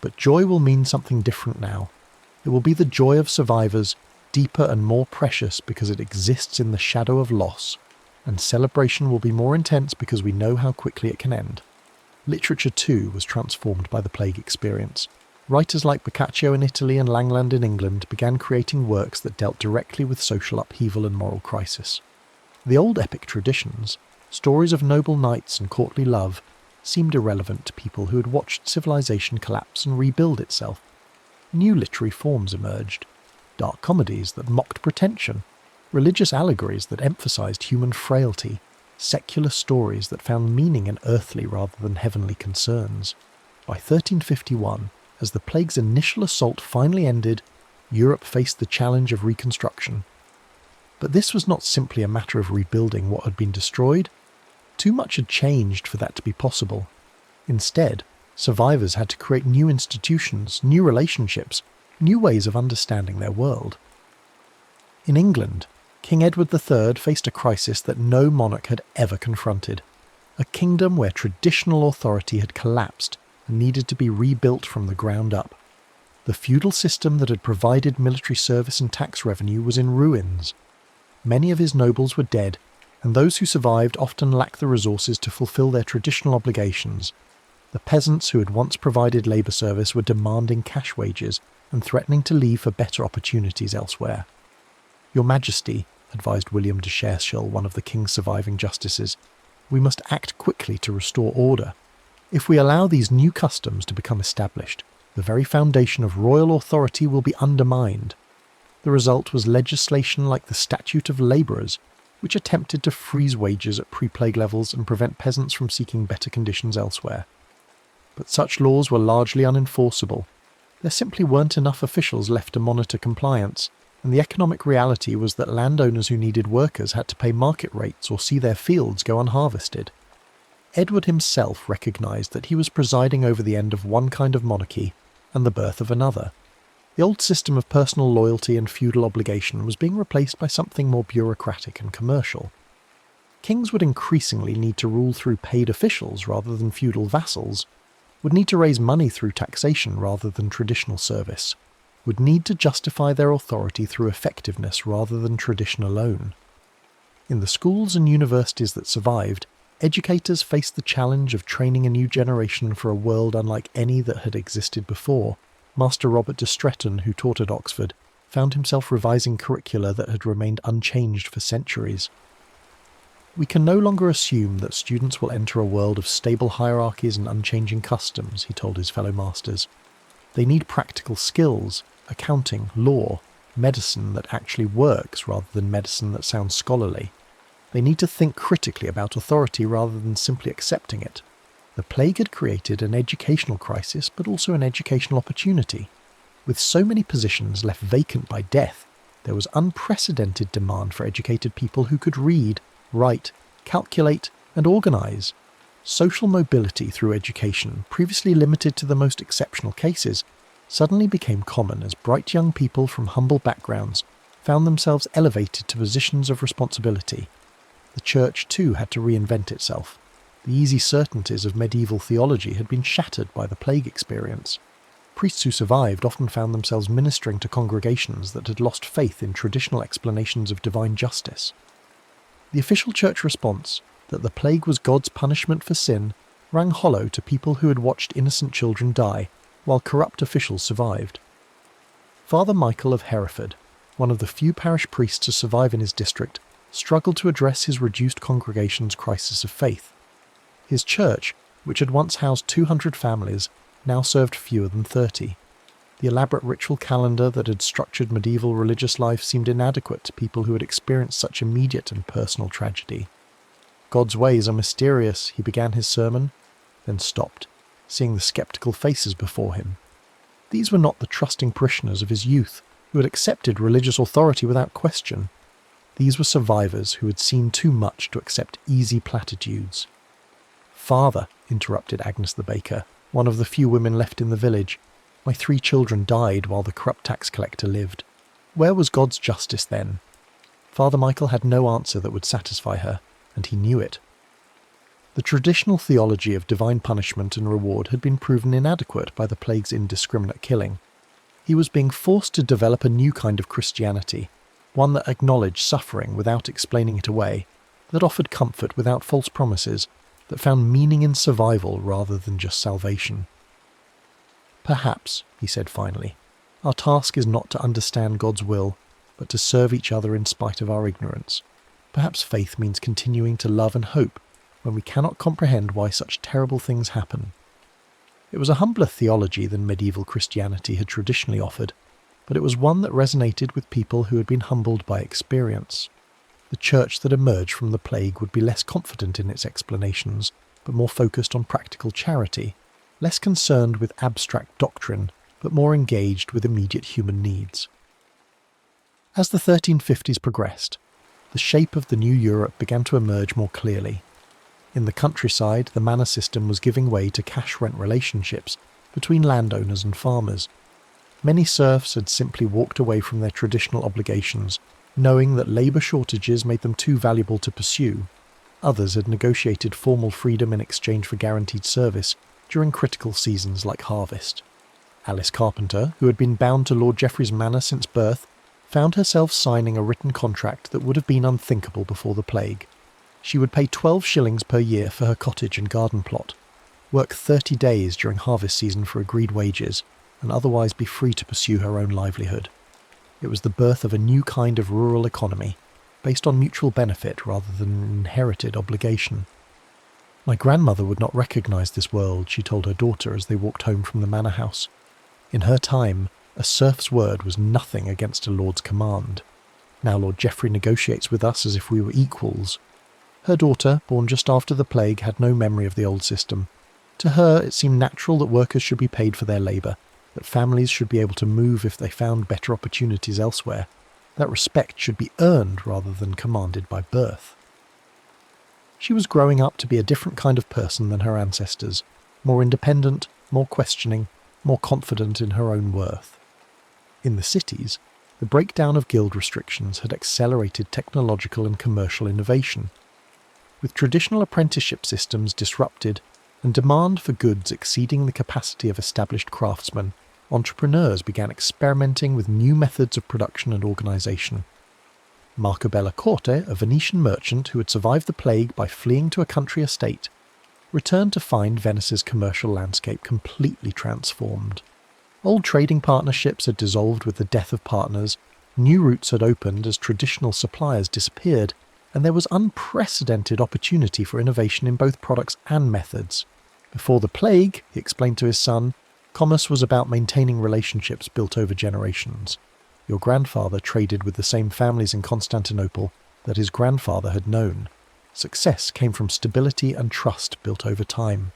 but joy will mean something different now. It will be the joy of survivors, deeper and more precious because it exists in the shadow of loss, and celebration will be more intense because we know how quickly it can end. Literature too was transformed by the plague experience. Writers like Boccaccio in Italy and Langland in England began creating works that dealt directly with social upheaval and moral crisis. The old epic traditions, stories of noble knights and courtly love, seemed irrelevant to people who had watched civilization collapse and rebuild itself. New literary forms emerged, dark comedies that mocked pretension, religious allegories that emphasized human frailty, secular stories that found meaning in earthly rather than heavenly concerns. By 1351, as the plague's initial assault finally ended, Europe faced the challenge of reconstruction. But this was not simply a matter of rebuilding what had been destroyed. Too much had changed for that to be possible. Instead, Survivors had to create new institutions, new relationships, new ways of understanding their world. In England, King Edward III faced a crisis that no monarch had ever confronted. A kingdom where traditional authority had collapsed and needed to be rebuilt from the ground up. The feudal system that had provided military service and tax revenue was in ruins. Many of his nobles were dead, and those who survived often lacked the resources to fulfill their traditional obligations. The peasants who had once provided labour service were demanding cash wages and threatening to leave for better opportunities elsewhere. "Your Majesty," advised William de Cherschel, one of the king's surviving justices, "we must act quickly to restore order. If we allow these new customs to become established, the very foundation of royal authority will be undermined." The result was legislation like the Statute of Labourers, which attempted to freeze wages at pre-plague levels and prevent peasants from seeking better conditions elsewhere. But such laws were largely unenforceable. There simply weren't enough officials left to monitor compliance, and the economic reality was that landowners who needed workers had to pay market rates or see their fields go unharvested. Edward himself recognised that he was presiding over the end of one kind of monarchy and the birth of another. The old system of personal loyalty and feudal obligation was being replaced by something more bureaucratic and commercial. Kings would increasingly need to rule through paid officials rather than feudal vassals, would need to raise money through taxation rather than traditional service, would need to justify their authority through effectiveness rather than tradition alone. In the schools and universities that survived, educators faced the challenge of training a new generation for a world unlike any that had existed before. Master Robert de Stretton, who taught at Oxford, found himself revising curricula that had remained unchanged for centuries. "We can no longer assume that students will enter a world of stable hierarchies and unchanging customs," he told his fellow masters. "They need practical skills, accounting, law, medicine that actually works rather than medicine that sounds scholarly. They need to think critically about authority rather than simply accepting it." The plague had created an educational crisis, but also an educational opportunity. With so many positions left vacant by death, there was unprecedented demand for educated people who could read, write, calculate, and organise. Social mobility through education, previously limited to the most exceptional cases, suddenly became common as bright young people from humble backgrounds found themselves elevated to positions of responsibility. The church too had to reinvent itself. The easy certainties of medieval theology had been shattered by the plague experience. Priests who survived often found themselves ministering to congregations that had lost faith in traditional explanations of divine justice. The official church response, that the plague was God's punishment for sin, rang hollow to people who had watched innocent children die, while corrupt officials survived. Father Michael of Hereford, one of the few parish priests to survive in his district, struggled to address his reduced congregation's crisis of faith. His church, which had once housed 200 families, now served fewer than 30. The elaborate ritual calendar that had structured medieval religious life seemed inadequate to people who had experienced such immediate and personal tragedy. "God's ways are mysterious," he began his sermon, then stopped, seeing the sceptical faces before him. These were not the trusting parishioners of his youth, who had accepted religious authority without question. These were survivors who had seen too much to accept easy platitudes. "Father," interrupted Agnes the baker, one of the few women left in the village, "my 3 children died while the corrupt tax collector lived. Where was God's justice then?" Father Michael had no answer that would satisfy her, and he knew it. The traditional theology of divine punishment and reward had been proven inadequate by the plague's indiscriminate killing. He was being forced to develop a new kind of Christianity, one that acknowledged suffering without explaining it away, that offered comfort without false promises, that found meaning in survival rather than just salvation. "Perhaps," he said finally, "our task is not to understand God's will, but to serve each other in spite of our ignorance. Perhaps faith means continuing to love and hope when we cannot comprehend why such terrible things happen." It was a humbler theology than medieval Christianity had traditionally offered, but it was one that resonated with people who had been humbled by experience. The church that emerged from the plague would be less confident in its explanations, but more focused on practical charity, less concerned with abstract doctrine, but more engaged with immediate human needs. As the 1350s progressed, the shape of the new Europe began to emerge more clearly. In the countryside, the manor system was giving way to cash-rent relationships between landowners and farmers. Many serfs had simply walked away from their traditional obligations, knowing that labour shortages made them too valuable to pursue. Others had negotiated formal freedom in exchange for guaranteed service during critical seasons like harvest. Alice Carpenter, who had been bound to Lord Geoffrey's manor since birth, found herself signing a written contract that would have been unthinkable before the plague. She would pay 12 shillings per year for her cottage and garden plot, work 30 days during harvest season for agreed wages, and otherwise be free to pursue her own livelihood. It was the birth of a new kind of rural economy, based on mutual benefit rather than inherited obligation. "My grandmother would not recognise this world," she told her daughter as they walked home from the manor house. "In her time, a serf's word was nothing against a lord's command. Now Lord Geoffrey negotiates with us as if we were equals." Her daughter, born just after the plague, had no memory of the old system. To her, it seemed natural that workers should be paid for their labour, that families should be able to move if they found better opportunities elsewhere, that respect should be earned rather than commanded by birth. She was growing up to be a different kind of person than her ancestors, more independent, more questioning, more confident in her own worth. In the cities, the breakdown of guild restrictions had accelerated technological and commercial innovation. With traditional apprenticeship systems disrupted and demand for goods exceeding the capacity of established craftsmen, entrepreneurs began experimenting with new methods of production and organisation. Marco Corte, a Venetian merchant who had survived the plague by fleeing to a country estate, returned to find Venice's commercial landscape completely transformed. Old trading partnerships had dissolved with the death of partners, new routes had opened as traditional suppliers disappeared, and there was unprecedented opportunity for innovation in both products and methods. Before the plague, he explained to his son, commerce was about maintaining relationships built over generations. Your grandfather traded with the same families in Constantinople that his grandfather had known. Success came from stability and trust built over time.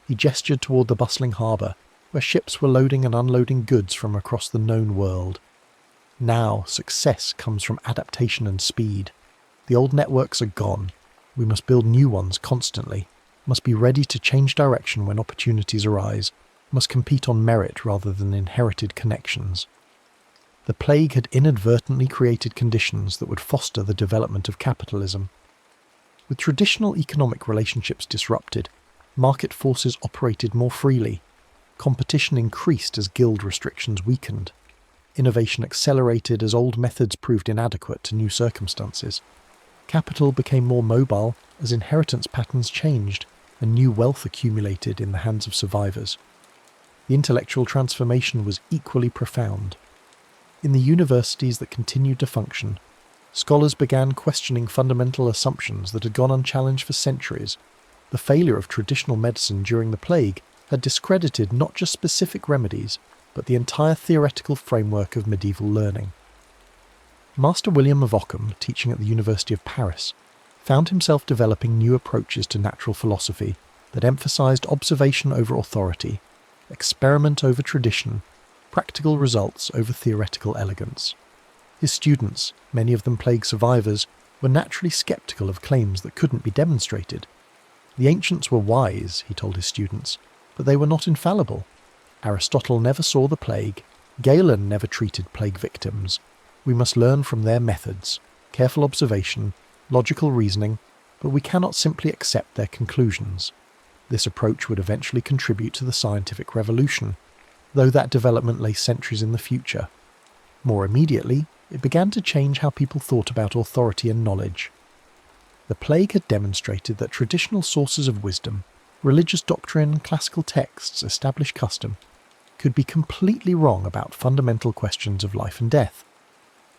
He gestured toward the bustling harbour, where ships were loading and unloading goods from across the known world. Now, success comes from adaptation and speed. The old networks are gone. We must build new ones constantly, must be ready to change direction when opportunities arise, must compete on merit rather than inherited connections. The plague had inadvertently created conditions that would foster the development of capitalism. With traditional economic relationships disrupted, market forces operated more freely. Competition increased as guild restrictions weakened. Innovation accelerated as old methods proved inadequate to new circumstances. Capital became more mobile as inheritance patterns changed and new wealth accumulated in the hands of survivors. The intellectual transformation was equally profound. In the universities that continued to function, scholars began questioning fundamental assumptions that had gone unchallenged for centuries. The failure of traditional medicine during the plague had discredited not just specific remedies, but the entire theoretical framework of medieval learning. Master William of Ockham, teaching at the University of Paris, found himself developing new approaches to natural philosophy that emphasized observation over authority, experiment over tradition, practical results over theoretical elegance. His students, many of them plague survivors, were naturally sceptical of claims that couldn't be demonstrated. The ancients were wise, he told his students, but they were not infallible. Aristotle never saw the plague. Galen never treated plague victims. We must learn from their methods, careful observation, logical reasoning, but we cannot simply accept their conclusions. This approach would eventually contribute to the scientific revolution, though that development lay centuries in the future. More immediately, it began to change how people thought about authority and knowledge. The plague had demonstrated that traditional sources of wisdom, religious doctrine, classical texts, established custom, could be completely wrong about fundamental questions of life and death.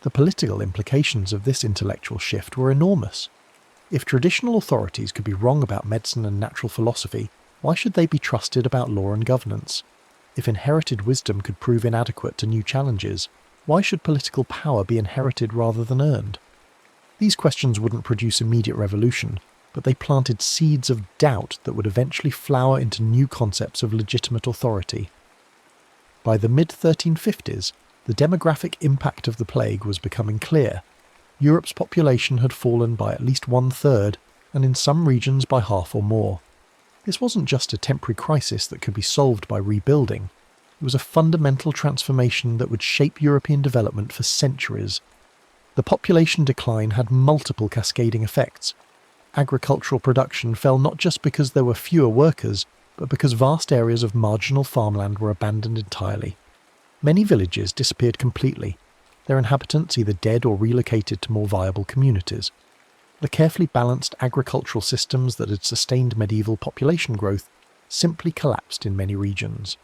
The political implications of this intellectual shift were enormous. If traditional authorities could be wrong about medicine and natural philosophy, why should they be trusted about law and governance? If inherited wisdom could prove inadequate to new challenges, why should political power be inherited rather than earned? These questions wouldn't produce immediate revolution, but they planted seeds of doubt that would eventually flower into new concepts of legitimate authority. By the mid-1350s, the demographic impact of the plague was becoming clear. Europe's population had fallen by at least 1/3, and in some regions by half or more. This wasn't just a temporary crisis that could be solved by rebuilding. It was a fundamental transformation that would shape European development for centuries. The population decline had multiple cascading effects. Agricultural production fell not just because there were fewer workers, but because vast areas of marginal farmland were abandoned entirely. Many villages disappeared completely, their inhabitants either dead or relocated to more viable communities. The carefully balanced agricultural systems that had sustained medieval population growth simply collapsed in many regions.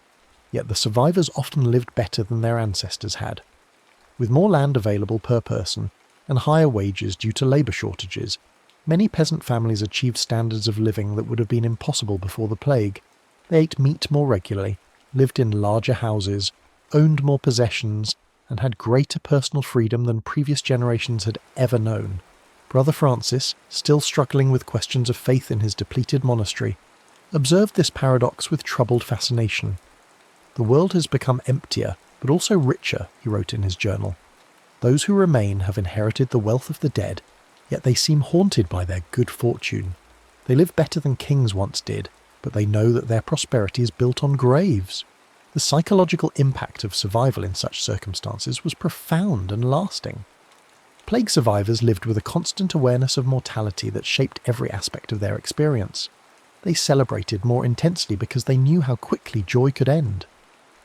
Yet the survivors often lived better than their ancestors had. With more land available per person and higher wages due to labour shortages, many peasant families achieved standards of living that would have been impossible before the plague. They ate meat more regularly, lived in larger houses, owned more possessions, and had greater personal freedom than previous generations had ever known. Brother Francis, still struggling with questions of faith in his depleted monastery, observed this paradox with troubled fascination. "The world has become emptier, but also richer," he wrote in his journal. "Those who remain have inherited the wealth of the dead, yet they seem haunted by their good fortune. They live better than kings once did, but they know that their prosperity is built on graves." The psychological impact of survival in such circumstances was profound and lasting. Plague survivors lived with a constant awareness of mortality that shaped every aspect of their experience. They celebrated more intensely because they knew how quickly joy could end.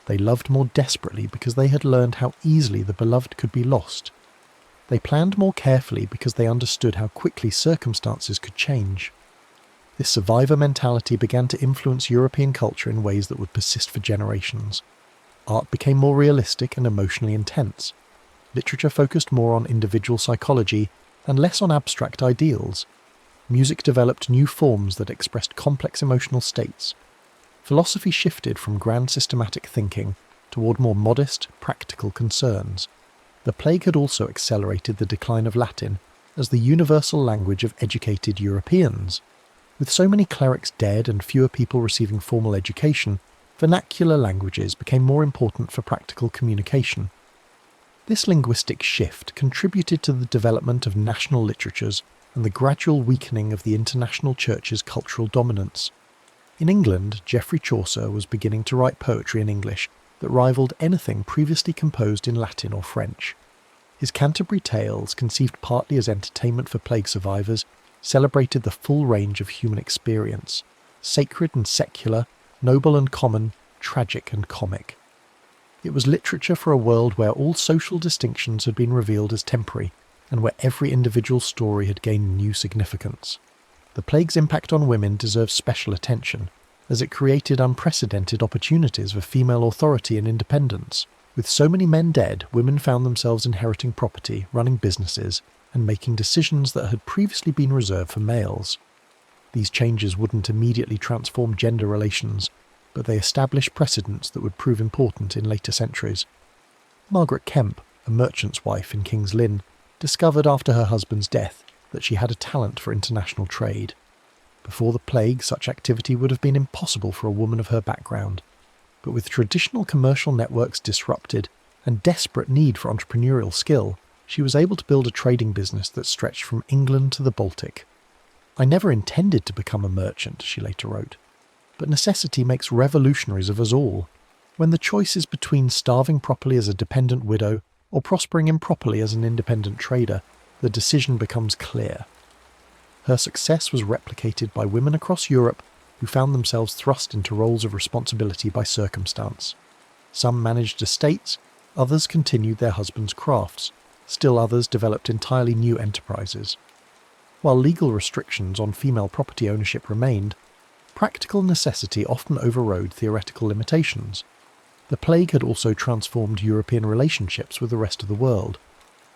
They loved more desperately because they had learned how easily the beloved could be lost. They planned more carefully because they understood how quickly circumstances could change. This survivor mentality began to influence European culture in ways that would persist for generations. Art became more realistic and emotionally intense. Literature focused more on individual psychology and less on abstract ideals. Music developed new forms that expressed complex emotional states. Philosophy shifted from grand systematic thinking toward more modest, practical concerns. The plague had also accelerated the decline of Latin as the universal language of educated Europeans. With so many clerics dead and fewer people receiving formal education, vernacular languages became more important for practical communication. This linguistic shift contributed to the development of national literatures and the gradual weakening of the international church's cultural dominance. In England, Geoffrey Chaucer was beginning to write poetry in English that rivaled anything previously composed in Latin or French. His Canterbury Tales, conceived partly as entertainment for plague survivors, celebrated the full range of human experience, sacred and secular, noble and common, tragic and comic. It was literature for a world where all social distinctions had been revealed as temporary, and where every individual story had gained new significance. The plague's impact on women deserves special attention, as it created unprecedented opportunities for female authority and independence. With so many men dead, women found themselves inheriting property, running businesses, and making decisions that had previously been reserved for males. These changes wouldn't immediately transform gender relations, but they established precedents that would prove important in later centuries. Margaret Kemp, a merchant's wife in King's Lynn, discovered after her husband's death that she had a talent for international trade. Before the plague, such activity would have been impossible for a woman of her background. But with traditional commercial networks disrupted and desperate need for entrepreneurial skill, she was able to build a trading business that stretched from England to the Baltic. "I never intended to become a merchant," she later wrote, "but necessity makes revolutionaries of us all. When the choice is between starving properly as a dependent widow or prospering improperly as an independent trader, the decision becomes clear." Her success was replicated by women across Europe who found themselves thrust into roles of responsibility by circumstance. Some managed estates, others continued their husbands' crafts, still others developed entirely new enterprises. While legal restrictions on female property ownership remained, practical necessity often overrode theoretical limitations. The plague had also transformed European relationships with the rest of the world.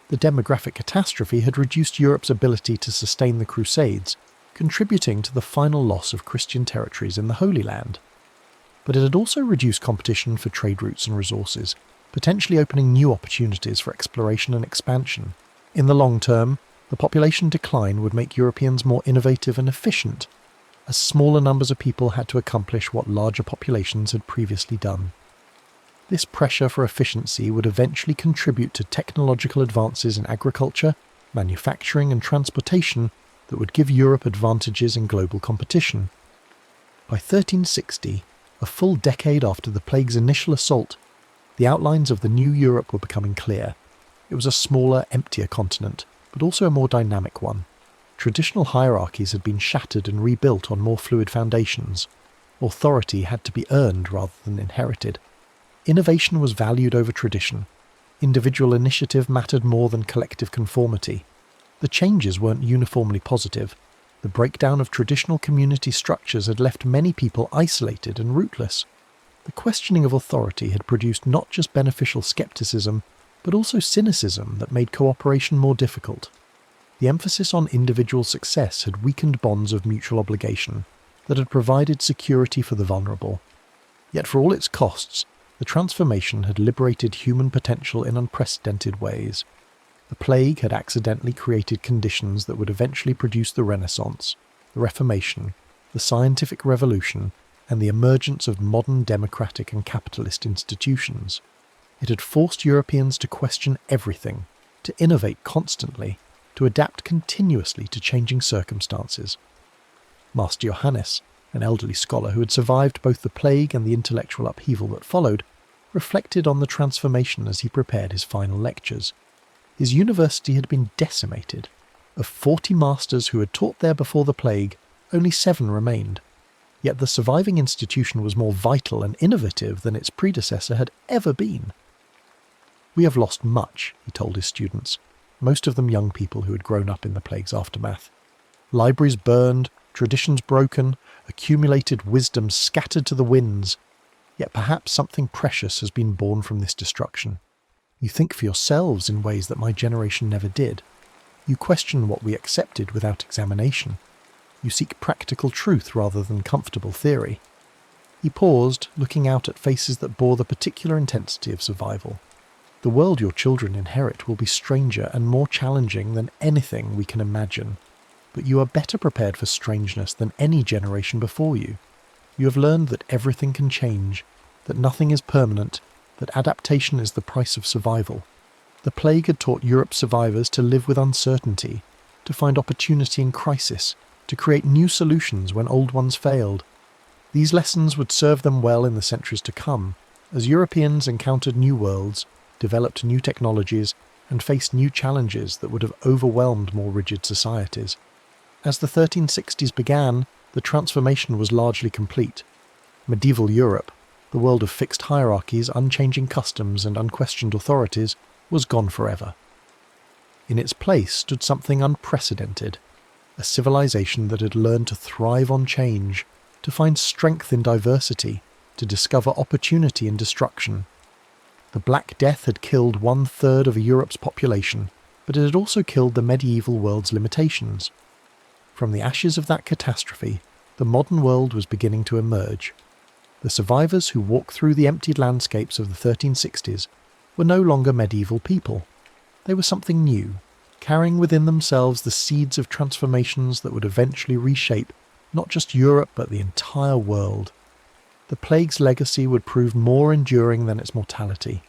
The demographic catastrophe had reduced Europe's ability to sustain the Crusades, contributing to the final loss of Christian territories in the Holy Land. But it had also reduced competition for trade routes and resources, potentially opening new opportunities for exploration and expansion. In the long term, the population decline would make Europeans more innovative and efficient, as smaller numbers of people had to accomplish what larger populations had previously done. This pressure for efficiency would eventually contribute to technological advances in agriculture, manufacturing and transportation that would give Europe advantages in global competition. By 1360, a full decade after the plague's initial assault, the outlines of the new Europe were becoming clear. It was a smaller, emptier continent, but also a more dynamic one. Traditional hierarchies had been shattered and rebuilt on more fluid foundations. Authority had to be earned rather than inherited. Innovation was valued over tradition. Individual initiative mattered more than collective conformity. The changes weren't uniformly positive. The breakdown of traditional community structures had left many people isolated and rootless. The questioning of authority had produced not just beneficial skepticism, but also cynicism that made cooperation more difficult. The emphasis on individual success had weakened bonds of mutual obligation that had provided security for the vulnerable. Yet for all its costs, the transformation had liberated human potential in unprecedented ways. The plague had accidentally created conditions that would eventually produce the Renaissance, the Reformation, the scientific revolution, and the emergence of modern democratic and capitalist institutions. It had forced Europeans to question everything, to innovate constantly, to adapt continuously to changing circumstances. Master Johannes, an elderly scholar who had survived both the plague and the intellectual upheaval that followed, reflected on the transformation as he prepared his final lectures. His university had been decimated. Of 40 masters who had taught there before the plague, only 7 remained. Yet the surviving institution was more vital and innovative than its predecessor had ever been. "We have lost much," he told his students, most of them young people who had grown up in the plague's aftermath. "Libraries burned, traditions broken, accumulated wisdom scattered to the winds. Yet perhaps something precious has been born from this destruction. You think for yourselves in ways that my generation never did. You question what we accepted without examination. You seek practical truth rather than comfortable theory." He paused, looking out at faces that bore the particular intensity of survival. "The world your children inherit will be stranger and more challenging than anything we can imagine. But you are better prepared for strangeness than any generation before you. You have learned that everything can change, that nothing is permanent, that adaptation is the price of survival. The plague had taught Europe's survivors to live with uncertainty, to find opportunity in crisis, to create new solutions when old ones failed. These lessons would serve them well in the centuries to come, as Europeans encountered new worlds, developed new technologies, and faced new challenges that would have overwhelmed more rigid societies. As the 1360s began, the transformation was largely complete. Medieval Europe, the world of fixed hierarchies, unchanging customs, and unquestioned authorities, was gone forever. In its place stood something unprecedented, a civilization that had learned to thrive on change, to find strength in diversity, to discover opportunity in destruction. The Black Death had killed 1/3 of Europe's population, but it had also killed the medieval world's limitations. From the ashes of that catastrophe, the modern world was beginning to emerge. The survivors who walked through the emptied landscapes of the 1360s were no longer medieval people. They were something new, carrying within themselves the seeds of transformations that would eventually reshape not just Europe but the entire world. The plague's legacy would prove more enduring than its mortality.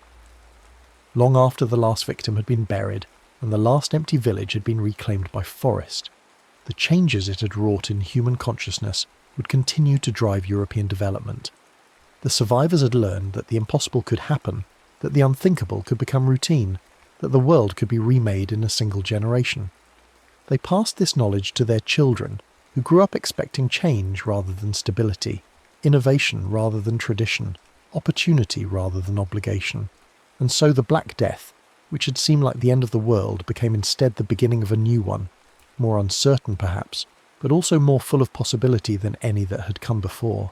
Long after the last victim had been buried and the last empty village had been reclaimed by forest, the changes it had wrought in human consciousness would continue to drive European development. The survivors had learned that the impossible could happen, that the unthinkable could become routine, that the world could be remade in a single generation. They passed this knowledge to their children, who grew up expecting change rather than stability, innovation rather than tradition, opportunity rather than obligation. And so the Black Death, which had seemed like the end of the world, became instead the beginning of a new one, more uncertain perhaps, but also more full of possibility than any that had come before.